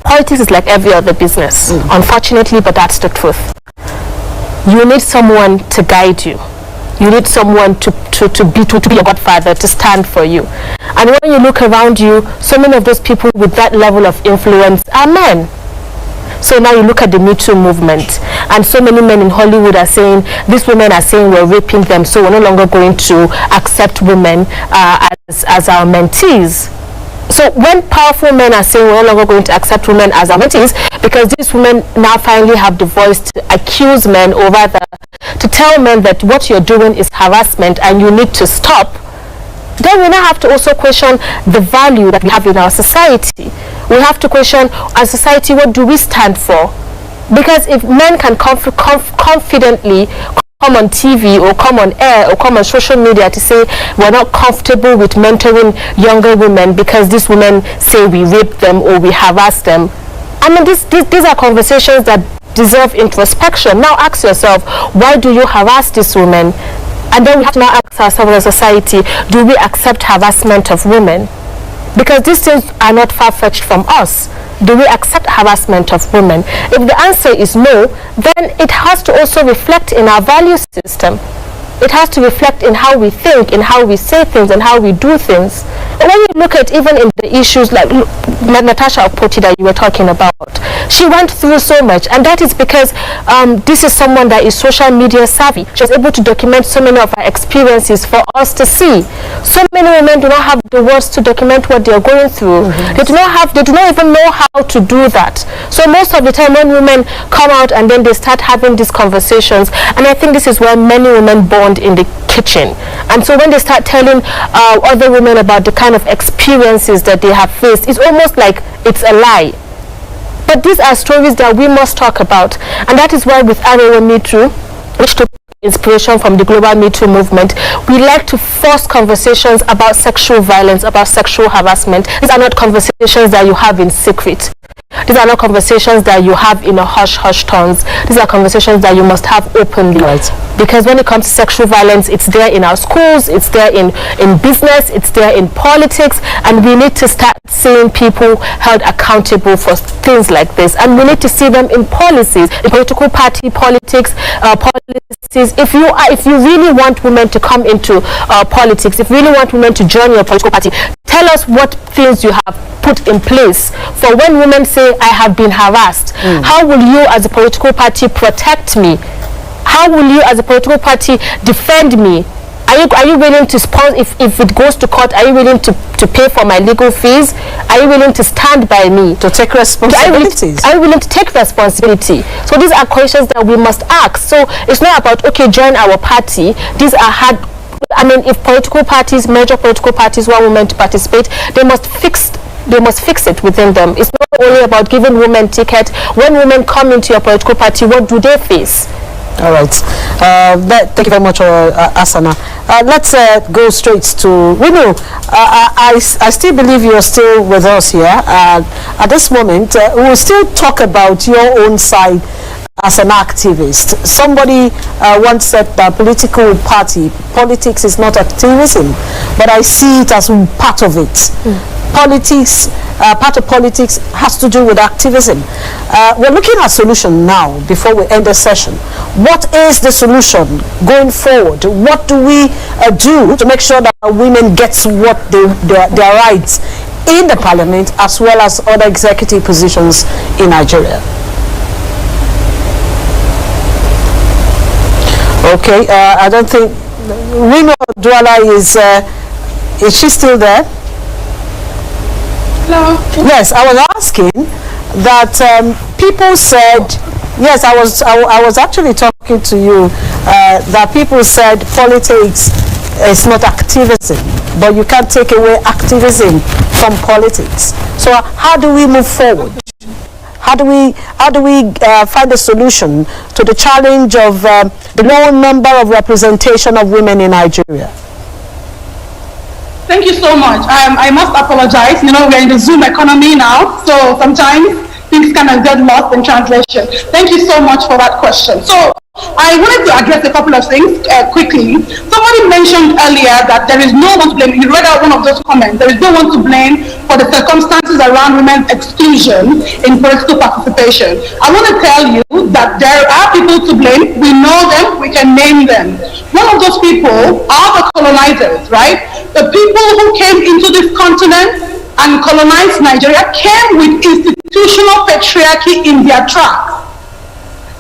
Politics is like every other business, unfortunately, but that's the truth. You need someone to guide you. You need someone to be your godfather, to stand for you. And when you look around you, so many of those people with that level of influence are men. So now you look at the Me Too movement, and so many men in Hollywood are saying, these women are saying we're raping them, so we're no longer going to accept women as our mentees. So when powerful men are saying we're no longer going to accept women as our mentees, because these women now finally have the voice to accuse men, or rather to tell men that what you're doing is harassment and you need to stop, then we now have to also question the value that we have in our society. We have to question, as society, what do we stand for? Because if men can confidently come on TV or come on air or come on social media to say we're not comfortable with mentoring younger women because these women say we rape them or we harass them, I mean, these are conversations that deserve introspection. Now ask yourself, why do you harass these women? And then we have to now ask ourselves as a society, do we accept harassment of women? Because these things are not far-fetched from us. Do we accept harassment of women? If the answer is no, then it has to also reflect in our value system. It has to reflect in how we think, in how we say things, and how we do things. When you look at even in the issues like Natasha Okotete that you were talking about, she went through so much, and that is because this is someone that is social media savvy. She was able to document so many of her experiences for us to see. So many women do not have the words to document what they are going through. They do not even know how to do that. So most of the time when women come out and then they start having these conversations, and I think this is where many women bond in the kitchen. And so when they start telling other women about the kind of experiences that they have faced, it's almost like it's a lie. But these are stories that we must talk about, and that is why with Arewa Me Too, which took inspiration from the global Me Too movement, we like to force conversations about sexual violence, about sexual harassment. These are not conversations that you have in secret. These are not conversations that you have in a hush-hush tones. These are conversations that you must have openly. Right. Because when it comes to sexual violence, it's there in our schools, it's there in business, it's there in politics, and we need to start seeing people held accountable for things like this. And we need to see them in policies, in political party politics, policies. If you really want women to come into politics, if you really want women to join your political party, tell us what things you have put in place for when women say, I have been harassed. How will you as a political party protect me? How will you as a political party defend me? Are you willing to sponsor, if it goes to court, are you willing to pay for my legal fees? Are you willing to stand by me? To take responsibilities? Are you willing to take responsibility? So these are questions that we must ask. So it's not about, okay, join our party. These are hard. I mean, if political parties, major political parties want women to participate, they must fix it within them. It's not only about giving women tickets. When women come into your political party, what do they face? All right. Thank you very much, Hassana. Let's go straight to Rinu. I still believe you're still with us here. At this moment, we'll still talk about your own side as an activist. Somebody once said that politics is not activism, but I see it as part of it. Politics, part of politics has to do with activism. We're looking at solution now before we end the session. What is the solution going forward? What do we do to make sure that women get what their rights in the parliament as well as other executive positions in Nigeria? Okay, I don't think Rinu Oduala is she still there? Hello. Yes, I was asking that people said, yes, I was actually talking to you, that people said politics is not activism, but you can't take away activism from politics. So how do we move forward? How do we find a solution to the challenge of the low number of representation of women in Nigeria? Thank you so much. I must apologize. You know, we're in the Zoom economy now, so sometimes things kind of get lost in translation. Thank you so much for that question. So I wanted to address a couple of things quickly. Somebody mentioned earlier that there is no one to blame. You read out one of those comments. There is no one to blame for the circumstances around women's exclusion in political participation. I want to tell you that there are people to blame. We know them. We can name them. One of those people are the colonizers, right? The people who came into this continent and colonized Nigeria came with institutional patriarchy in their tracks.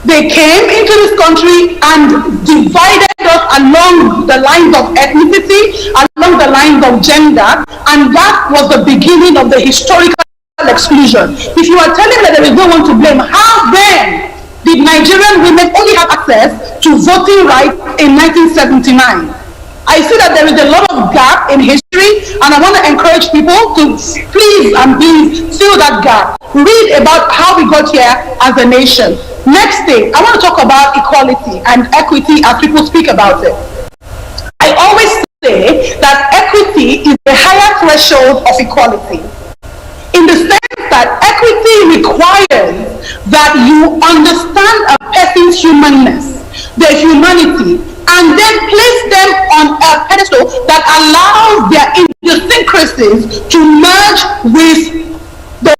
They came into this country and divided us along the lines of ethnicity, along the lines of gender, and that was the beginning of the historical exclusion. If you are telling me that there is no one to blame, how then did Nigerian women only have access to voting rights in 1979? I see that there is a lot of gap in history, and I want to encourage people to please fill that gap. Read about how we got here as a nation. Next thing, I want to talk about equality and equity as people speak about it. I always say that equity is the higher threshold of equality, in the sense that equity requires that you understand a person's humanness, their humanity, and then place them on a pedestal that allows their idiosyncrasies to merge with the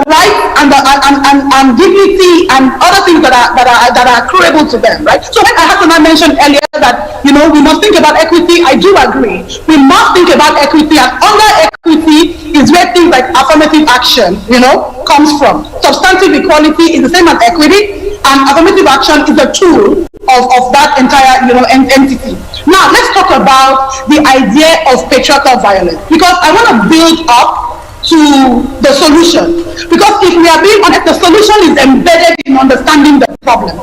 rights and dignity and other things that are accruable to them, right? So when Hassana mentioned earlier that, you know, we must think about equity, I do agree. We must think about equity, and under equity is where things like affirmative action, you know, comes from. Substantive equality is the same as equity, and affirmative action is a tool of that entire, you know, entity. Now let's talk about the idea of patriarchal violence, because I want to build up to the solution, because if we are being honest, the solution is embedded in understanding the problem.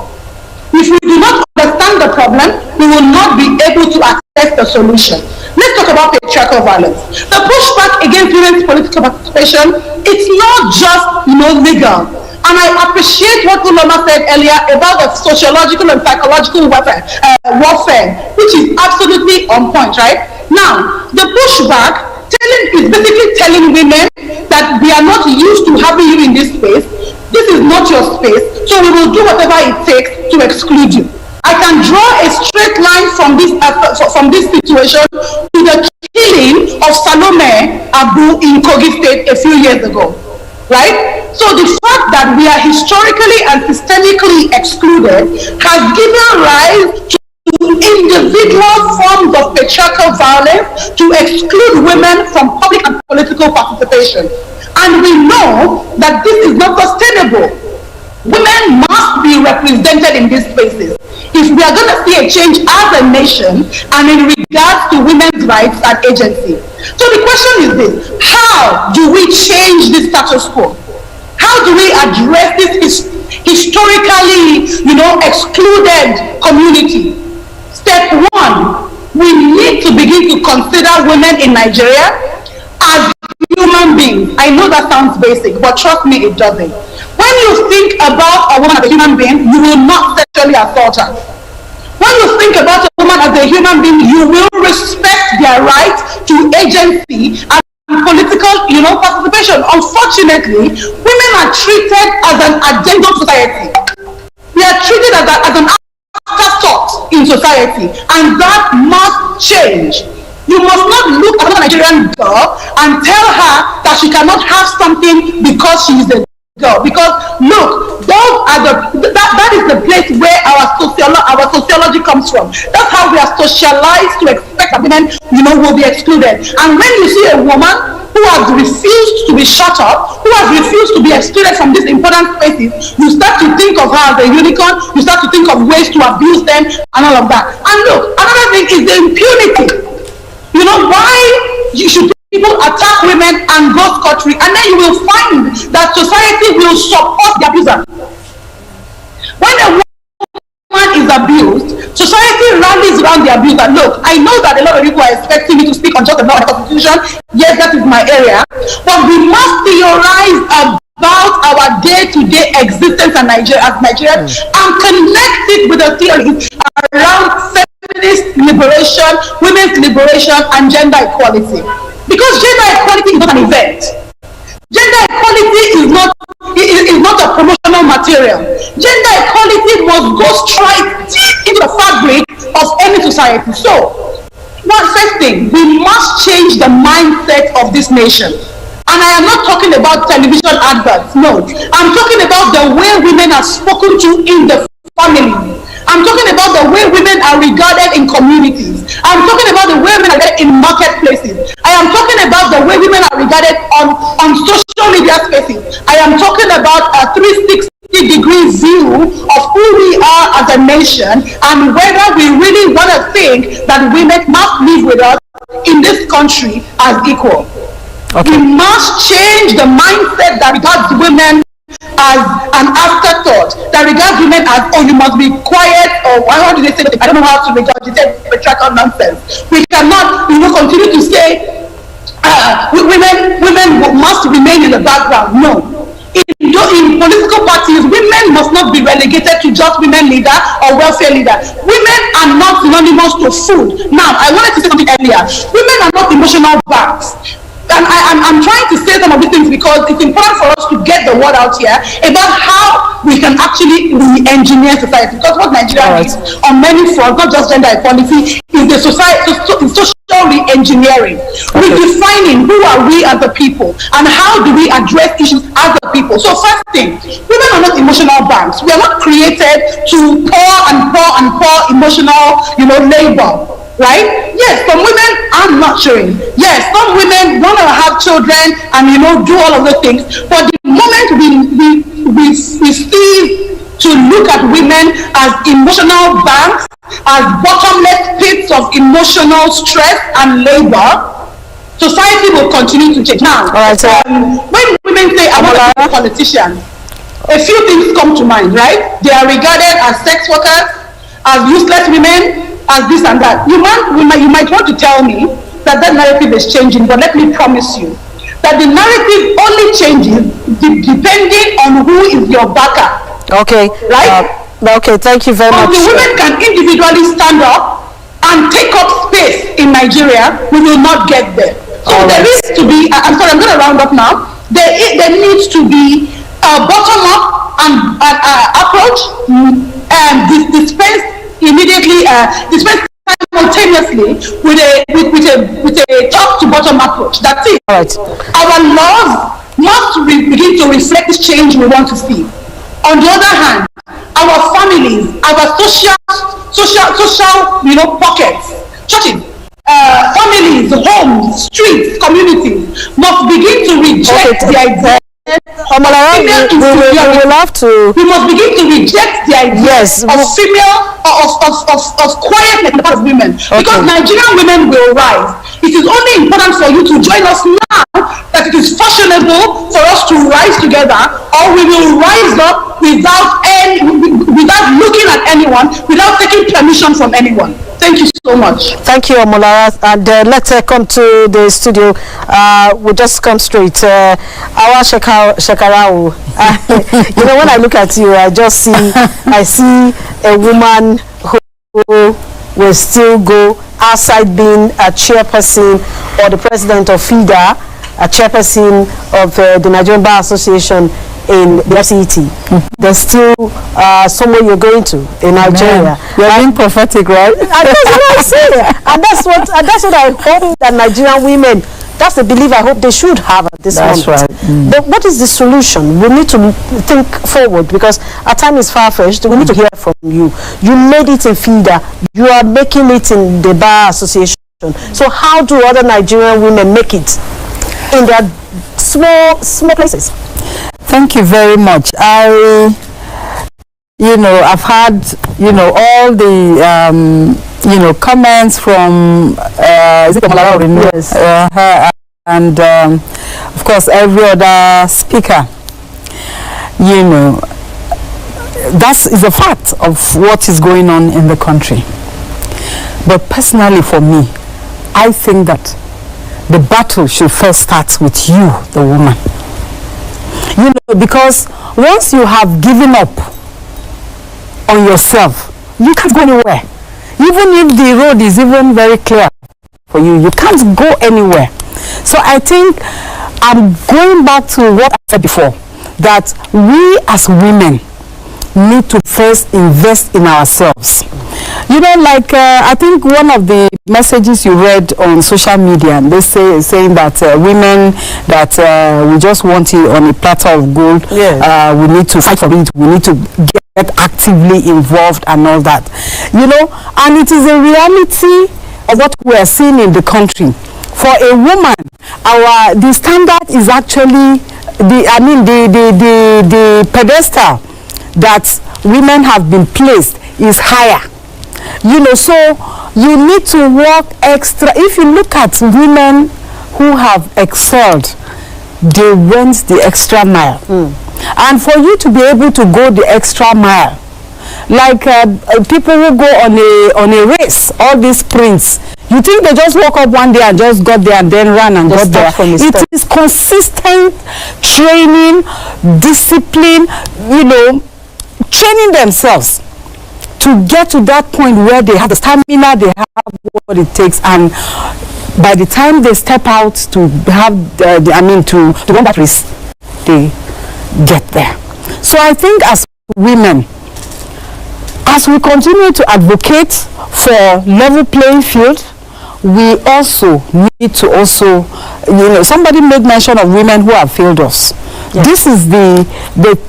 If we do not understand the problem, we will not be able to access the solution. Let's talk about patriarchal violence. The pushback against women's political participation, it's not just, you know, legal. And I appreciate what Uloma said earlier about the sociological and psychological warfare, which is absolutely on point, right? Now, the pushback is basically telling women that we are not used to having you in this space. This is not your space, so we will do whatever it takes to exclude you. I can draw a straight line from this situation to the killing of Salome Abu in Kogi State a few years ago, right? So the fact that we are historically and systemically excluded has given rise to individual forms of patriarchal violence to exclude women from public and political participation. And we know that this is not sustainable. Women must be represented in these spaces if we are going to see a change as a nation and in regards to women's rights and agency. So the question is this: how do we change this status quo? How do we address this historically, you know, excluded community? Step one, we need to begin to consider women in Nigeria as human beings. I know that sounds basic, but trust me, it doesn't. When you think about a woman as a human being, you will not sexually assault her. When you think about a woman as a human being, you will respect their right to agency and political, you know, participation. Unfortunately, women are treated as an addendum to society. They are treated as an afterthought in society, and that must change. You must not look at a Nigerian girl and tell her that she cannot have something because she is a girl. Because look, those are that is the place where our sociology comes from. That's how we are socialized to expect that women, you know, will be excluded. And when you see a woman who has refused to be shut up, who has refused to be excluded from these important spaces, you start to think of her as a unicorn, you start to think of ways to abuse them and all of that. And look, another thing is the impunity. You know, why should people attack women and go scot-free? And then you will find that society will support the abuser. When a woman is abused, society rallies around the abuser. Look, I know that a lot of people are expecting me to speak on just the law and constitution. Yes, that is my area. But we must theorize about our day-to-day existence as Nigerians and connect it with the theories around feminist liberation, women's liberation, and gender equality. Because gender equality is not an event. Gender equality is not a promotional material. Gender equality must go straight deep into the fabric of any society. So, first thing, we must change the mindset of this nation. And I am not talking about television adverts, no. I'm talking about the way women are spoken to in the family. I'm talking about the way women are regarded in communities. I'm talking about the way women are regarded in marketplaces. I am talking about the way women are regarded on social media spaces. I am talking about a 360-degree view of who we are as a nation and whether we really want to think that women must live with us in this country as equal. Okay. We must change the mindset that regards women as an afterthought, that regards women as, oh, you must be quiet, or how do they say that? I don't know how to regurgitate patriarchal nonsense. We cannot, continue to say women must remain in the background. No. In political parties, women must not be relegated to just women leader or welfare leader. Women are not synonymous to food. Now, I wanted to say something earlier. Women are not emotional banks. And I'm trying to say some of these things because it's important for us to get the word out here about how we can actually re-engineer society. Because what Nigeria needs on many fronts, not just gender equality, is the society, social re-engineering. Redefining who are we as a people and how do we address issues as a people. So first thing, women are not emotional banks. We are not created to pour and pour and pour emotional, labor. Right? Yes, some women are nurturing. Yes, some women want to have children and do all of those things. But the moment we cease to look at women as emotional banks, as bottomless pits of emotional stress and labor, society will continue to change. Now, when women say I want to be a politician, a few things come to mind, right? They are regarded as sex workers, as useless women, as this and that. You might want to tell me that narrative is changing, but let me promise you that the narrative only changes depending on who is your backer. Okay. Right? Okay, thank you very much. If the women can individually stand up and take up space in Nigeria, we will not get there. So there needs to be, I'm sorry, I'm going to round up now. There needs to be a bottom-up approach, dispense simultaneously with a top to bottom approach. That's it. Our laws must begin to reflect this change we want to see. On the other hand, our families, our social pockets, churches, families, homes, streets, communities must begin to reject the idea. We must begin to reject the idea of female of quietness in the part of women, because Nigerian women will rise. It is only important for you to join us now that it is fashionable for us to rise together, or we will rise up without looking at anyone, without taking permission from anyone. Thank you so much. Thank you, Omolara. And let's come to the studio. We'll just come straight. Hauwa Shekarau. When I look at you, I see a woman who will still go outside being a chairperson or the president of FIDA, a chairperson of the Nigerian Bar Association in the FCET. There's still somewhere you're going to in Nigeria. You're being prophetic, right? And that's what I say. And that's what I hope that Nigerian women, that's the belief I hope they should have at this moment. That's right. But what is the solution? We need to think forward, because our time is far-fetched. We need to hear from you. You made it in FIDA. You are making it in the Bar Association. So how do other Nigerian women make it in their small places? Thank you very much. I've had, all the, comments from, Rinu? Yes. And, of course, every other speaker. That is a fact of what is going on in the country. But personally, for me, I think that the battle should first start with you, the woman. Because once you have given up on yourself, you can't go anywhere. Even if the road is even very clear for you, you can't go anywhere. So I think I'm going back to what I said before, that we as women need to first invest in ourselves. I think one of the messages you read on social media, they saying that women that we just want it on a platter of gold. We need to fight for it. We need to get actively involved and all that. And it is a reality of what we are seeing in the country. For a woman, the standard is actually the pedestal that women have been placed is higher. So you need to work extra. If you look at women who have excelled, they went the extra mile. And for you to be able to go the extra mile, like people who go on a race, all these sprints, you think they just woke up one day and just got there and then ran and got there. It is consistent training, discipline, training themselves to get to that point where they have the stamina, they have what it takes, and by the time they step out to have, to run that race, they get there. So I think as women, as we continue to advocate for level playing field, we also need to somebody made mention of women who have failed us. Yes. This is the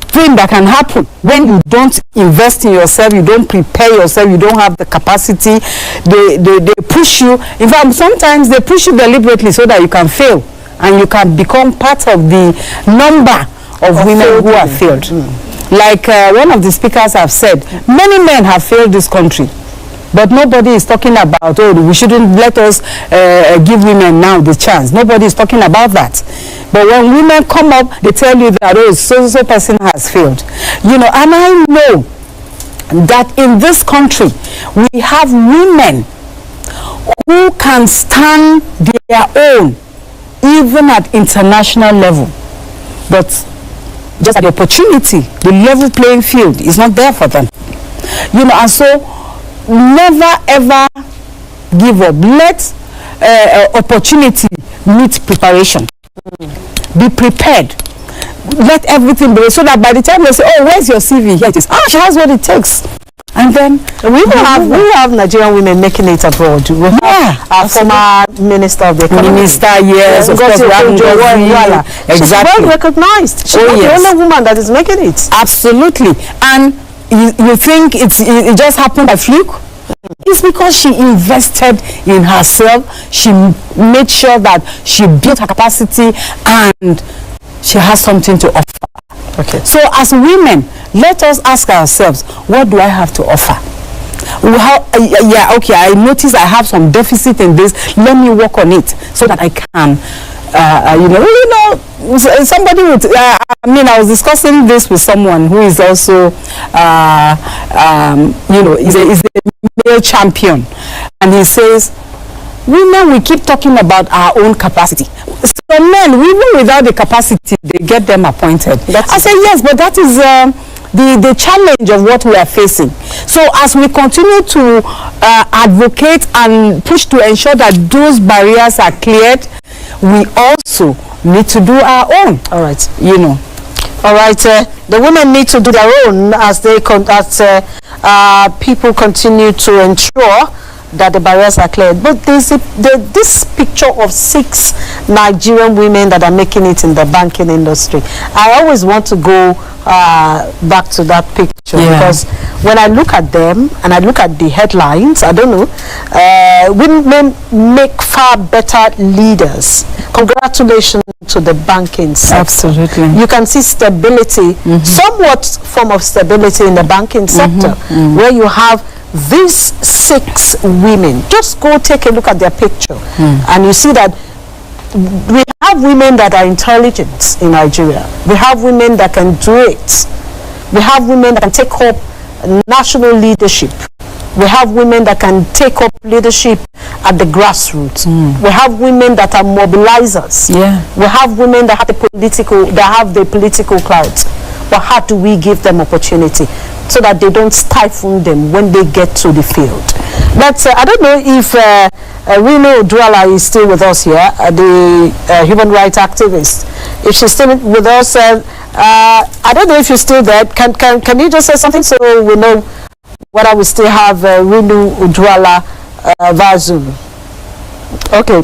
thing that can happen when you don't invest in yourself, you don't prepare yourself, you don't have the capacity. They push you. In fact, sometimes they push you deliberately so that you can fail and you can become part of the number of women who have failed. Like one of the speakers have said, many men have failed this country. But nobody is talking about, we shouldn't let us give women now the chance. Nobody is talking about that. But when women come up, they tell you that, so person has failed. And I know that in this country, we have women who can stand their own, even at international level. But just the opportunity, the level playing field is not there for them. And so, never ever give up. Let opportunity meet preparation. Be prepared. Let everything be so that by the time they say, where's your CV? Here it is. She has what it takes. And then we have Nigerian women making it abroad. We have our former minister of the economy. Minister, yes, of course, we have Oduala. Exactly. She's well recognized. She's not the only woman that is making it. Absolutely. And you think it just happened by fluke? It's because she invested in herself. She made sure that she built her capacity and she has something to offer. Okay. So as women, let us ask ourselves, what do I have to offer? I notice I have some deficit in this. Let me work on it so that I can somebody would, I was discussing this with someone who is also, is a male champion. And he says, women, we keep talking about our own capacity. So men, even without the capacity, they get them appointed. I say, yes, but that is the challenge of what we are facing. So as we continue to advocate and push to ensure that those barriers are cleared, we also need to do our own. All right. All right. The women need to do their own as people continue to ensure that the barriers are cleared. But there's this picture of 6 Nigerian women that are making it in the banking industry. I always want to go back to that picture because when I look at them and I look at the headlines, I don't know, women make far better leaders. Congratulations to the banking sector. Absolutely. You can see stability, somewhat form of stability in the banking sector, where you have these 6 women. Just go take a look at their picture and you see that we have women that are intelligent in Nigeria. We have women that can do it. We have women that can take up national leadership. We have women that can take up leadership at the grassroots. We have women that are mobilizers. We have women that have the political clout. But how do we give them opportunity so that they don't stifle them when they get to the field? But I don't know if Rinu Oduala is still with us here, the human rights activist. If she's still with us, I don't know if you're still there. Can you just say something so we know whether we still have Rinu Oduala via Zoom? Okay.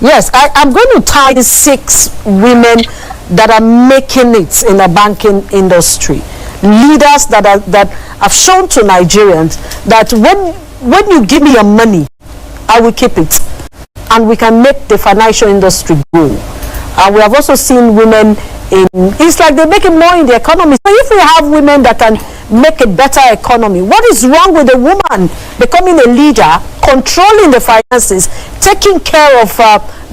Yes, I'm going to tie 6 women that are making it in the banking industry. Leaders that have shown to Nigerians that when you give me your money, I will keep it. And we can make the financial industry grow. And we have also seen women it's like they're making more in the economy. So if we have women that can make a better economy, what is wrong with a woman becoming a leader, controlling the finances, taking care of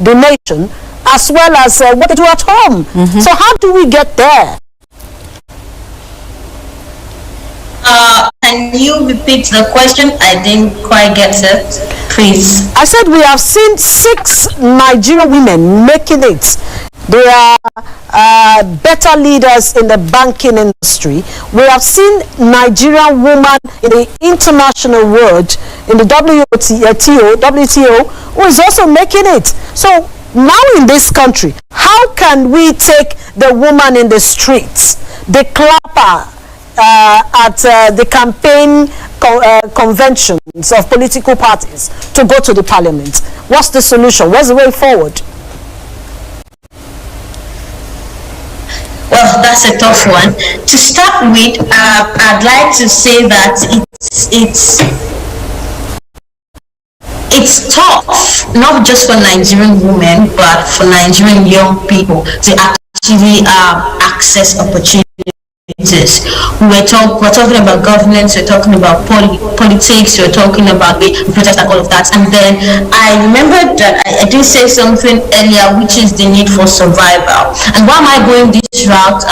the nation, as well as what they do at home? So how do we get there? Can you repeat the question? I didn't quite get it. Please. I said we have seen 6 Nigerian women making it. They are better leaders in the banking industry. We have seen Nigerian women in the international world, in the WTO, who is also making it. So now in this country, how can we take the woman in the streets, the clapper at the campaign conventions of political parties to go to the parliament? What's the solution? What's the way forward? Well, that's a tough one. To start with, I'd like to say that it's tough, not just for Nigerian women, but for Nigerian young people to actually access opportunities. We're talking about governance, we're talking about politics, we're talking about the protest and all of that. And then I remember that I did say something earlier, which is the need for survival. And why am I going this route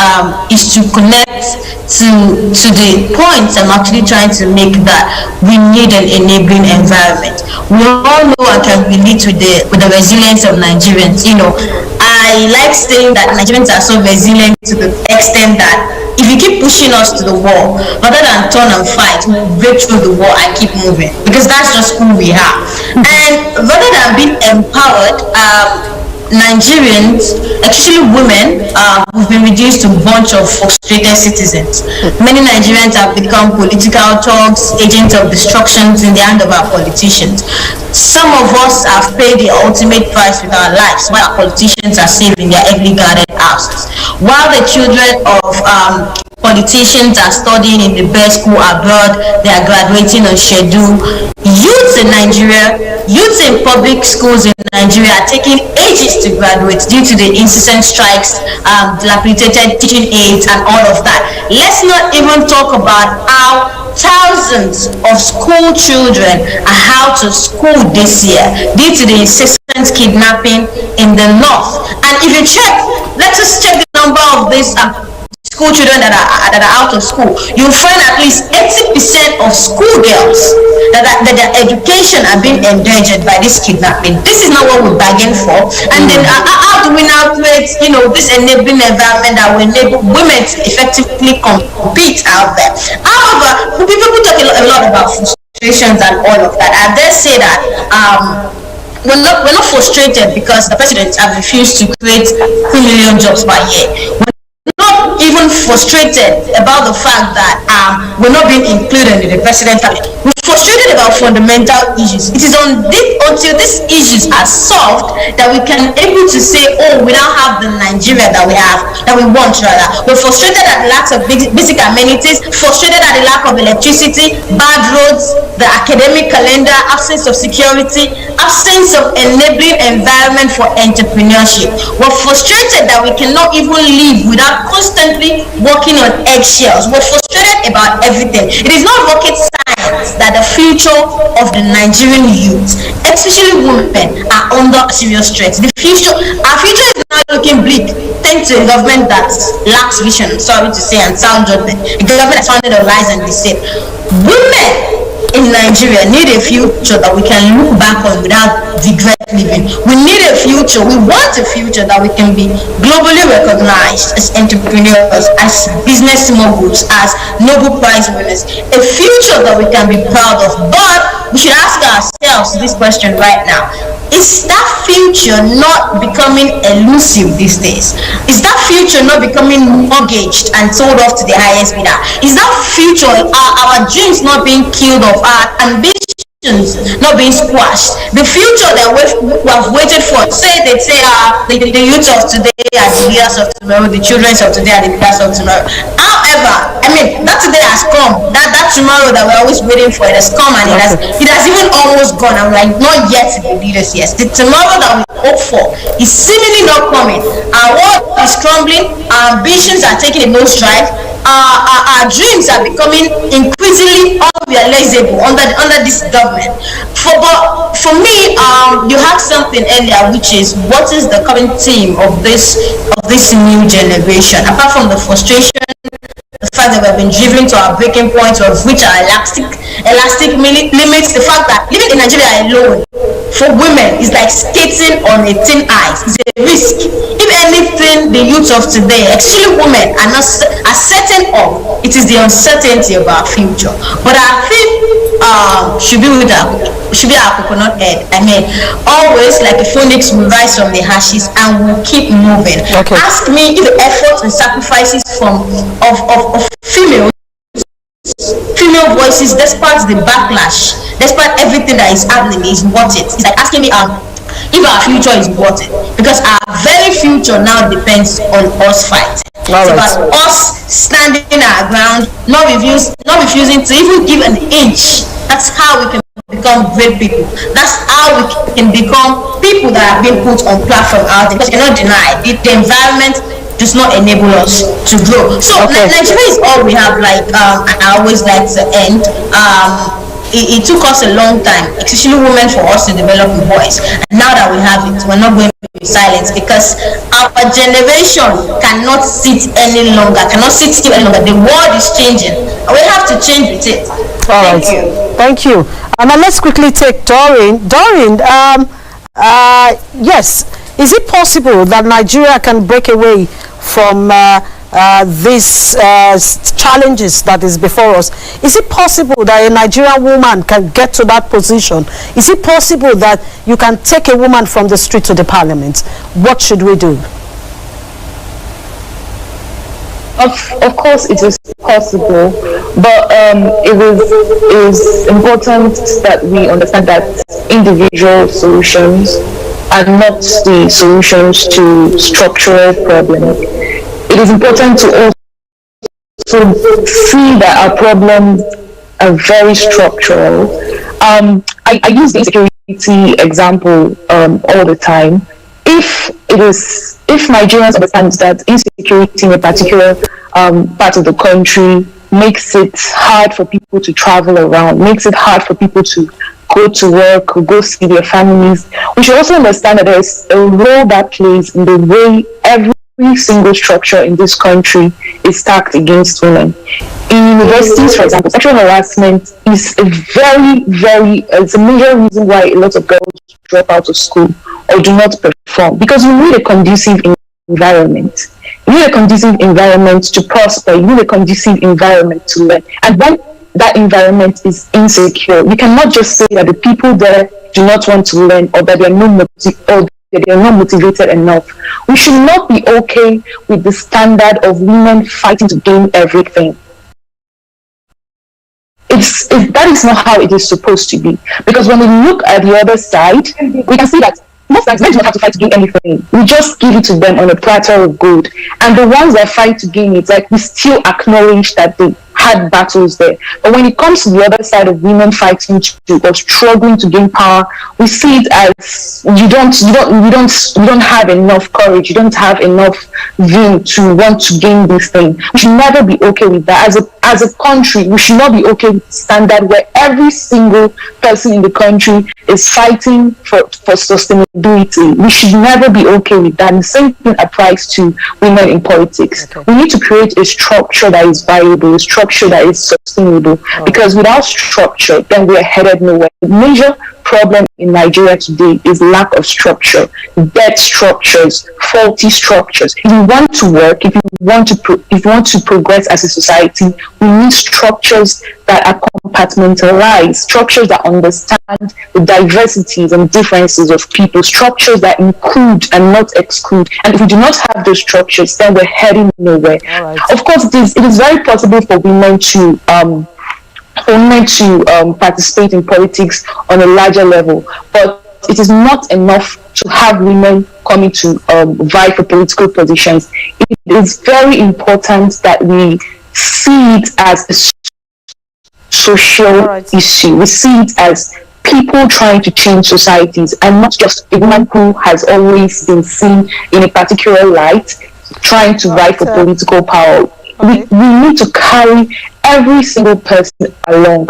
is to connect to the point I'm actually trying to make, that we need an enabling environment. We all know and can relate with the resilience of Nigerians. You know, I like saying that Nigerians are so resilient to the extent that if you keep pushing us to the wall, rather than turn and fight, we'll break through the wall and keep moving, because that's just who we are. And rather than being empowered, Nigerians, especially women, we've been reduced to a bunch of frustrated citizens. Many Nigerians have become political thugs, agents of destruction in the hand of our politicians. Some of us have paid the ultimate price with our lives, while our politicians are safe in their heavily guarded houses. While the children of politicians are studying in the best school abroad, they are graduating on schedule. Youths in Nigeria, youths in public schools in Nigeria are taking ages to graduate due to the incessant strikes, dilapidated teaching aids and all of that. Let's not even talk about how thousands of school children are out of school this year due to the incessant kidnapping in the north. And if you check, let us check the number of these school children that are out of school. You'll find at least 80% of schoolgirls that their education are being endangered by this kidnapping. This is not what we bargained for. And then how do we now create, this enabling environment that will enable women to effectively compete out there? However, people talk a lot about frustrations and all of that. I dare say that we're not frustrated because the president has refused to create 3 million jobs per year. Not even frustrated about the fact that we're not being included in the president's family. We're frustrated about fundamental issues. It is until these issues are solved that we can able to say, oh, we now have the Nigeria that we want rather. We're frustrated at the lack of basic amenities, frustrated at the lack of electricity, bad roads, the academic calendar, absence of security, absence of enabling environment for entrepreneurship. We're frustrated that we cannot even live without constantly working on eggshells. We're frustrated about everything. It is not rocket science that the future of the Nigerian youth, especially women, are under serious threat. Our future is now looking bleak thanks to a government that lacks vision, sorry to say, and sound judgment. A government that's founded on lies and deceit. Women in Nigeria need a future that we can look back on without regret living. We need a future, we want a future that we can be globally recognized as entrepreneurs, as business moguls, as Nobel Prize winners. A future that we can be proud of. But we should ask ourselves this question right now. Is that future not becoming elusive these days? Is that future not becoming mortgaged and sold off to the highest bidder? Is that future, our dreams not being killed off, our ambitions not being squashed? The future that we have waited for, they say the youth of today are the leaders of tomorrow, the children of today are the leaders of tomorrow. However, that today has come, that tomorrow that we're always waiting for, it has come, and it has even almost gone. I'm like, not yet the leaders, yes. The tomorrow that we hope for is seemingly not coming. Our world is crumbling, our ambitions are taking a nosedive, our dreams are becoming increasingly unrealizable under this government. For me, you have something earlier, which is what is the current theme of this new generation, apart from the frustration, the fact that we've been driven to our breaking point, of which are elastic limits. The fact that living in Nigeria alone for women is like skating on a thin ice. It's a risk. If anything, the youth of today, especially women, are certain of, it is the uncertainty of our future. But our faith should be our coconut head. I mean, always like a phoenix will rise from the ashes and will keep moving. Okay. Ask me if the efforts and sacrifices of female voices, despite the backlash, despite everything that is happening, is worth it. It's like asking me if our future is worth it, because our very future now depends on us fighting. It's about us standing our ground, not refusing to even give an inch. That's how we can become great people. That's how we can become people that have been put on platform out there, because you cannot deny the environment does not enable us to grow. So Nigeria is all we have. Like I always like to end. It took us a long time, especially women, for us to develop a voice. And now that we have it, we're not going to be silent, because our generation cannot sit still any longer. The world is changing, and we have to change with it. Thank you. And now let's quickly take Doreen. Doreen, yes, is it possible that Nigeria can break away from these challenges that is before us? Is it possible that a Nigerian woman can get to that position? Is it possible that you can take a woman from the street to the parliament? What should we do? Of course it is possible, but it is important that we understand that individual solutions are not the solutions to structural problems. It is important to also see that our problems are very structural. I use the insecurity example all the time. If Nigerians understand that insecurity in a particular part of the country makes it hard for people to travel around, makes it hard for people to go to work or go see their families, we should also understand that there's a role that plays in the way every single structure in this country is stacked against women. In universities, for example, sexual harassment is it's a major reason why a lot of girls drop out of school or do not perform, because you need a conducive environment. You need a conducive environment to prosper. You need a conducive environment to learn. And when that environment is insecure, you cannot just say that the people there do not want to learn, or that they are not motivated enough. We should not be okay with the standard of women fighting to gain everything. That is not how it is supposed to be. Because when we look at the other side, we can see that most times men do not have to fight to gain anything. We just give it to them on a platter of gold. And the ones that fight to gain it, like, we still acknowledge that they had battles there. But when it comes to the other side of women fighting to or struggling to gain power, we see it as you don't have enough courage, you don't have enough vim to want to gain this thing. We should never be okay with that. As a country, we should not be okay with the standard where every single person in the country is fighting for sustainability. We should never be okay with that. And the same thing applies to women in politics. Okay. We need to create a structure that is viable, a structure that is sustainable, because without structure, then we are headed nowhere. The major problem in Nigeria today is lack of structure, dead structures, faulty structures. If you want to work, if you want to progress as a society, we need structures that are compartmentalized, structures that understand the diversities and differences of people, structures that include and not exclude. And if we do not have those structures, then we're heading nowhere. Right. Of course, it is very possible for women to participate in politics on a larger level, but it is not enough to have women coming to vie for political positions. It is very important that we see it as a social issue. We see it as people trying to change societies, and not just a woman who has always been seen in a particular light trying to vie for political power. We need to carry every single person along.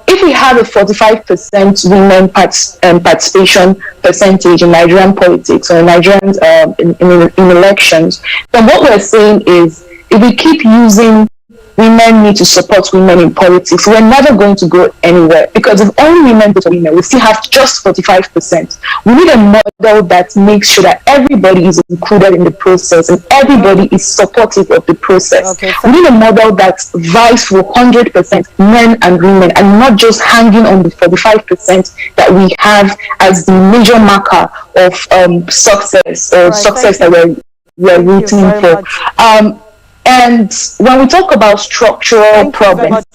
If we have a 45% women participation percentage in Nigerian politics or Nigerians in elections, then what we're saying is, if we keep using women need to support women in politics, we're never going to go anywhere, because if only women vote for women, we still have just 45%. We need a model that makes sure that everybody is included in the process and everybody is supportive of the process. We need a model that vies for 100% men and women, and not just hanging on the 45% that we have as the major marker of success, or success that we're rooting for. And when we talk about structural problems,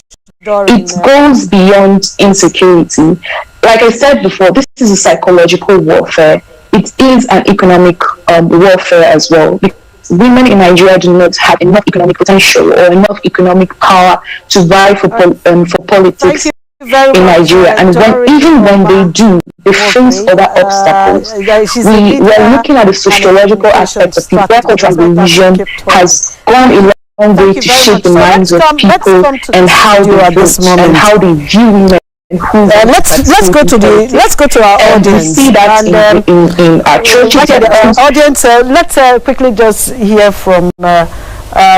it goes beyond insecurity. Like I said before, this is a psychological warfare. It is an economic warfare as well. Because women in Nigeria do not have enough economic potential or enough economic power to vie for politics in Nigeria. And even when they do, they face other obstacles. We're looking at the sociological aspect of people. Cultural religion has gone a long way to shape the minds of people and how they vote and how they view women. Let's go to our audience. We see that in our churches. Audience, let's quickly just hear from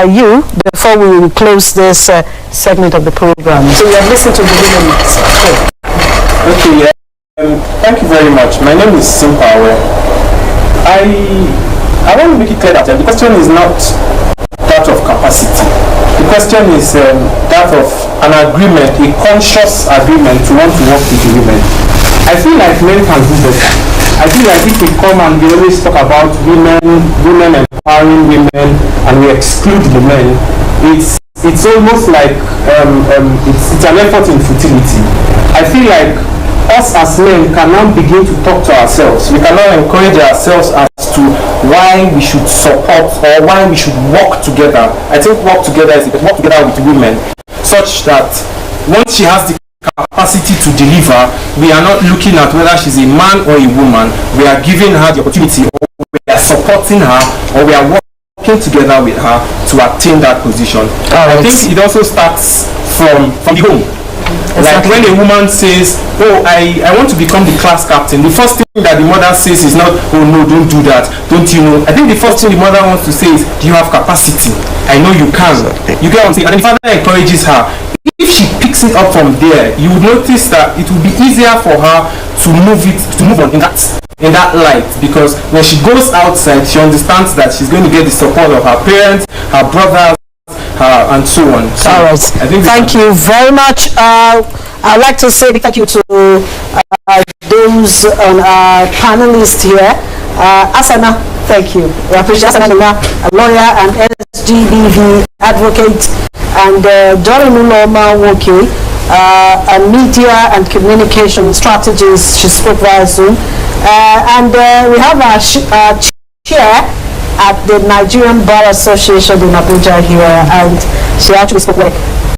you before we close this segment of the program. So you have listened to the women's talk. Okay, thank you very much. My name is Simpawe. I want to make it clear that the question is not that of capacity. The question is that of an agreement, a conscious agreement to want to work with the women. I feel like men can do better. I feel like if we come and we always talk about women empowering women, and we exclude the men, it's almost like it's an effort in futility. I feel like us as men can now begin to talk to ourselves. We can now encourage ourselves as to why we should support or why we should work together. I think work together with women, such that once she has the capacity to deliver, we are not looking at whether she's a man or a woman. We are giving her the opportunity, or we are supporting her, or we are working together with her to attain that position. I think it also starts from the home. Like when a woman says, oh, I want to become the class captain, the first thing that the mother says is not, oh no, don't do that, don't you know. I think the first thing the mother wants to say is, do you have capacity? I know you can. You get what I'm saying? And then the father encourages her. If she picks it up from there, you would notice that it will be easier for her to move on in that light, because when she goes outside, she understands that she's going to get the support of her parents, her brothers, and so on. So all right. Thank you very much. I'd like to say thank you to those on our panelists here. Hassana, thank you. We appreciate Hassana, a lawyer and SGBV advocate, and Doreen Uloma Nwoke, a media and communication strategist. She spoke via Zoom. And we have our chair at the Nigerian Bar Association in Abuja here, and she actually spoke like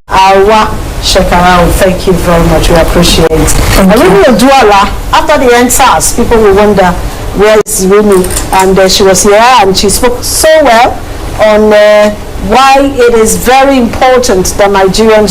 Hauwa Shekarau. Thank you very much, we appreciate it. And Rinu Oduala, after the End SARS, people will wonder where is Rinu, and she was here and she spoke so well on why it is very important that Nigerian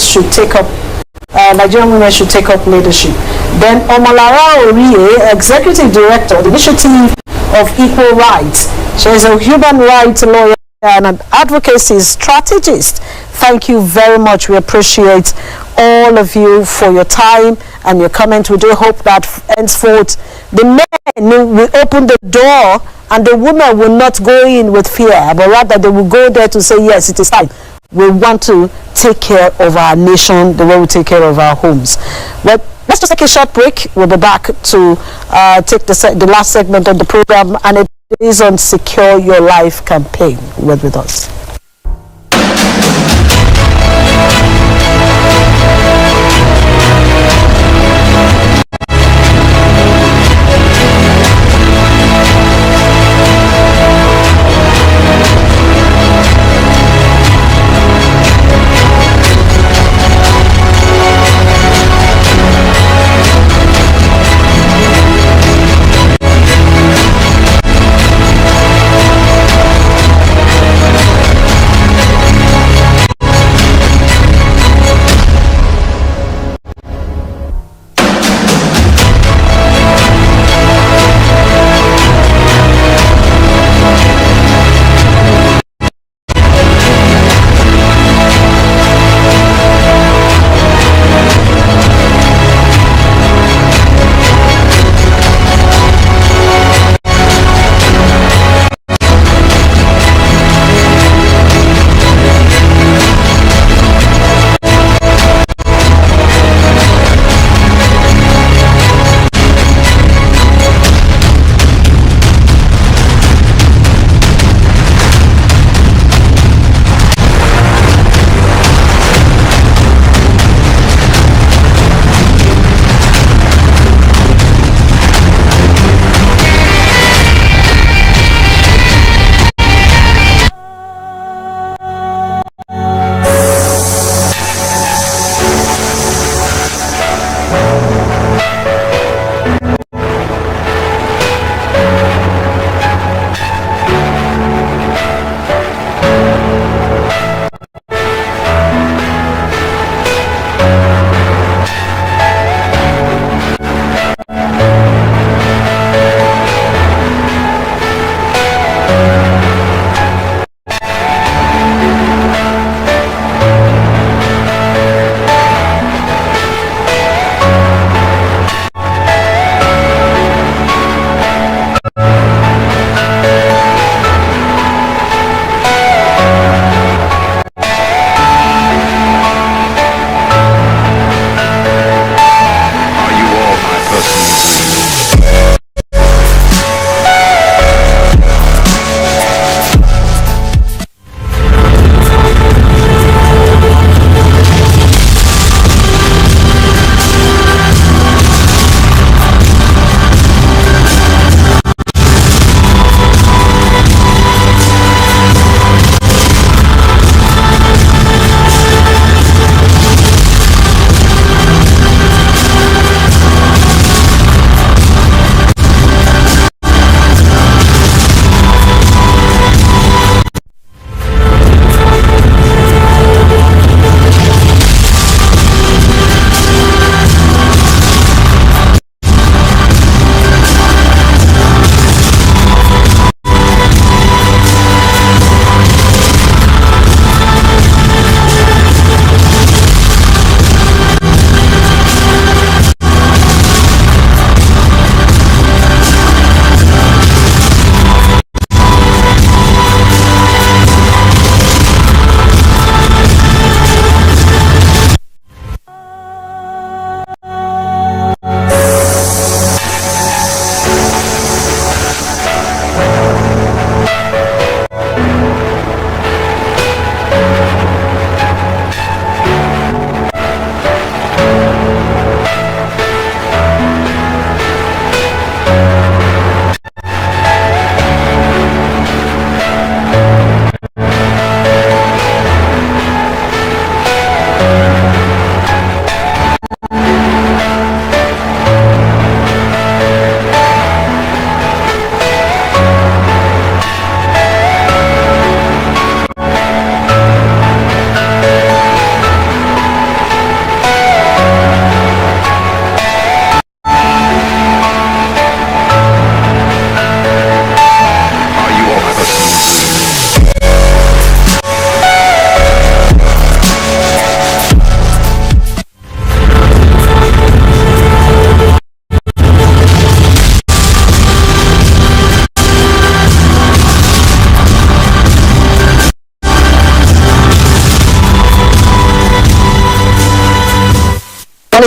women should take up leadership. Then Omolara Orie, Executive Director of the Initiative of Equal Rights. She is a human rights lawyer and an advocacy strategist. Thank you very much. We appreciate all of you for your time and your comment. We do hope that henceforth the men will open the door and the women will not go in with fear, but rather they will go there to say, yes, it is time. We want to take care of our nation the way we take care of our homes. But let's just take a short break. We'll be back to take the last segment of the program, and it is on Secure Your Life campaign. Wait with us.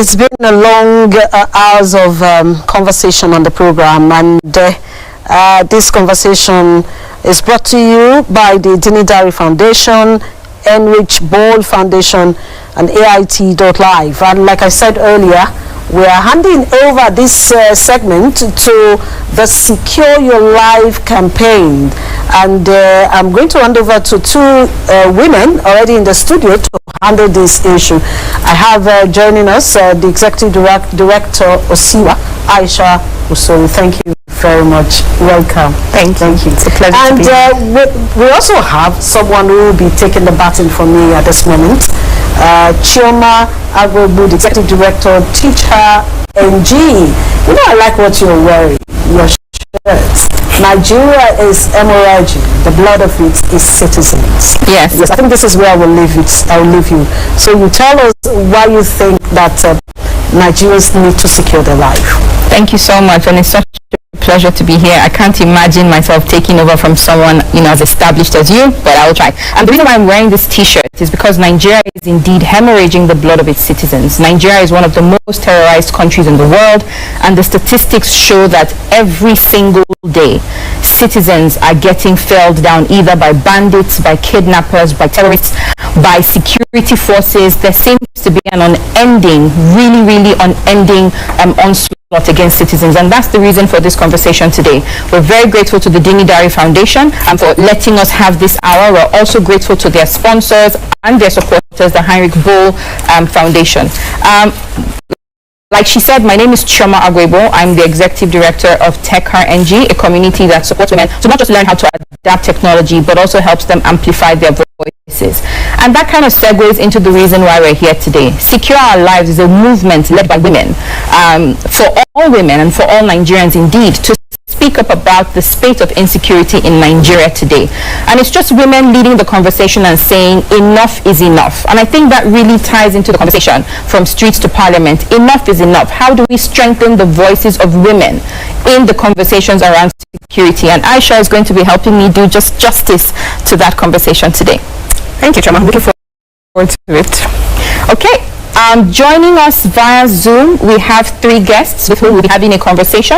it's been a long hours of conversation on the program, and this conversation is brought to you by the Dinidari Foundation, Heinrich Boll Foundation, and AIT.live. And like I said earlier, we are handing over this segment to the Secure Your Life campaign, and I'm going to hand over to two women already in the studio to handle this issue. I have joining us the Executive Director Osiwa, Ayisha Osori. Thank you very much. Welcome. Thank you. It's a pleasure and to be here. We also have someone who will be taking the baton from me at this moment. Chioma Agwuegbo, the Executive Director, Teacher NG. You know, I like what you're wearing, your shirt. Nigeria is hemorrhaging. The blood of it is citizens. Yes. I think this is where I will leave it. I will leave you. So you tell us why you think that Nigerians need to secure their life. Thank you so much, and it's such a pleasure to be here. I can't imagine myself taking over from someone, as established as you, but I will try. And the reason why I'm wearing this t-shirt is because Nigeria is indeed hemorrhaging the blood of its citizens. Nigeria is one of the most terrorized countries in the world, and the statistics show that every single day, citizens are getting felled down either by bandits, by kidnappers, by terrorists, by security forces. There seems to be an unending, really unending onslaught against citizens, and that's the reason for this conversation today. We're very grateful to the Dinidari Foundation for letting us have this hour. We're also grateful to their sponsors and their supporters, the Heinrich Boll Foundation. Like she said, my name is Chioma Agwuegbo. I'm the Executive Director of TechCar NG, a community that supports women to not just learn how to adapt technology, but also helps them amplify their voices. And that kind of segues into the reason why we're here today. Secure Our Lives is a movement led by women, for all women and for all Nigerians indeed, to speak up about the spate of insecurity in Nigeria today. And it's just women leading the conversation and saying enough is enough. And I think that really ties into the conversation from streets to parliament. Enough is enough. How do we strengthen the voices of women in the conversations around security? And Ayisha is going to be helping me do just justice to that conversation today. Thank you, Chioma. I'm looking forward to it. Okay. Joining us via Zoom, we have three guests with whom we'll be having a conversation.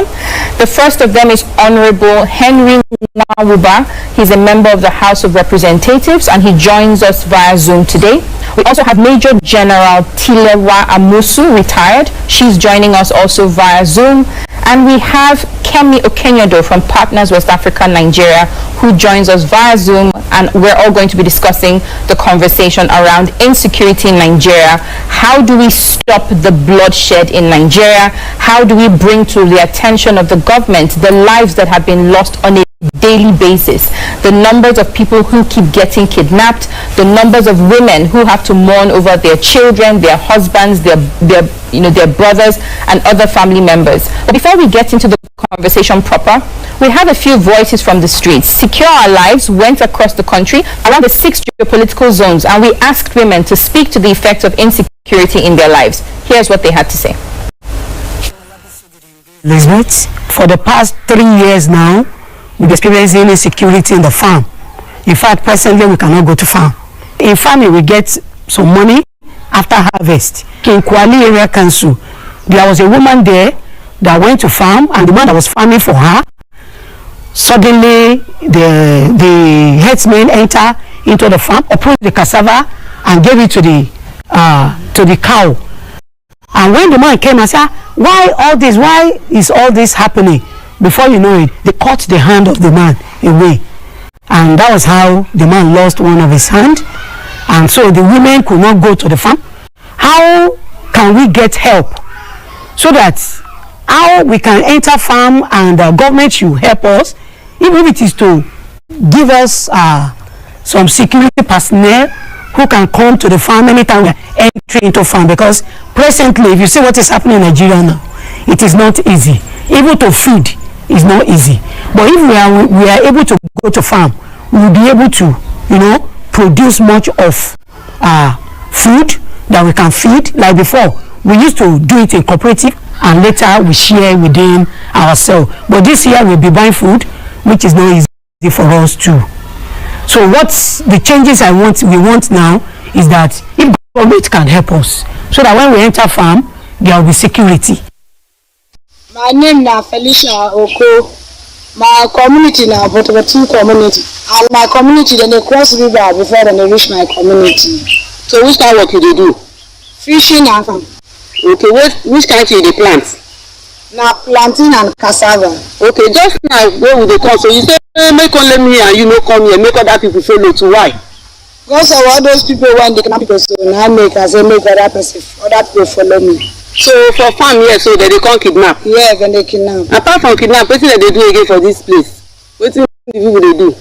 The first of them is Honorable Heinrich Boll. He's a member of the House of Representatives, and he joins us via Zoom today. We also have Major General Iyom Anenih, retired. She's joining us also via Zoom. And we have Kemi Okenyodo from Partners West Africa, Nigeria, who joins us via Zoom, and we're all going to be discussing the conversation around insecurity in Nigeria. How do we stop the bloodshed in Nigeria? How do we bring to the attention of the government the lives that have been lost on a daily basis, the numbers of people who keep getting kidnapped, the numbers of women who have to mourn over their children, their husbands, their brothers and other family members. But before we get into the conversation proper, we have a few voices from the streets. Secure Our Lives went across the country around the 6 geopolitical zones, and we asked women to speak to the effects of insecurity in their lives. Here's what they had to say. Elizabeth, for the past 3 years now, we're experiencing insecurity in the farm. In fact, presently we cannot go to farm. In farming, we get some money after harvest. In Kwali Area Council, there was a woman there that went to farm, and the man that was farming for her, suddenly the headsman entered into the farm, approached the cassava and gave it to the cow. And when the man came and said, why all this? Why is all this happening? Before you know it, they cut the hand of the man away. And that was how the man lost one of his hands. And so the women could not go to the farm. How can we get help? So that how we can enter farm, and the government should help us, even if it is to give us some security personnel who can come to the farm anytime we are entering into farm. Because presently, if you see what is happening in Nigeria now, it is not easy. Even to feed is not easy. But if we are able to go to farm, we will be able to, produce much of food that we can feed. Like before, we used to do it in cooperative, and later we share within ourselves. But this year we'll be buying food, which is not easy for us too. So what's the changes we want now is that if government can help us, so that when we enter farm, there will be security. My name is Felicia Oko. My community now, but two community. And my community, then they cross river before then they reach my community. So which kind of work do they do? Fishing and farm. Okay, which kind of they plant? Now planting and cassava. Okay, just now where would they come? So you say make only me and you no come here, make other people follow to why? Because of all those people when they cannot people, so now make as make other people follow me. So for farm here, so they come kidnap? Yeah, then they kidnap. Apart from kidnap, what do they do again for this place? What do the people they do?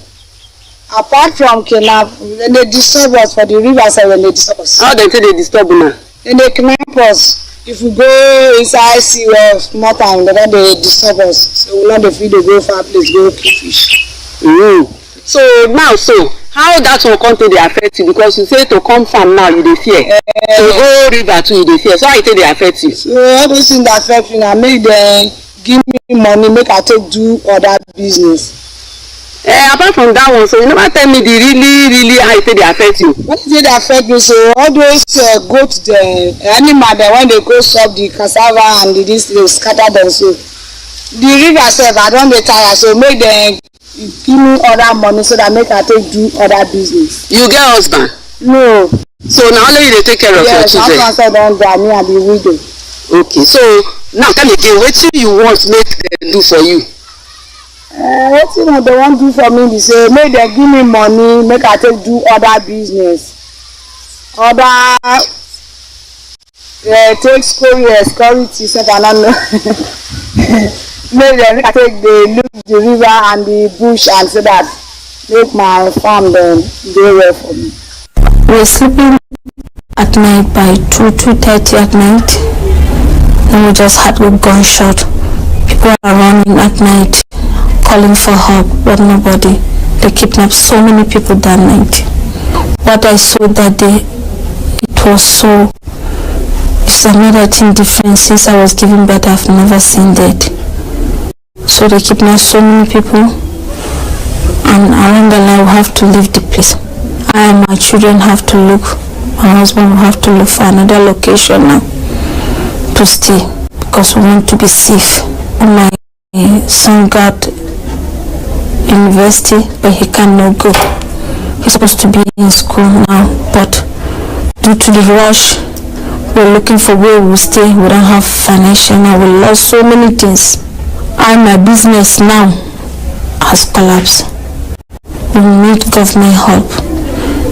Apart from kidnap, then they disturb us for the riverside when they disturb us. How they say they disturb now? Then they kidnap us. If we go inside sea well more time, then they disturb us. So we not the feed, they go far place, go keep fish. So now, how that will come to the affect you? Because you say to come farm now, you dey fear. To go river too, you dey fear. So how it they affect you? So all those things that affect me, I make them give me money, make I take do other business. Apart from that one, so you never tell me the really how it they affect you. What is it that affect me? So all those goat, the animal, that when they go chop the cassava and this, they scatter them. So the river self, I don't get tired. So make them give me other money so that make I take do other business. You get husband? No. So now only you take care of your children? Yes, I don't die, me and the widow. Okay, so now tell me again, what you want make them do for you? What you know they want to do for me, they say make them give me money, make I take do other business. Other take security, so I don't know. Make them make I take the river and the bush and so that make my farm then do well for me. We're sleeping at night by 2:30 at night. Then we just had a gunshot. People are running at night, calling for help, but nobody. They kidnapped so many people that night. What I saw that day, it was so... It's another thing different. Since I was giving birth, I've never seen that. So they kidnapped so many people, and around the line we have to leave the place. I and my children have to look, my husband will have to look for another location now to stay because we want to be safe. My son got university, but he cannot go. He's supposed to be in school now, but due to the rush, we're looking for where we'll stay. We don't have financial now. We lost so many things. My business now has collapsed. We need government help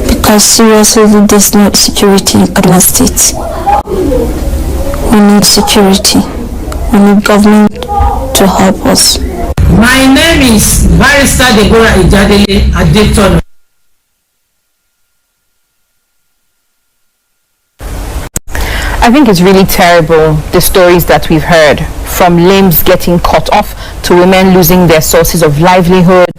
because seriously there's no security in Kaduna State. We need security. We need government to help us. My name is Barrister Deborah Ijadele Adetono. I think it's really terrible, the stories that we've heard, from limbs getting cut off to women losing their sources of livelihood.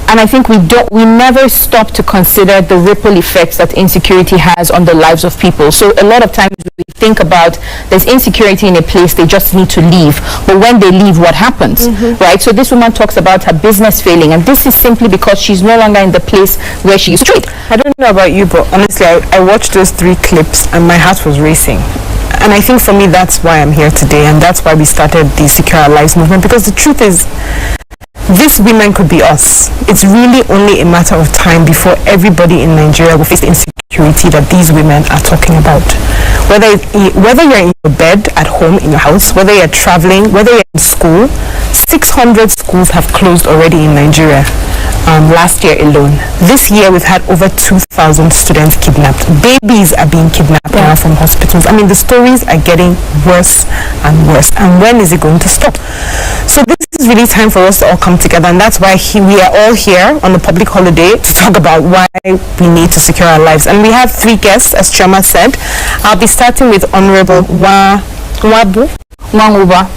And I think we never stop to consider the ripple effects that insecurity has on the lives of people. So a lot of times we think about there's insecurity in a place, they just need to leave. But when they leave, what happens, right? So this woman talks about her business failing, and this is simply because she's no longer in the place where she used to trade. I don't know about you, but honestly, I watched those 3 clips and my heart was racing. And I think for me, that's why I'm here today, and that's why we started the Secure Our Lives movement, because the truth is, these women could be us. It's really only a matter of time before everybody in Nigeria will face the insecurity that these women are talking about. Whether you're in your bed at home in your house, whether you're traveling, whether you're in school, 600 schools have closed already in Nigeria last year alone. This year we've had over 2,000 students kidnapped. Babies are being kidnapped now from hospitals. I mean, the stories are getting worse and worse. And when is it going to stop? So this is really time for us to all come together, and that's why we are all here on the public holiday to talk about why we need to secure our lives. And we have 3 guests, as Chioma said. I'll be starting with Honorable Nwanwuba.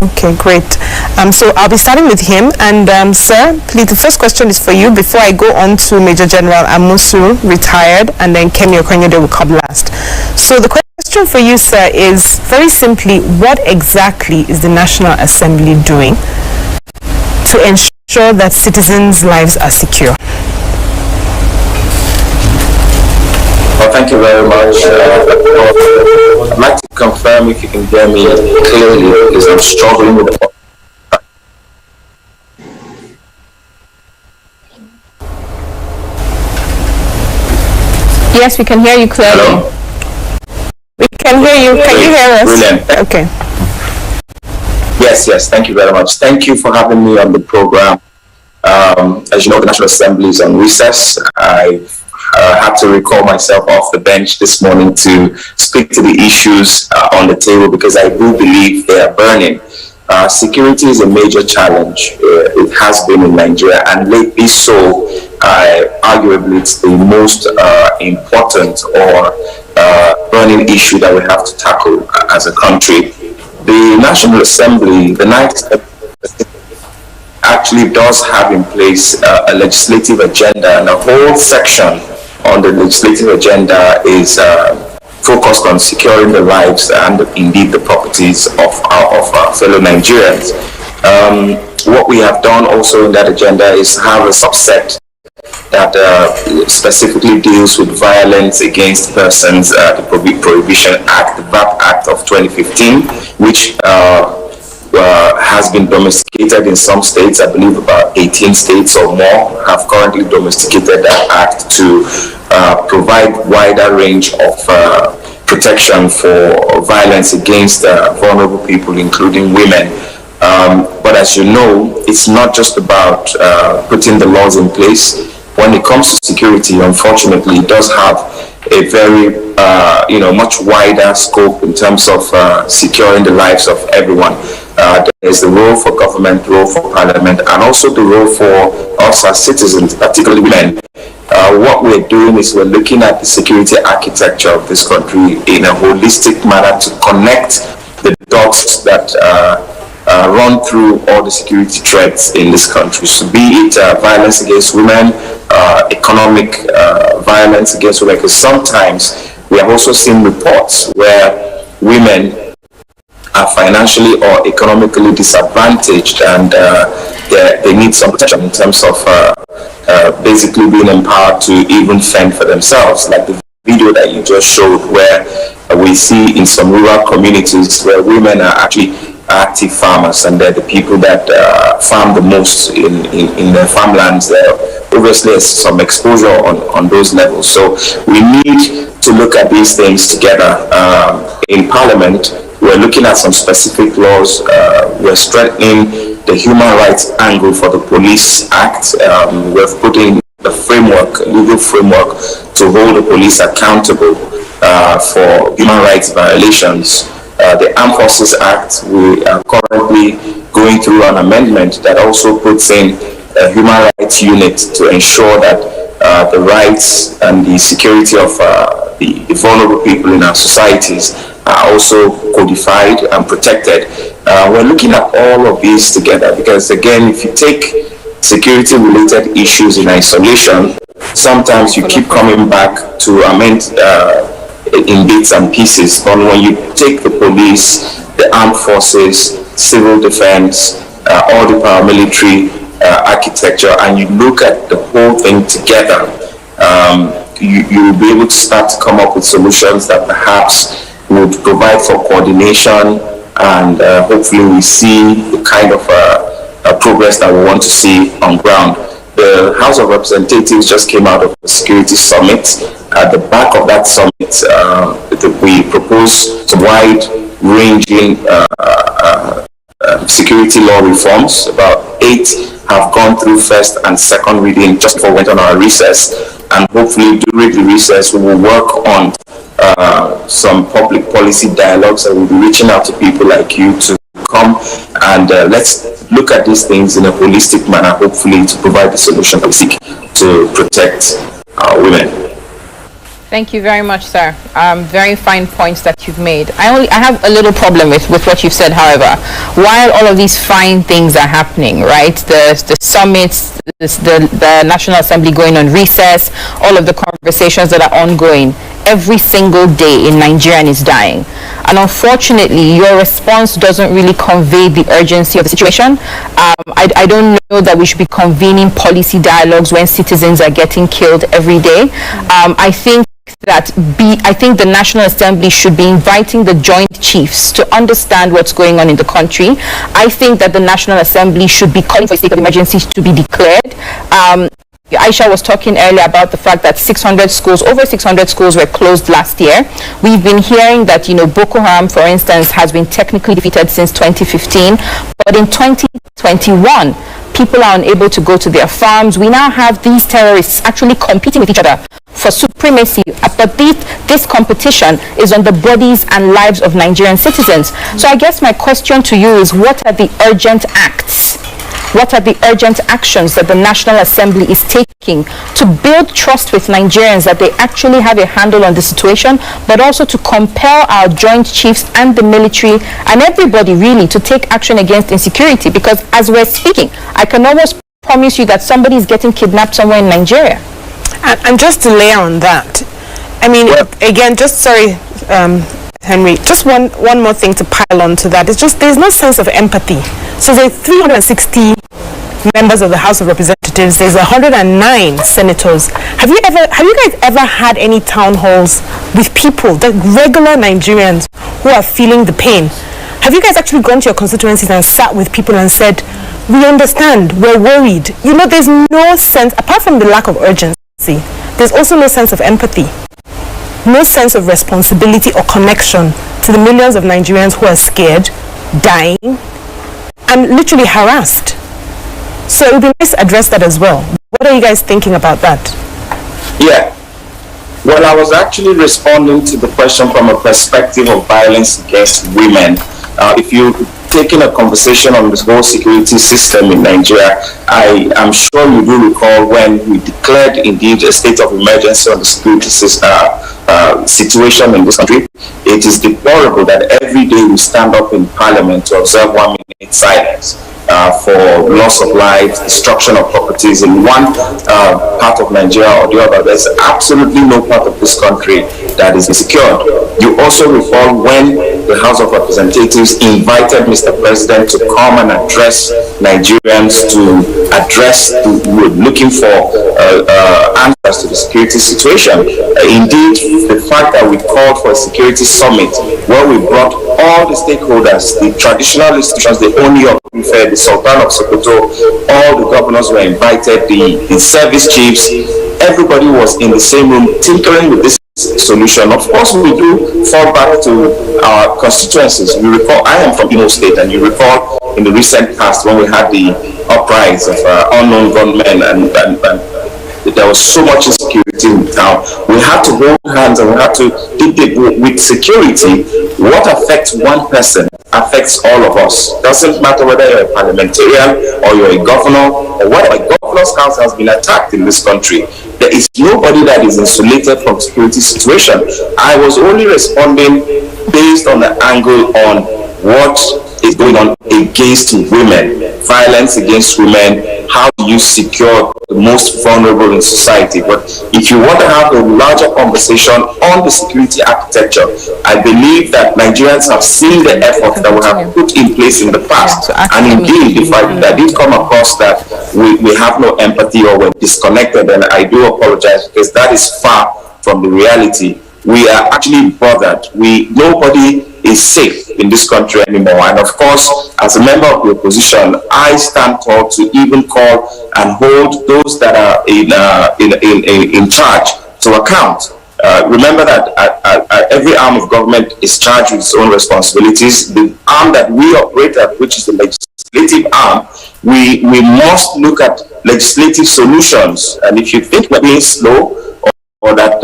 Okay, great. So I'll be starting with him. And sir, please, the first question is for you before I go on to Major General Amusu, retired, and then Kemi Okonyede will come last. So the question for you, sir, is very simply, what exactly is the National Assembly doing to ensure that citizens' lives are secure? Well, thank you very much. I'd like to confirm if you can hear me clearly, because I'm struggling with the... Yes, we can hear you clearly. Hello? We can hear you. Can you hear us? Brilliant. Okay. Yes, thank you very much. Thank you for having me on the program. As you know, the National Assembly is on recess. I had to recall myself off the bench this morning to speak to the issues on the table, because I do believe they are burning. Security is a major challenge. It has been in Nigeria, and lately so. Arguably, it's the most important or burning issue that we have to tackle as a country. The National Assembly, the ninth, actually does have in place a legislative agenda, and a whole section on the legislative agenda is focused on securing the lives and indeed the properties of our fellow Nigerians. What we have done also in that agenda is have a subset that specifically deals with violence against persons, the Prohibition Act, the VAP Act of 2015, which has been domesticated in some states. I believe about 18 states or more have currently domesticated that act to provide wider range of protection for violence against vulnerable people, including women. But as you know, it's not just about putting the laws in place. When it comes to security, unfortunately, it does have a very, much wider scope in terms of securing the lives of everyone. There's the role for government, role for parliament, and also the role for us as citizens, particularly women. What we're doing is we're looking at the security architecture of this country in a holistic manner to connect the dots that run through all the security threats in this country. So be it violence against women, economic violence against women, because sometimes we have also seen reports where women are financially or economically disadvantaged, and they need some protection in terms of basically being empowered to even fend for themselves, like the video that you just showed, where we see in some rural communities where women are actually active farmers, and they're the people that farm the most in their farmlands. Obviously, there's some exposure on those levels. So we need to look at these things together. In Parliament, we're looking at some specific laws. We're strengthening the human rights angle for the Police Act. We're putting the framework, legal framework, to hold the police accountable for human rights violations. The Armed Forces Act, we are currently going through an amendment that also puts in a human rights unit to ensure that the rights and the security of the vulnerable people in our societies are also codified and protected. We're looking at all of these together, because again, if you take security related issues in isolation, sometimes you keep coming back to amend in bits and pieces. But when you take the police, the armed forces, civil defense, all the paramilitary architecture, and you look at the whole thing together, you'll be able to start to come up with solutions that perhaps would provide for coordination, and hopefully we see the kind of progress that we want to see on ground. The House of Representatives just came out of a security summit. At the back of that summit, we proposed some wide-ranging security law reforms. About 8 have gone through first and second reading just before we went on our recess. And hopefully during the recess, we will work on some public policy dialogues, and we'll be reaching out to people like you to come and let's look at these things in a holistic manner, hopefully to provide the solution that we seek to protect our women. Thank you very much, sir. Very fine points that you've made. I have a little problem with what you've said, however. While all of these fine things are happening, right? The summits, the National Assembly going on recess, all of the conversations that are ongoing, every single day in Nigeria is dying. And unfortunately, your response doesn't really convey the urgency of the situation. I don't know that we should be convening policy dialogues when citizens are getting killed every day. I think that I think the National Assembly should be inviting the Joint Chiefs to understand what's going on in the country. I think that the National Assembly should be calling for a state of emergency to be declared. Ayisha was talking earlier about the fact that over 600 schools were closed last year. We've been hearing that, Boko Haram, for instance, has been technically defeated since 2015, but in 2021, people are unable to go to their farms. We now have these terrorists actually competing with each other for supremacy, but this competition is on the bodies and lives of Nigerian citizens. So I guess my question to you is, what are the urgent acts? What are the urgent actions that the National Assembly is taking to build trust with Nigerians that they actually have a handle on the situation, but also to compel our Joint Chiefs and the military and everybody really to take action against insecurity? Because as we're speaking, I can almost promise you that somebody is getting kidnapped somewhere in Nigeria. And just to layer on that, I mean, again, Henry, just one more thing to pile on to that. It's just there's no sense of empathy. So there's 360 members of the House of Representatives. There's 109 senators. Have you guys ever had any town halls with people, the regular Nigerians who are feeling the pain? Have you guys actually gone to your constituencies and sat with people and said, we understand, we're worried? There's no sense, apart from the lack of urgency, there's also no sense of empathy. No sense of responsibility or connection to the millions of Nigerians who are scared, dying, and literally harassed. So it would be nice to address that as well. What are you guys thinking about that? Yeah. Well, I was actually responding to the question from a perspective of violence against women. If you're taking a conversation on this whole security system in Nigeria, I am sure you do recall when we declared indeed a state of emergency on the security situation in this country. It is deplorable that every day we stand up in Parliament to observe 1 minute silence for loss of lives, destruction of properties in one part of Nigeria or the other. There's absolutely no part of this country that is secured. You also recall when the House of Representatives invited Mr. President to come and address Nigerians, looking for answers to the security situation. Indeed, the fact that we called for a security summit where we brought all the stakeholders, the traditional institutions, the Oni of Ife, the Sultan of Sokoto, all the governors were invited, the service chiefs, everybody was in the same room tinkering with this solution. Of course, we do fall back to our constituencies. You recall, I am from Imo State, and you recall in the recent past when we had the uprising of unknown gunmen and there was so much insecurity in town. We had to hold hands and we had to dig with security. What affects one person affects all of us. Doesn't matter whether you're a parliamentarian or you're a governor or whatever. Governor's Council has been attacked in this country. There is nobody that is insulated from security situation. I was only responding based on the angle on what is going on against women, violence against women. How do you secure the most vulnerable in society? But if you want to have a larger conversation on the security architecture, I believe that Nigerians have seen the effort that we have put in place in the past. And indeed, if I did come across that we have no empathy or we're disconnected, then I do apologize, because that is far from the reality. We are actually bothered. Nobody is safe in this country anymore. And of course, as a member of the opposition, I stand tall to even call and hold those that are in charge to account. Remember that every arm of government is charged with its own responsibilities. The arm that we operate at, which is the legislative arm, we must look at legislative solutions. And if you think we're being slow, or that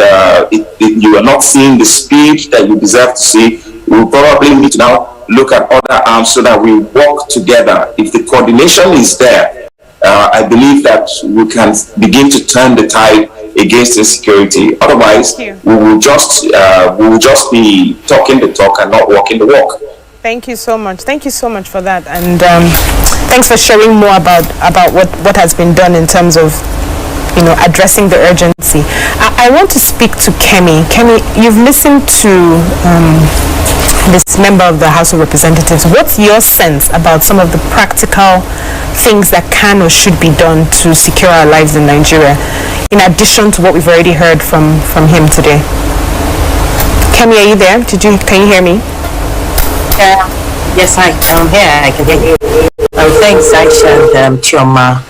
you are not seeing the speed that you deserve to see, we'll probably need to now look at other arms so that we work together. If the coordination is there, I believe that we can begin to turn the tide against insecurity. Otherwise, we will just be talking the talk and not walking the walk. Thank you so much. Thank you so much for that, and thanks for sharing more about what has been done in terms of addressing the urgency. I want to speak to Kemi. Kemi, you've listened to this member of the House of Representatives, what's your sense about some of the practical things that can or should be done to secure our lives in Nigeria, in addition to what we've already heard from him today? Kemi, are you there? Can you hear me? Yes, I'm here. I can hear you. Thanks, Ayisha and Chioma.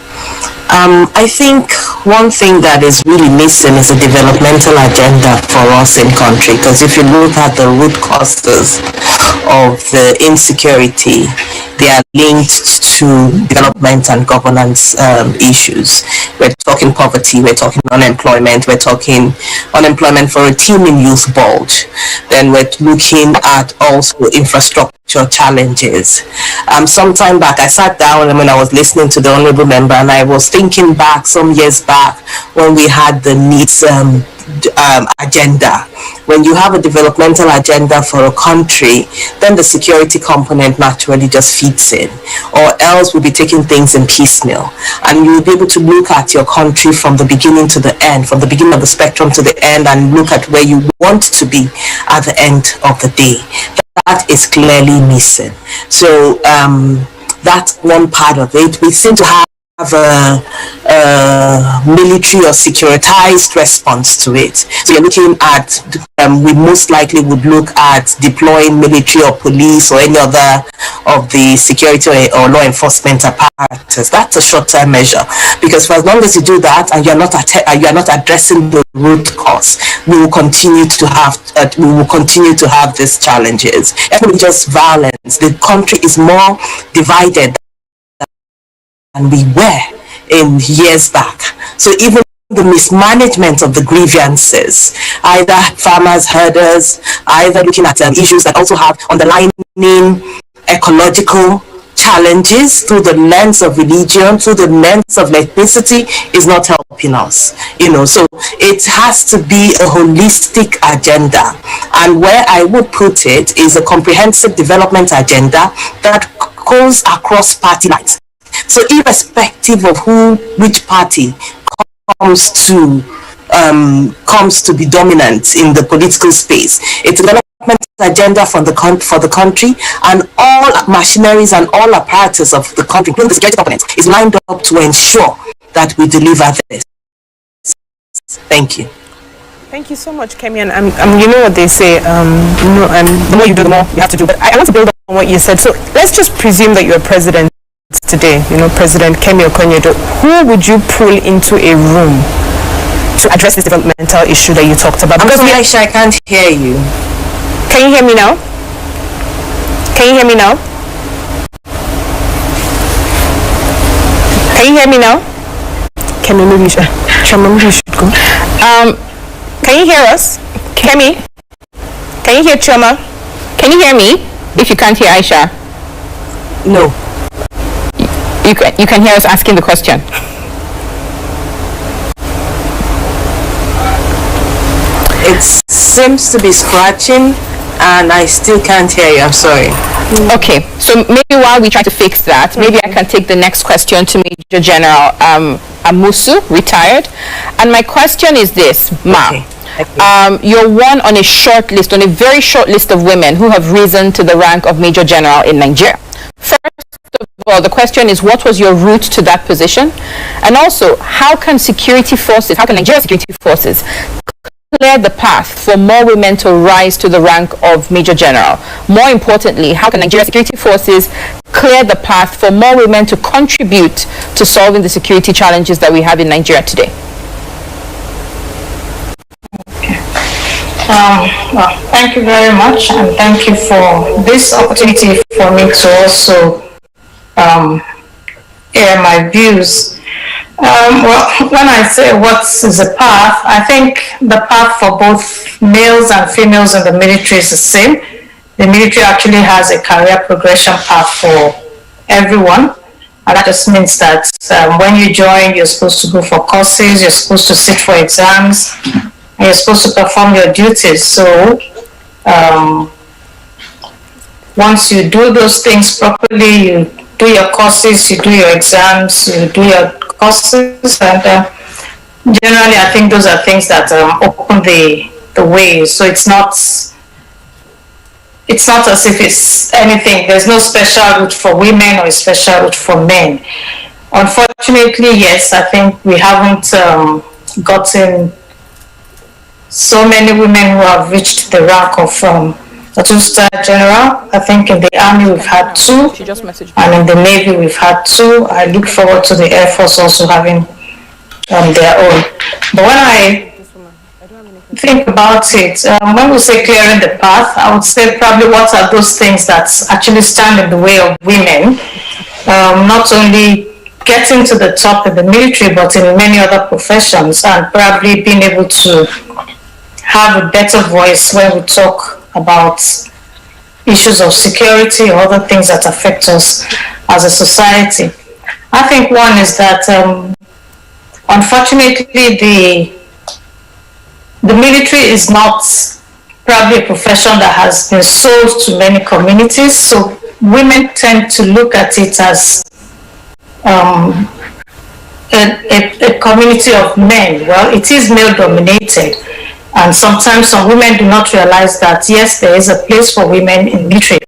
I think one thing that is really missing is a developmental agenda for us in country, because if you look at the root causes of the insecurity, they are linked to development and governance issues. We're talking poverty, we're talking unemployment, we're talking unemployment for a teeming youth bulge. Then we're looking at also infrastructure challenges. Some time back, I sat down and when I was listening to the Honorable Member, and I was thinking back some years back when we had the needs agenda. When you have a developmental agenda for a country, then the security component naturally just fits in, or else we'll be taking things in piecemeal, and you'll be able to look at your country from the beginning to the end, from the beginning of the spectrum to the end, and look at where you want to be at the end of the day. That is clearly missing. So that's one part of it. We seem to have a military or securitized response to it. So you're looking at, we most likely would look at deploying military or police or any other of the security or law enforcement apparatus. That's a short-term measure, because for as long as you do that and you're not addressing the root cause, we will continue to have these challenges. Religious violence. The country is more divided than we were in years back. So even the mismanagement of the grievances, either farmers, herders, either looking at issues that also have underlying ecological challenges through the lens of religion, through the lens of ethnicity, is not helping us. So it has to be a holistic agenda. And where I would put it is a comprehensive development agenda that goes across party lines. So irrespective of which party comes to be dominant in the political space, it's a development agenda for the country, and all machineries and all apparatus of the country, including the security component, is lined up to ensure that we deliver this. Thank you. Thank you so much, Kemi. And you know what they say, and the more you do, the more you have to do. But I want to build on what you said. So let's just presume that you're president today, President Kemi Okonyedo. Who would you pull into a room to address this developmental issue that you talked about? Because I can't hear you. Can you hear me now? Can you hear me now? Can you hear me now? Kemi, maybe you should go. Can you hear us? Kemi? Can you hear Chioma? Can you hear me? If you can't hear Ayisha? No. You can hear us asking the question. It seems to be scratching and I still can't hear you. I'm sorry. Okay, so maybe while we try to fix that, maybe I can take the next question to Major General Amusu, retired. And my question is this, Ma. Okay. You're one on a very short list of women who have risen to the rank of Major General in Nigeria. First of all, the question is, what was your route to that position? And also, how can Nigerian security forces clear the path for more women to rise to the rank of Major General? More importantly, how can Nigerian security forces clear the path for more women to contribute to solving the security challenges that we have in Nigeria today? Well, thank you very much, and thank you for this opportunity for me to also air my views. Well, when I say what is the path, I think the path for both males and females in the military is the same. The military actually has a career progression path for everyone, and that just means that when you join, you're supposed to go for courses, you're supposed to sit for exams, and you're supposed to perform your duties. So once you do those things properly, you do your courses, you do your exams, you do your courses, and generally I think those are things that open the way. So it's not it's not as if it's anything. There's no special route for women or a special route for men. Unfortunately, yes, I think we haven't gotten so many women who have reached the rank of a 2-star general. I think in the Army we've had 2, and in the Navy we've had 2. I look forward to the Air Force also having their own. But when I think about it, when we say clearing the path, I would say probably what are those things that actually stand in the way of women, not only getting to the top in the military, but in many other professions, and probably being able to have a better voice when we talk about issues of security or other things that affect us as a society. I think one is that unfortunately the military is not probably a profession that has been sold to many communities, so women tend to look at it as a community of men. Well, it is male dominated, and sometimes some women do not realize that yes, there is a place for women in military.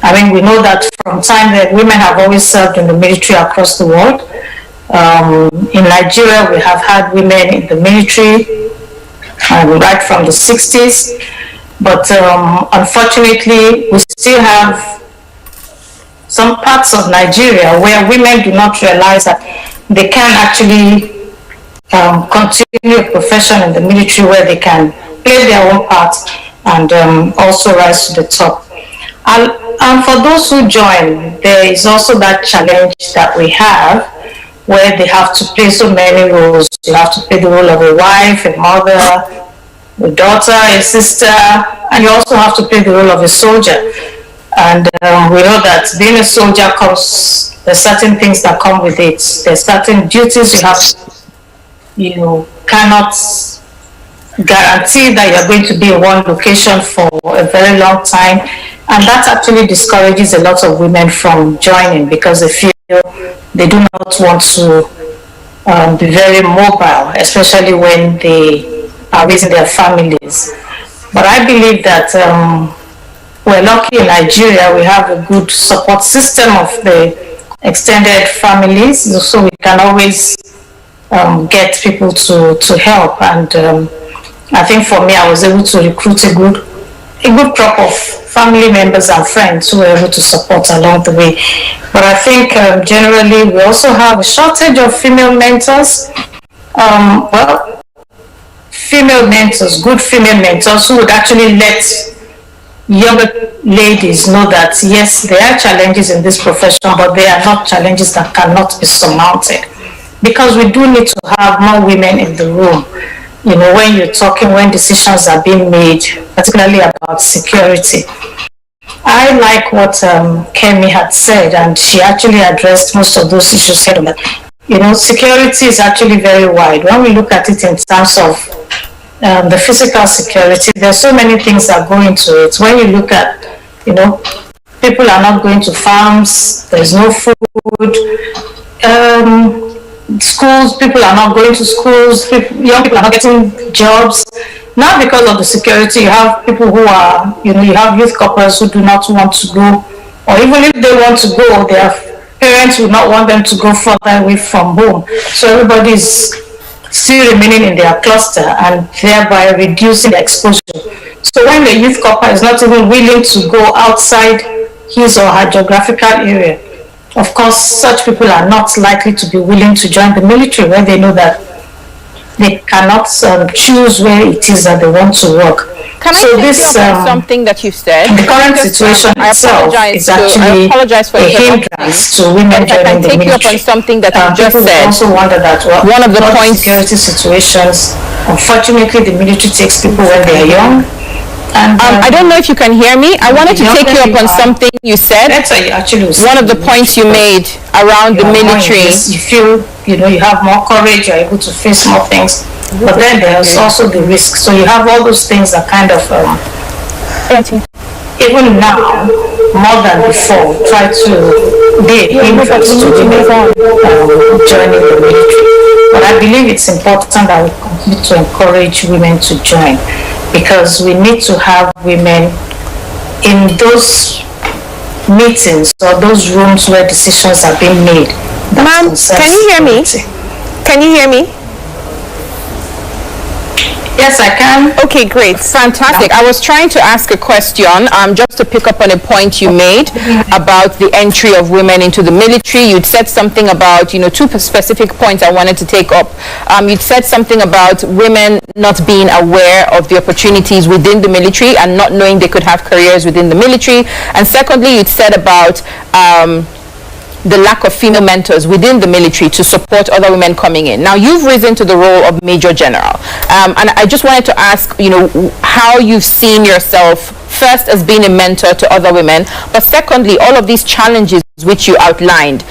I mean, we know that from time that women have always served in the military across the world. In Nigeria, we have had women in the military right from the 60s, but unfortunately, we still have some parts of Nigeria where women do not realize that they can actually continue a profession in the military where they can play their own part and also rise to the top. And for those who join, there is also that challenge that we have where they have to play so many roles. You have to play the role of a wife, a mother, a daughter, a sister, and you also have to play the role of a soldier. And we know that being a soldier there's certain things that come with it. There's certain duties you cannot guarantee that you're going to be in one location for a very long time. And that actually discourages a lot of women from joining because they feel they do not want to be very mobile, especially when they are raising their families. But I believe that we're lucky in Nigeria. We have a good support system of the extended families, so we can always get people to help. And I think for me, I was able to recruit a good crop of family members and friends who were able to support along the way. But I think generally we also have a shortage of female mentors. Female mentors, good female mentors who would actually let younger ladies know that yes, there are challenges in this profession, but they are not challenges that cannot be surmounted. Because we do need to have more women in the room. You know, when you're talking, when decisions are being made, particularly about security. I like what Kemi had said, and she actually addressed most of those issues head on. You know, security is actually very wide. When we look at it in terms of the physical security, there's so many things that go into it. When you look at, you know, people are not going to farms, there's no food, schools, people are not going to schools, young people are not getting jobs. Not because of the security. You have people who are, you know, you have youth couples who do not want to go, or even if they want to go, their parents would not want them to go further away from home. So everybody is still remaining in their cluster and thereby reducing the exposure. So when the youth couple is not even willing to go outside his or her geographical area, of course, such people are not likely to be willing to join the military where they know that they cannot choose where it is that they want to work. Can I take you up on something that you said? The current situation itself is actually a hindrance to women joining the military. I can take you up on something that you just said. People also wonder that one of the points security situations, unfortunately, the military takes people when they are young. And, I don't know if you can hear me. I wanted to take you up on something you said. One of the points you made around the military. You feel, you know, you have more courage, you're able to face more things. But then there's also the risk. So you have all those things that kind of, even now, more than before, try to be a hindrance to women joining the military. But I believe it's important that we continue to encourage women to join, because we need to have women in those meetings or those rooms where decisions are being made. Ma'am, can you hear me? Can you hear me? Yes, I can. Okay, great. Fantastic. I was trying to ask a question, just to pick up on a point you made about the entry of women into the military. You'd said something about, two specific points I wanted to take up. You'd said something about women not being aware of the opportunities within the military and not knowing they could have careers within the military. And secondly, you'd said about the lack of female mentors within the military to support other women coming in. Now, you've risen to the role of Major General, and I just wanted to ask, how you've seen yourself, first as being a mentor to other women, but secondly, all of these challenges which you outlined,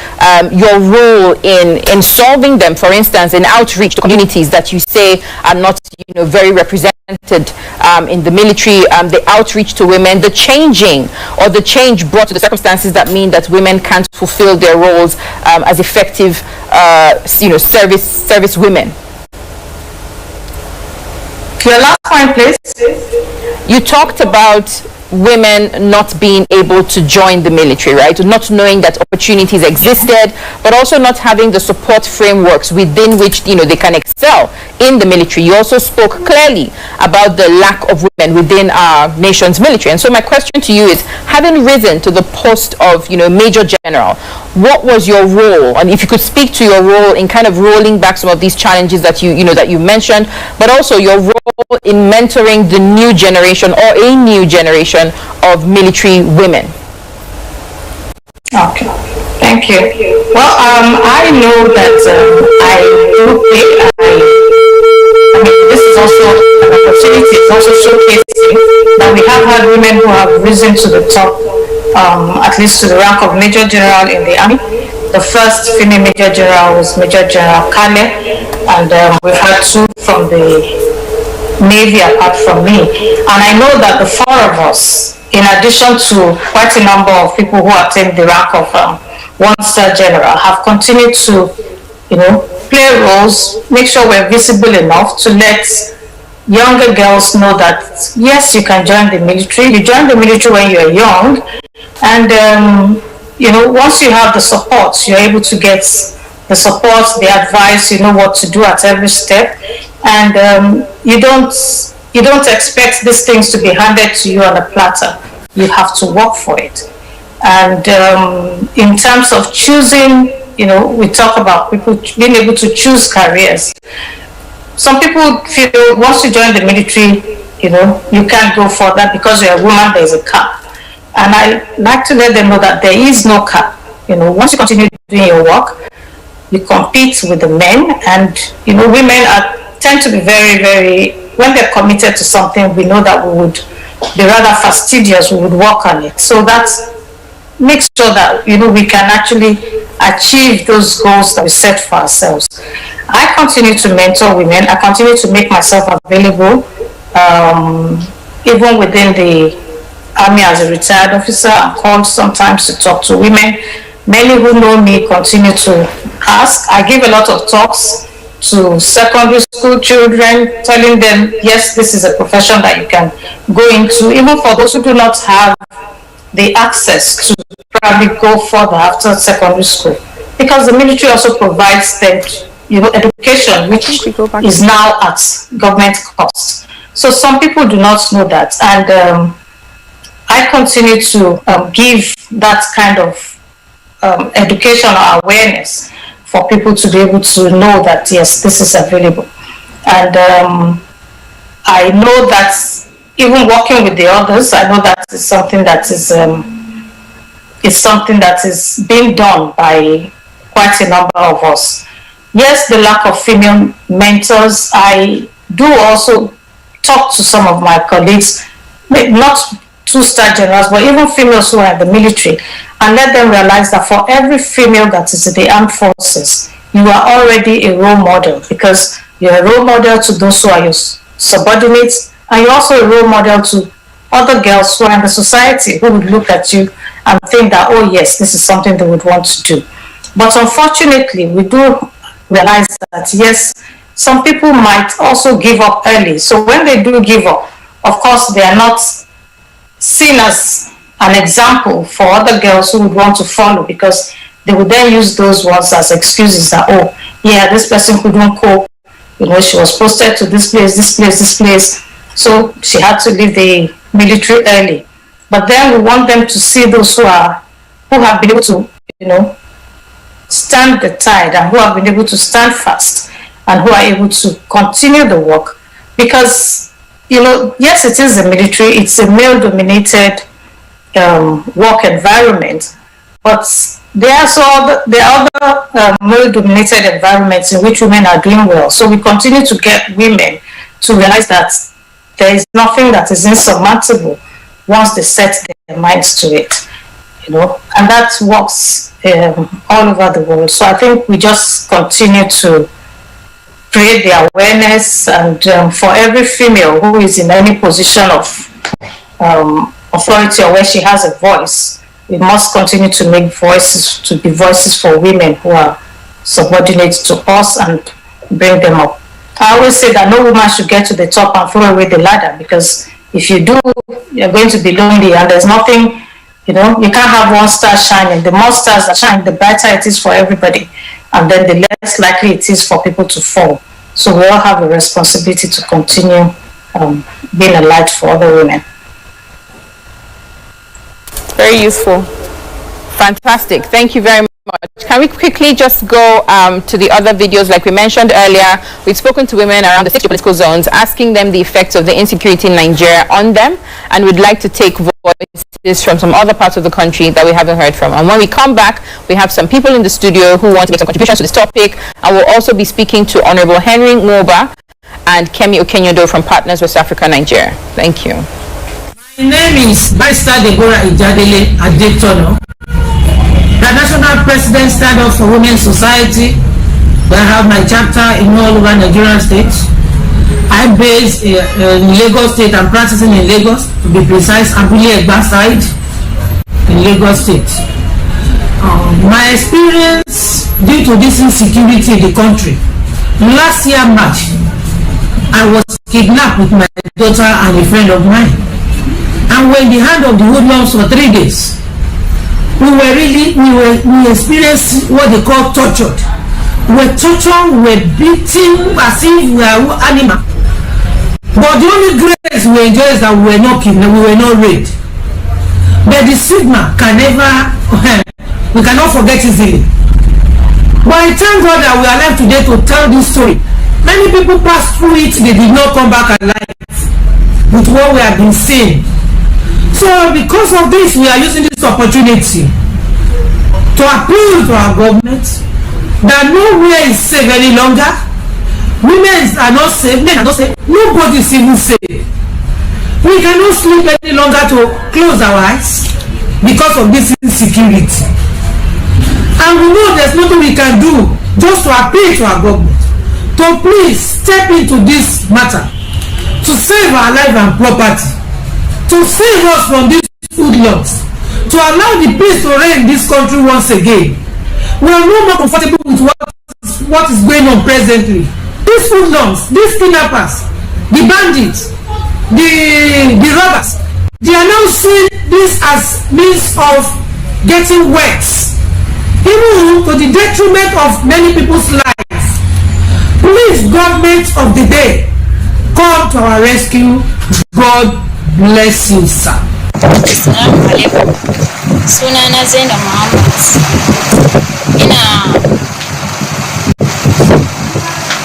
your role in solving them, for instance, in outreach to communities that you say are not, very represented in the military, the outreach to women, the changing or the change brought to the circumstances that mean that women can't fulfill their roles as effective, service women. Your last point, please. You talked about women not being able to join the military, right? Not knowing that opportunities existed, but also not having the support frameworks within which, they can excel in the military. You also spoke clearly about the lack of women within our nation's military. And so my question to you is, having risen to the post of, Major General, what was your role? And if you could speak to your role in kind of rolling back some of these challenges that that you mentioned, but also your role in mentoring the new generation or a new generation of military women. Okay, thank you. Well, I know that I mean, this is also an opportunity. It's also showcasing that we have had women who have risen to the top, at least to the rank of Major General in the Army. The first female Major General was Major General Kale, and we've had two from the Navy apart from me. And I know that the four of us, in addition to quite a number of people who attained the rank of 1-star general, have continued to, play roles, make sure we're visible enough to let younger girls know that, yes, you can join the military. You join the military when you're young. And, once you have the support, you're able to get the support, the advice, you know what to do at every step. And you don't expect these things to be handed to you on a platter. You have to work for it. And in terms of choosing, we talk about people being able to choose careers. Some people feel once you join the military, you can't go further because you're a woman, there's a cap. And I like to let them know that there is no cap. Once you continue doing your work, you compete with the men, and women tend to be very, very, when they're committed to something, we know that we would be rather fastidious, we would work on it. So that makes sure that we can actually achieve those goals that we set for ourselves. I continue to mentor women. I continue to make myself available, even within the Army as a retired officer. I'm called sometimes to talk to women. Many who know me continue to ask. I give a lot of talks to secondary school children, telling them, yes, this is a profession that you can go into, even for those who do not have the access to probably go further after secondary school. Because the military also provides them, education, which is now at government cost. So some people do not know that. And I continue to give that kind of education or awareness for people to be able to know that, yes, this is available. And I know that even working with the others, I know that is something that is being done by quite a number of us. Yes, the lack of female mentors. I do also talk to some of my colleagues, not 2-star generals, but even females who are in the military, and let them realize that for every female that is in the armed forces, you are already a role model, because you're a role model to those who are your subordinates, and you're also a role model to other girls who are in the society who would look at you and think that, oh yes, this is something they would want to do. But unfortunately, we do realize that, yes, some people might also give up early. So when they do give up, of course, they are not seen as an example for other girls who would want to follow, because they would then use those ones as excuses that, oh, yeah, this person couldn't cope. You know, she was posted to this place, so she had to leave the military early. But then we want them to see those who have been able to, you know, stand the tide, and who have been able to stand fast, and who are able to continue the work. Because, you know, yes, it is the military, it's a male-dominated work environment, but there are other male-dominated environments in which women are doing well. So we continue to get women to realize that there is nothing that is insurmountable once they set their minds to it, you know, and that works all over the world. So I think we just continue to create the awareness, and for every female who is in any position of authority, or where she has a voice, we must continue to make voices, to be voices for women who are subordinate to us, and bring them up. I always say that no woman should get to the top and throw away the ladder, because if you do, you're going to be lonely, and there's nothing, you know, you can't have one star shining. The more stars that shine, the brighter it is for everybody, and then the less likely it is for people to fall. So we all have a responsibility to continue being a light for other women. Very useful. Fantastic. Thank you very much. Can we quickly just go to the other videos? Like we mentioned earlier, we've spoken to women around the 6 political zones, asking them the effects of the insecurity in Nigeria on them, and we'd like to take voices from some other parts of the country that we haven't heard from. And when we come back, we have some people in the studio who want to make some contributions to this topic, and we'll also be speaking to Honorable Heinrich Boll and Kemi Okenyodo from Partners West Africa, Nigeria. Thank you. My name is Barrister Deborah Ijadele Adetono, the National President Stand Up for Women Society. I have my chapter in all over Nigerian states. I'm based in Lagos State. I'm practicing in Lagos, to be precise, Abule Egba side in Lagos State. My experience due to this insecurity in the country, last year March, I was kidnapped with my daughter and a friend of mine, and we're in the hand of the hoodlums for 3 days. We experienced what they call tortured. We were tortured, we were beaten as if we were animals. But the only grace we enjoy is that we were not kidnapped, we were not raped. But the stigma can never, we cannot forget easily. But I thank God that we are alive today to tell this story. Many people passed through it, they did not come back alive with what we have been seeing. So because of this, we are using this opportunity to appeal to our government that nowhere is safe any longer. Women are not safe, men are not safe, nobody is even safe. We cannot sleep any longer to close our eyes because of this insecurity. And we know there's nothing we can do just to appeal to our government to please step into this matter, to save our life and property, to save us from these hoodlums, to allow the peace to reign in this country once again. We are no more comfortable with what is going on presently. These hoodlums, these kidnappers, the bandits, the robbers, they are now seeing this as means of getting wet, even to the detriment of many people's lives. Please, government of the day, come to our rescue. God bless you, sir. Assalamu alaikum. Sunana Zainab Muhammad.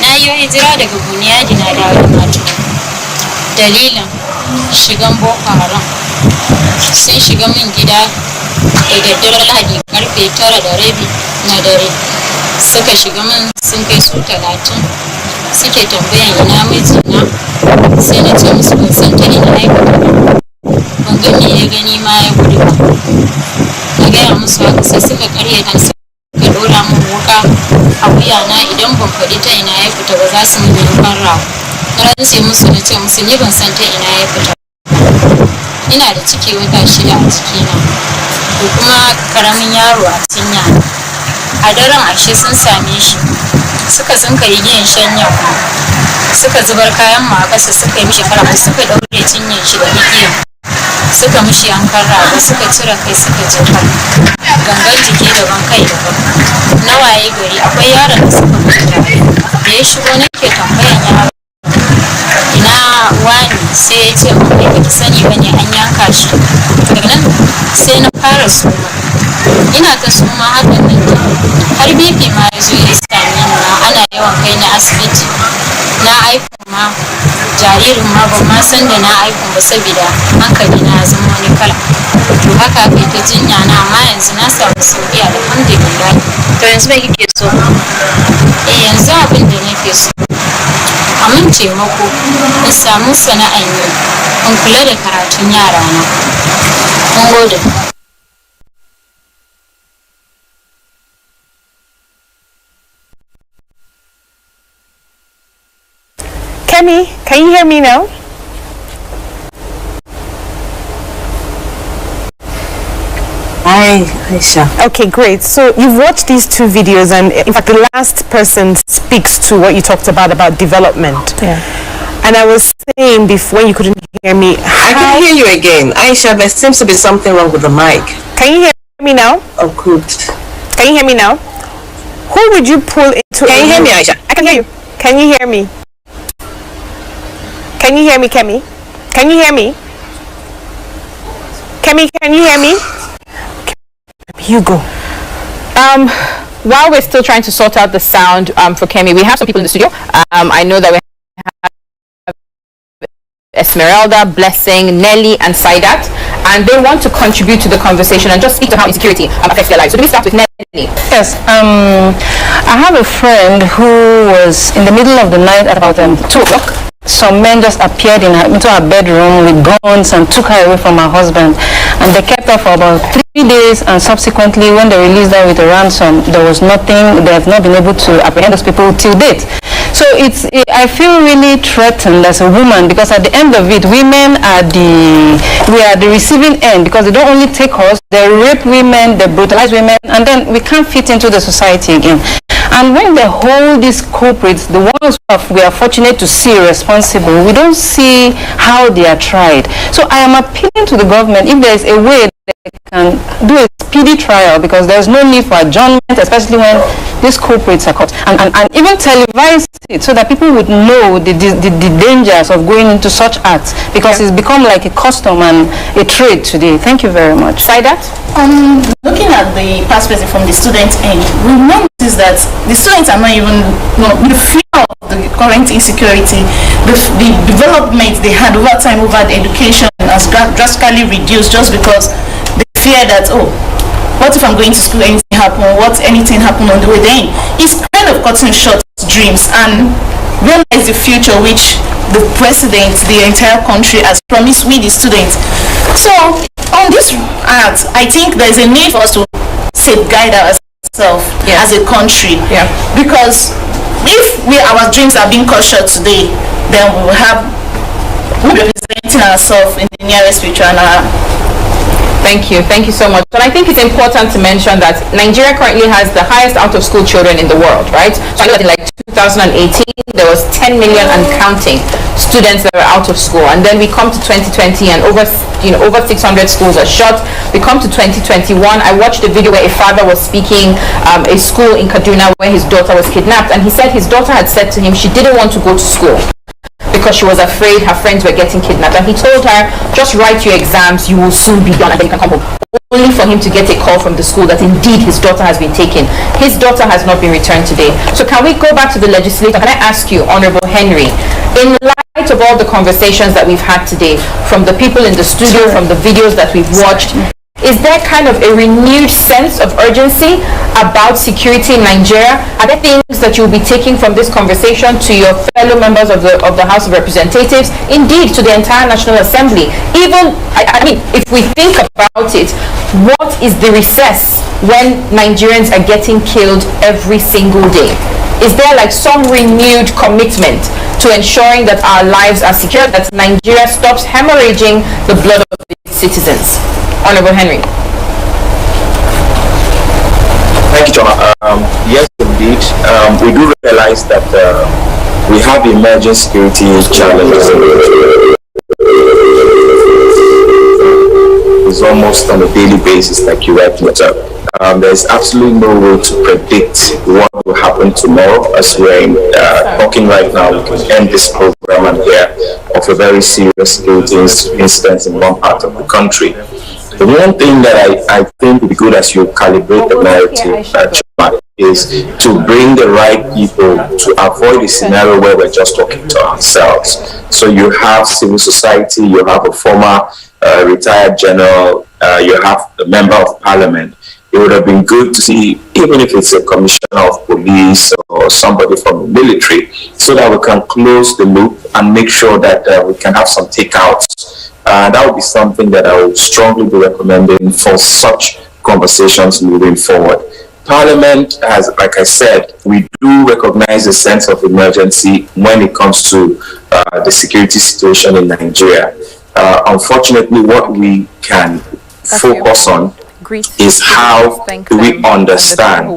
Na yi hijira daga Buniyadi na dawo Mato. Dalilin shigan Boko Haram. Sun shiga min gida da daddare Lahadi karfe 9:30 na dare. Suka shiga min sun kai su 30. Suke tambayan ina mijina. Sai na ce musu ban san ta ina ya gudu ba. Ban ga me ya gani ma ya gudu ba. Na gaya musu haka sai suka karyata, suka dora min wuka a wuyana idan ban faɗi ta ina ya fita ba za su min yankan rago. Na rantse musu na ce musu ni ban san ta ina ya fita. Ina da ciki wata 6 a cikina da kuma karamin yaro a cinya. A daren ashe sun same shi, suka tsinka igiyan shanya, suka zubar kayan mu a ƙasa, suka yi mishi fara, suka daure cinyar shi da igiyan. suka mishi yankan rago suka cire kai suka jefar gangan jiki daban kai daban na waye gari akwai yaron da suka mutu tare da ya shigo nake tambayan yaro ina wani sai ya ce mai baki sani bane an yanka shi daga nan sai na fara suma ina ta suma hakan nan har BP ma ya zo ya sami na ana yawan kai ni asibiti na aikun ma jaririn ma ban ma san da na aikun ba saboda hankali na zama wani kala to haka kai ta jinya na amma yanzu na samu sauki alhamdulillah. To yanzu me kike so? Yanzu abin da nake so a min taimako in samu sana'an yi in kula da karatun yara na. Mun gode. Kemi, can you hear me now? Hi, Ayisha. Okay, great. So you've watched these two videos, and in fact, the last person speaks to what you talked about development. Yeah. And I was saying before, when you couldn't hear me, I can hear you again. Ayisha, there seems to be something wrong with the mic. Can you hear me now? Oh, good. Can you hear me now? Who would you pull into? Can you hear me, Ayisha? I can hear you. Can you hear me? Can you hear me, Kemi? Can you hear me? Kemi, can you hear me? You go. While we're still trying to sort out the sound for Kemi, we have some people in the studio. I know that we have Esmeralda, Blessing, Nelly, and Saidat, and they want to contribute to the conversation and just speak to how insecurity affects their lives. So let me start with Nelly. Yes, I have a friend who was in the middle of the night at about 2 o'clock. Some men just appeared into her bedroom with guns and took her away from her husband, and they kept her for about 3 days, and subsequently when they released her with a ransom, there was nothing. They have not been able to apprehend those people till date. So I feel really threatened as a woman, because at the end of it, women are we are the receiving end, because they don't only take us, they rape women, they brutalize women, and then we can't fit into the society again. And when they hold these culprits, the ones we are fortunate to see responsible, we don't see how they are tried. So I am appealing to the government, if there is a way they can do a speedy trial, because there is no need for adjournment, especially when these culprits are caught, and even televise it so that people would know the dangers of going into such acts, because it's become like a custom and a trade today. Thank you very much. Saidat? Looking at the perspective from the student end, we notice that the students are not even, the fear of the current insecurity, the development they had over time over the education has drastically reduced, just because they fear that, what if I'm going to school, anything happen on the way? Then it's kind of cutting short dreams and realize the future which the president, the entire country has promised we the students. So on this act, I think there's a need for us to safeguard ourselves as a country. Yeah. Because if our dreams are being cut short today, then we'll be representing ourselves in the nearest future. Thank you so much. And I think it's important to mention that Nigeria currently has the highest out-of-school children in the world, right? So I know that in like 2018, there was 10 million and counting students that were out of school. And then we come to 2020 and over 600 schools are shut. We come to 2021. I watched a video where a father was speaking a school in Kaduna where his daughter was kidnapped. And he said his daughter had said to him she didn't want to go to school because she was afraid her friends were getting kidnapped, and he told her, just write your exams, you will soon be done and then you can come home. Only for him to get a call from the school that indeed his daughter has been taken. His daughter has not been returned today. So can we go back to the legislature? Can I ask you, Honorable Henry, in light of all the conversations that we've had today, from the people in the studio, from the videos that we've watched, is there kind of a renewed sense of urgency about security in Nigeria? Are there things that you'll be taking from this conversation to your fellow members of the House of Representatives, indeed to the entire National Assembly? Even, I mean, if we think about it, what is the recess when Nigerians are getting killed every single day? Is there like some renewed commitment to ensuring that our lives are secure, that Nigeria stops hemorrhaging the blood of its citizens? Honorable Henry. Thank you, Chioma. Yes, indeed. We do realize that we have emerging security challenges. happens almost on a daily basis, like you rightly observed. There's absolutely no way to predict what will happen tomorrow. As we're talking right now, we can end this program and hear of a very serious security incident in one part of the country. The one thing that I think would be good as you calibrate the narrative, is to bring the right people to avoid the scenario where we're just talking to ourselves. So you have civil society, you have a former retired general, you have a member of parliament. It would have been good to see, even if it's a commissioner of police or somebody from the military, so that we can close the loop and make sure that we can have some takeouts. That would be something that I would strongly be recommending for such conversations moving forward. Parliament has, like I said, we do recognize a sense of emergency when it comes to the security situation in Nigeria. Unfortunately, what we can focus on is how do we understand.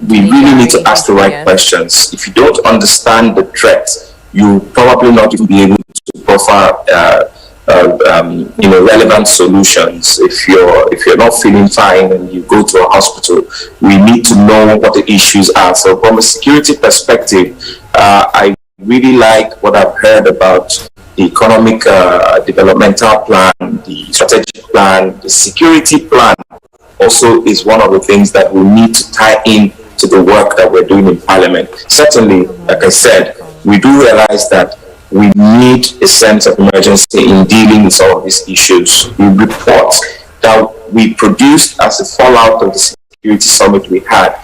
We really need to ask the right questions. If you don't understand the threat, you probably not even be able to offer relevant solutions. If you're not feeling fine and you go to a hospital, we need to know what the issues are. So from a security perspective, I really like what I've heard about the economic developmental plan, the strategic plan, the security plan also is one of the things that we need to tie in to the work that we're doing in Parliament. Certainly, like I said, we do realize that we need a sense of emergency in dealing with all of these issues. The report that we produced as a fallout of the security summit we had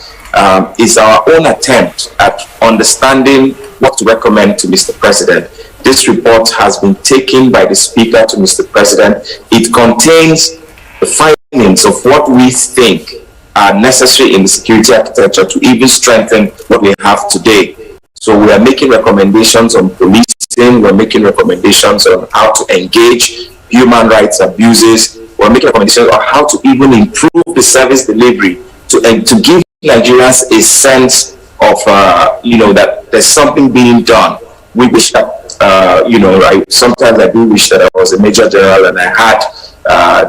is our own attempt at understanding what to recommend to Mr. President. This report has been taken by the Speaker to Mr. President. It contains the findings of what we think are necessary in the security architecture to even strengthen what we have today. So we are making recommendations on policing, we're making recommendations on how to engage human rights abuses, we're making recommendations on how to even improve the service delivery to give Nigerians a sense of, that there's something being done. We wish that, sometimes I do wish that I was a major general and I had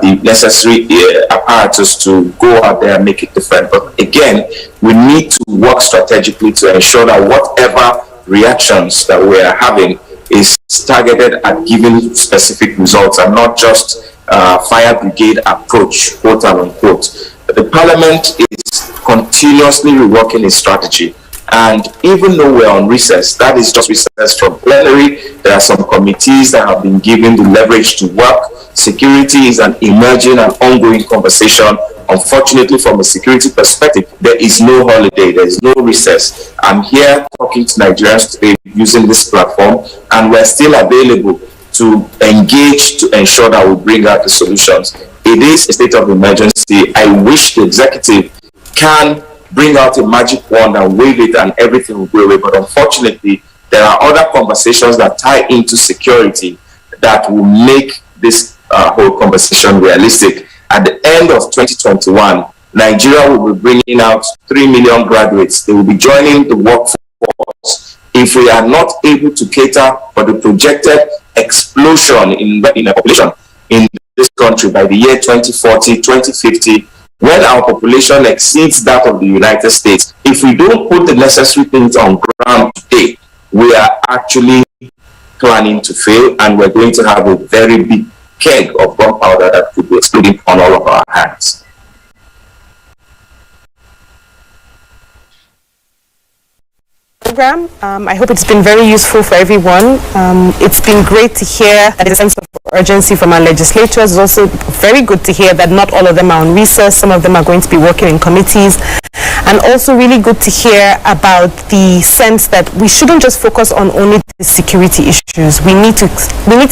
the necessary apparatus to go out there and make it different. But again, we need to work strategically to ensure that whatever reactions that we are having is targeted at giving specific results and not just fire brigade approach, quote unquote. The Parliament is continuously reworking its strategy. And even though we're on recess, that is just recess from plenary. There are some committees that have been given the leverage to work. Security is an emerging and ongoing conversation. Unfortunately, from a security perspective, there is no holiday, there is no recess. I'm here talking to Nigerians today using this platform, and we're still available to engage to ensure that we bring out the solutions. It is a state of emergency. I wish the executive can bring out a magic wand and wave it and everything will go away. But unfortunately, there are other conversations that tie into security that will make this whole conversation realistic. At the end of 2021, Nigeria will be bringing out 3 million graduates. They will be joining the workforce. If we are not able to cater for the projected explosion in the population in this country by the year 2040, 2050, when our population exceeds that of the United States, if we don't put the necessary things on ground today, we are actually planning to fail, and we're going to have a very big keg of gunpowder that could be exploding on all of our hands. Program. I hope it's been very useful for everyone. It's been great to hear that there's a sense of urgency from our legislators. It's also very good to hear that not all of them are on recess. Some of them are going to be working in committees. And also really good to hear about the sense that we shouldn't just focus on only the security issues. We need to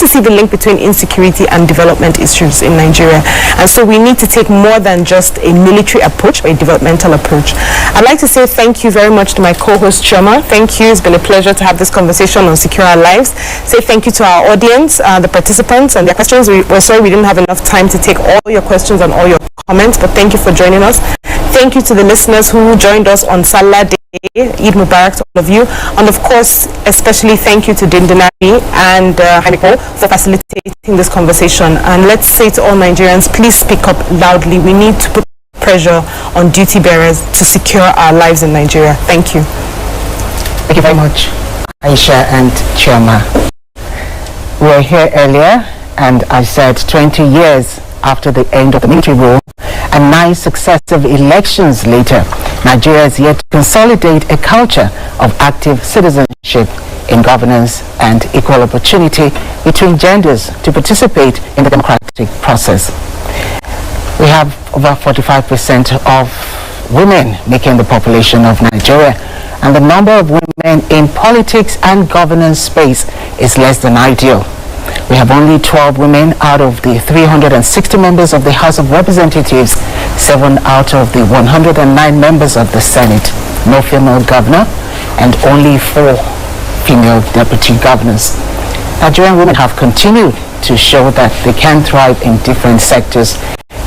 see the link between insecurity and development issues in Nigeria. And so we need to take more than just a military approach, but a developmental approach. I'd like to say thank you very much to my co-host Chioma. Thank you. It's been a pleasure to have this conversation on Secure Our Lives. Say thank you to our audience, the participants and their questions. We're sorry we didn't have enough time to take all your questions and all your comments, but thank you for joining us. Thank you to the listeners who joined us on Salah Day. Eid Mubarak to all of you. And of course, especially thank you to Dinidari and Heinrich Boll for facilitating this conversation. And let's say to all Nigerians, please speak up loudly. We need to put pressure on duty bearers to secure our lives in Nigeria. Thank you. Thank you very much, Ayisha and Chioma. We were here earlier, and I said 20 years after the end of the military rule and 9 successive elections later, Nigeria is yet to consolidate a culture of active citizenship in governance and equal opportunity between genders to participate in the democratic process. We have over 45% of women making the population of Nigeria, and the number of women in politics and governance space is less than ideal. We have only 12 women out of the 360 members of the House of Representatives, 7 out of the 109 members of the Senate, no female governor, and only 4 female deputy governors. Nigerian women have continued to show that they can thrive in different sectors,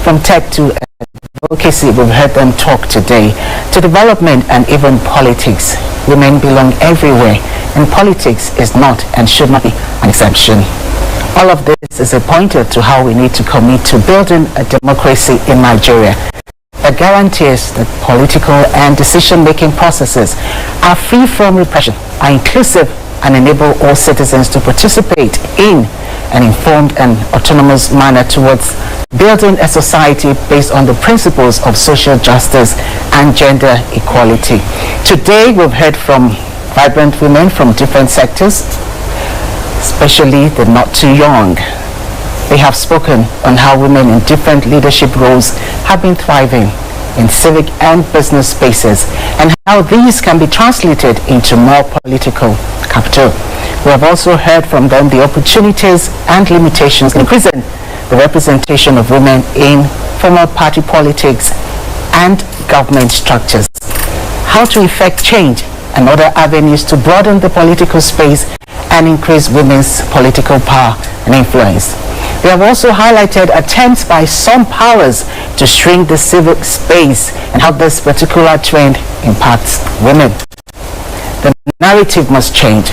from tech to advocacy. We've heard them talk today, to development and even politics. Women belong everywhere, and politics is not and should not be an exception. All of this is a pointer to how we need to commit to building a democracy in Nigeria that guarantees that political and decision-making processes are free from repression, are inclusive, and enable all citizens to participate in an informed and autonomous manner towards building a society based on the principles of social justice and gender equality. Today, we've heard from vibrant women from different sectors, especially the not too young. They have spoken on how women in different leadership roles have been thriving in civic and business spaces, and how these can be translated into more political capital. We have also heard from them the opportunities and limitations in increasing the representation of women in formal party politics and government structures, how to effect change and other avenues to broaden the political space and increase women's political power and influence. They have also highlighted attempts by some powers to shrink the civic space and how this particular trend impacts women. The narrative must change.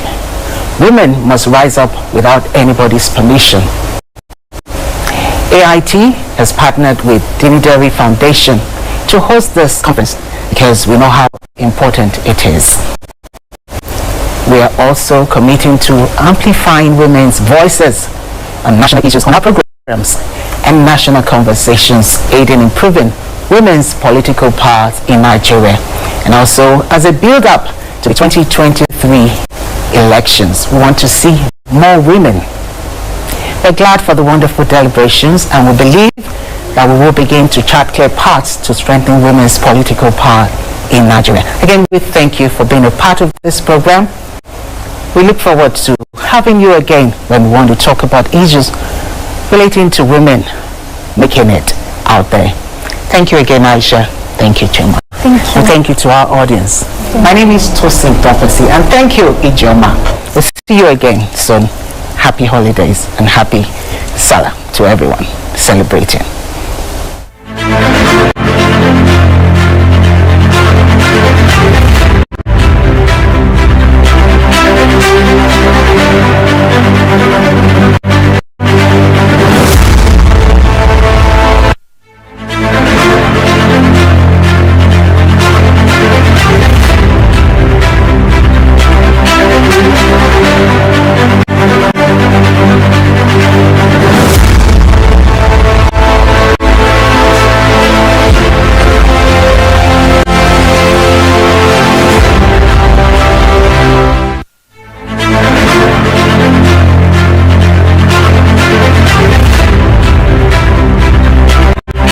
Women must rise up without anybody's permission. AIT has partnered with Dinidari Foundation to host this conference because we know how important it is. We are also committing to amplifying women's voices on national issues on our programs and national conversations, aiding in improving women's political powers in Nigeria. And also, as a build-up to the 2023 elections, we want to see more women. We're glad for the wonderful deliberations, and we believe that we will begin to chart clear paths to strengthen women's political power in Nigeria. Again, we thank you for being a part of this program. We look forward to having you again when we want to talk about issues relating to women making it out there. Thank you again, Ayisha. Thank you, Chioma. Thank you. And thank you to our audience. My name is Tosin Prophecy, and thank you, Ijoma. We'll see you again soon. Happy holidays and happy Salah to everyone celebrating.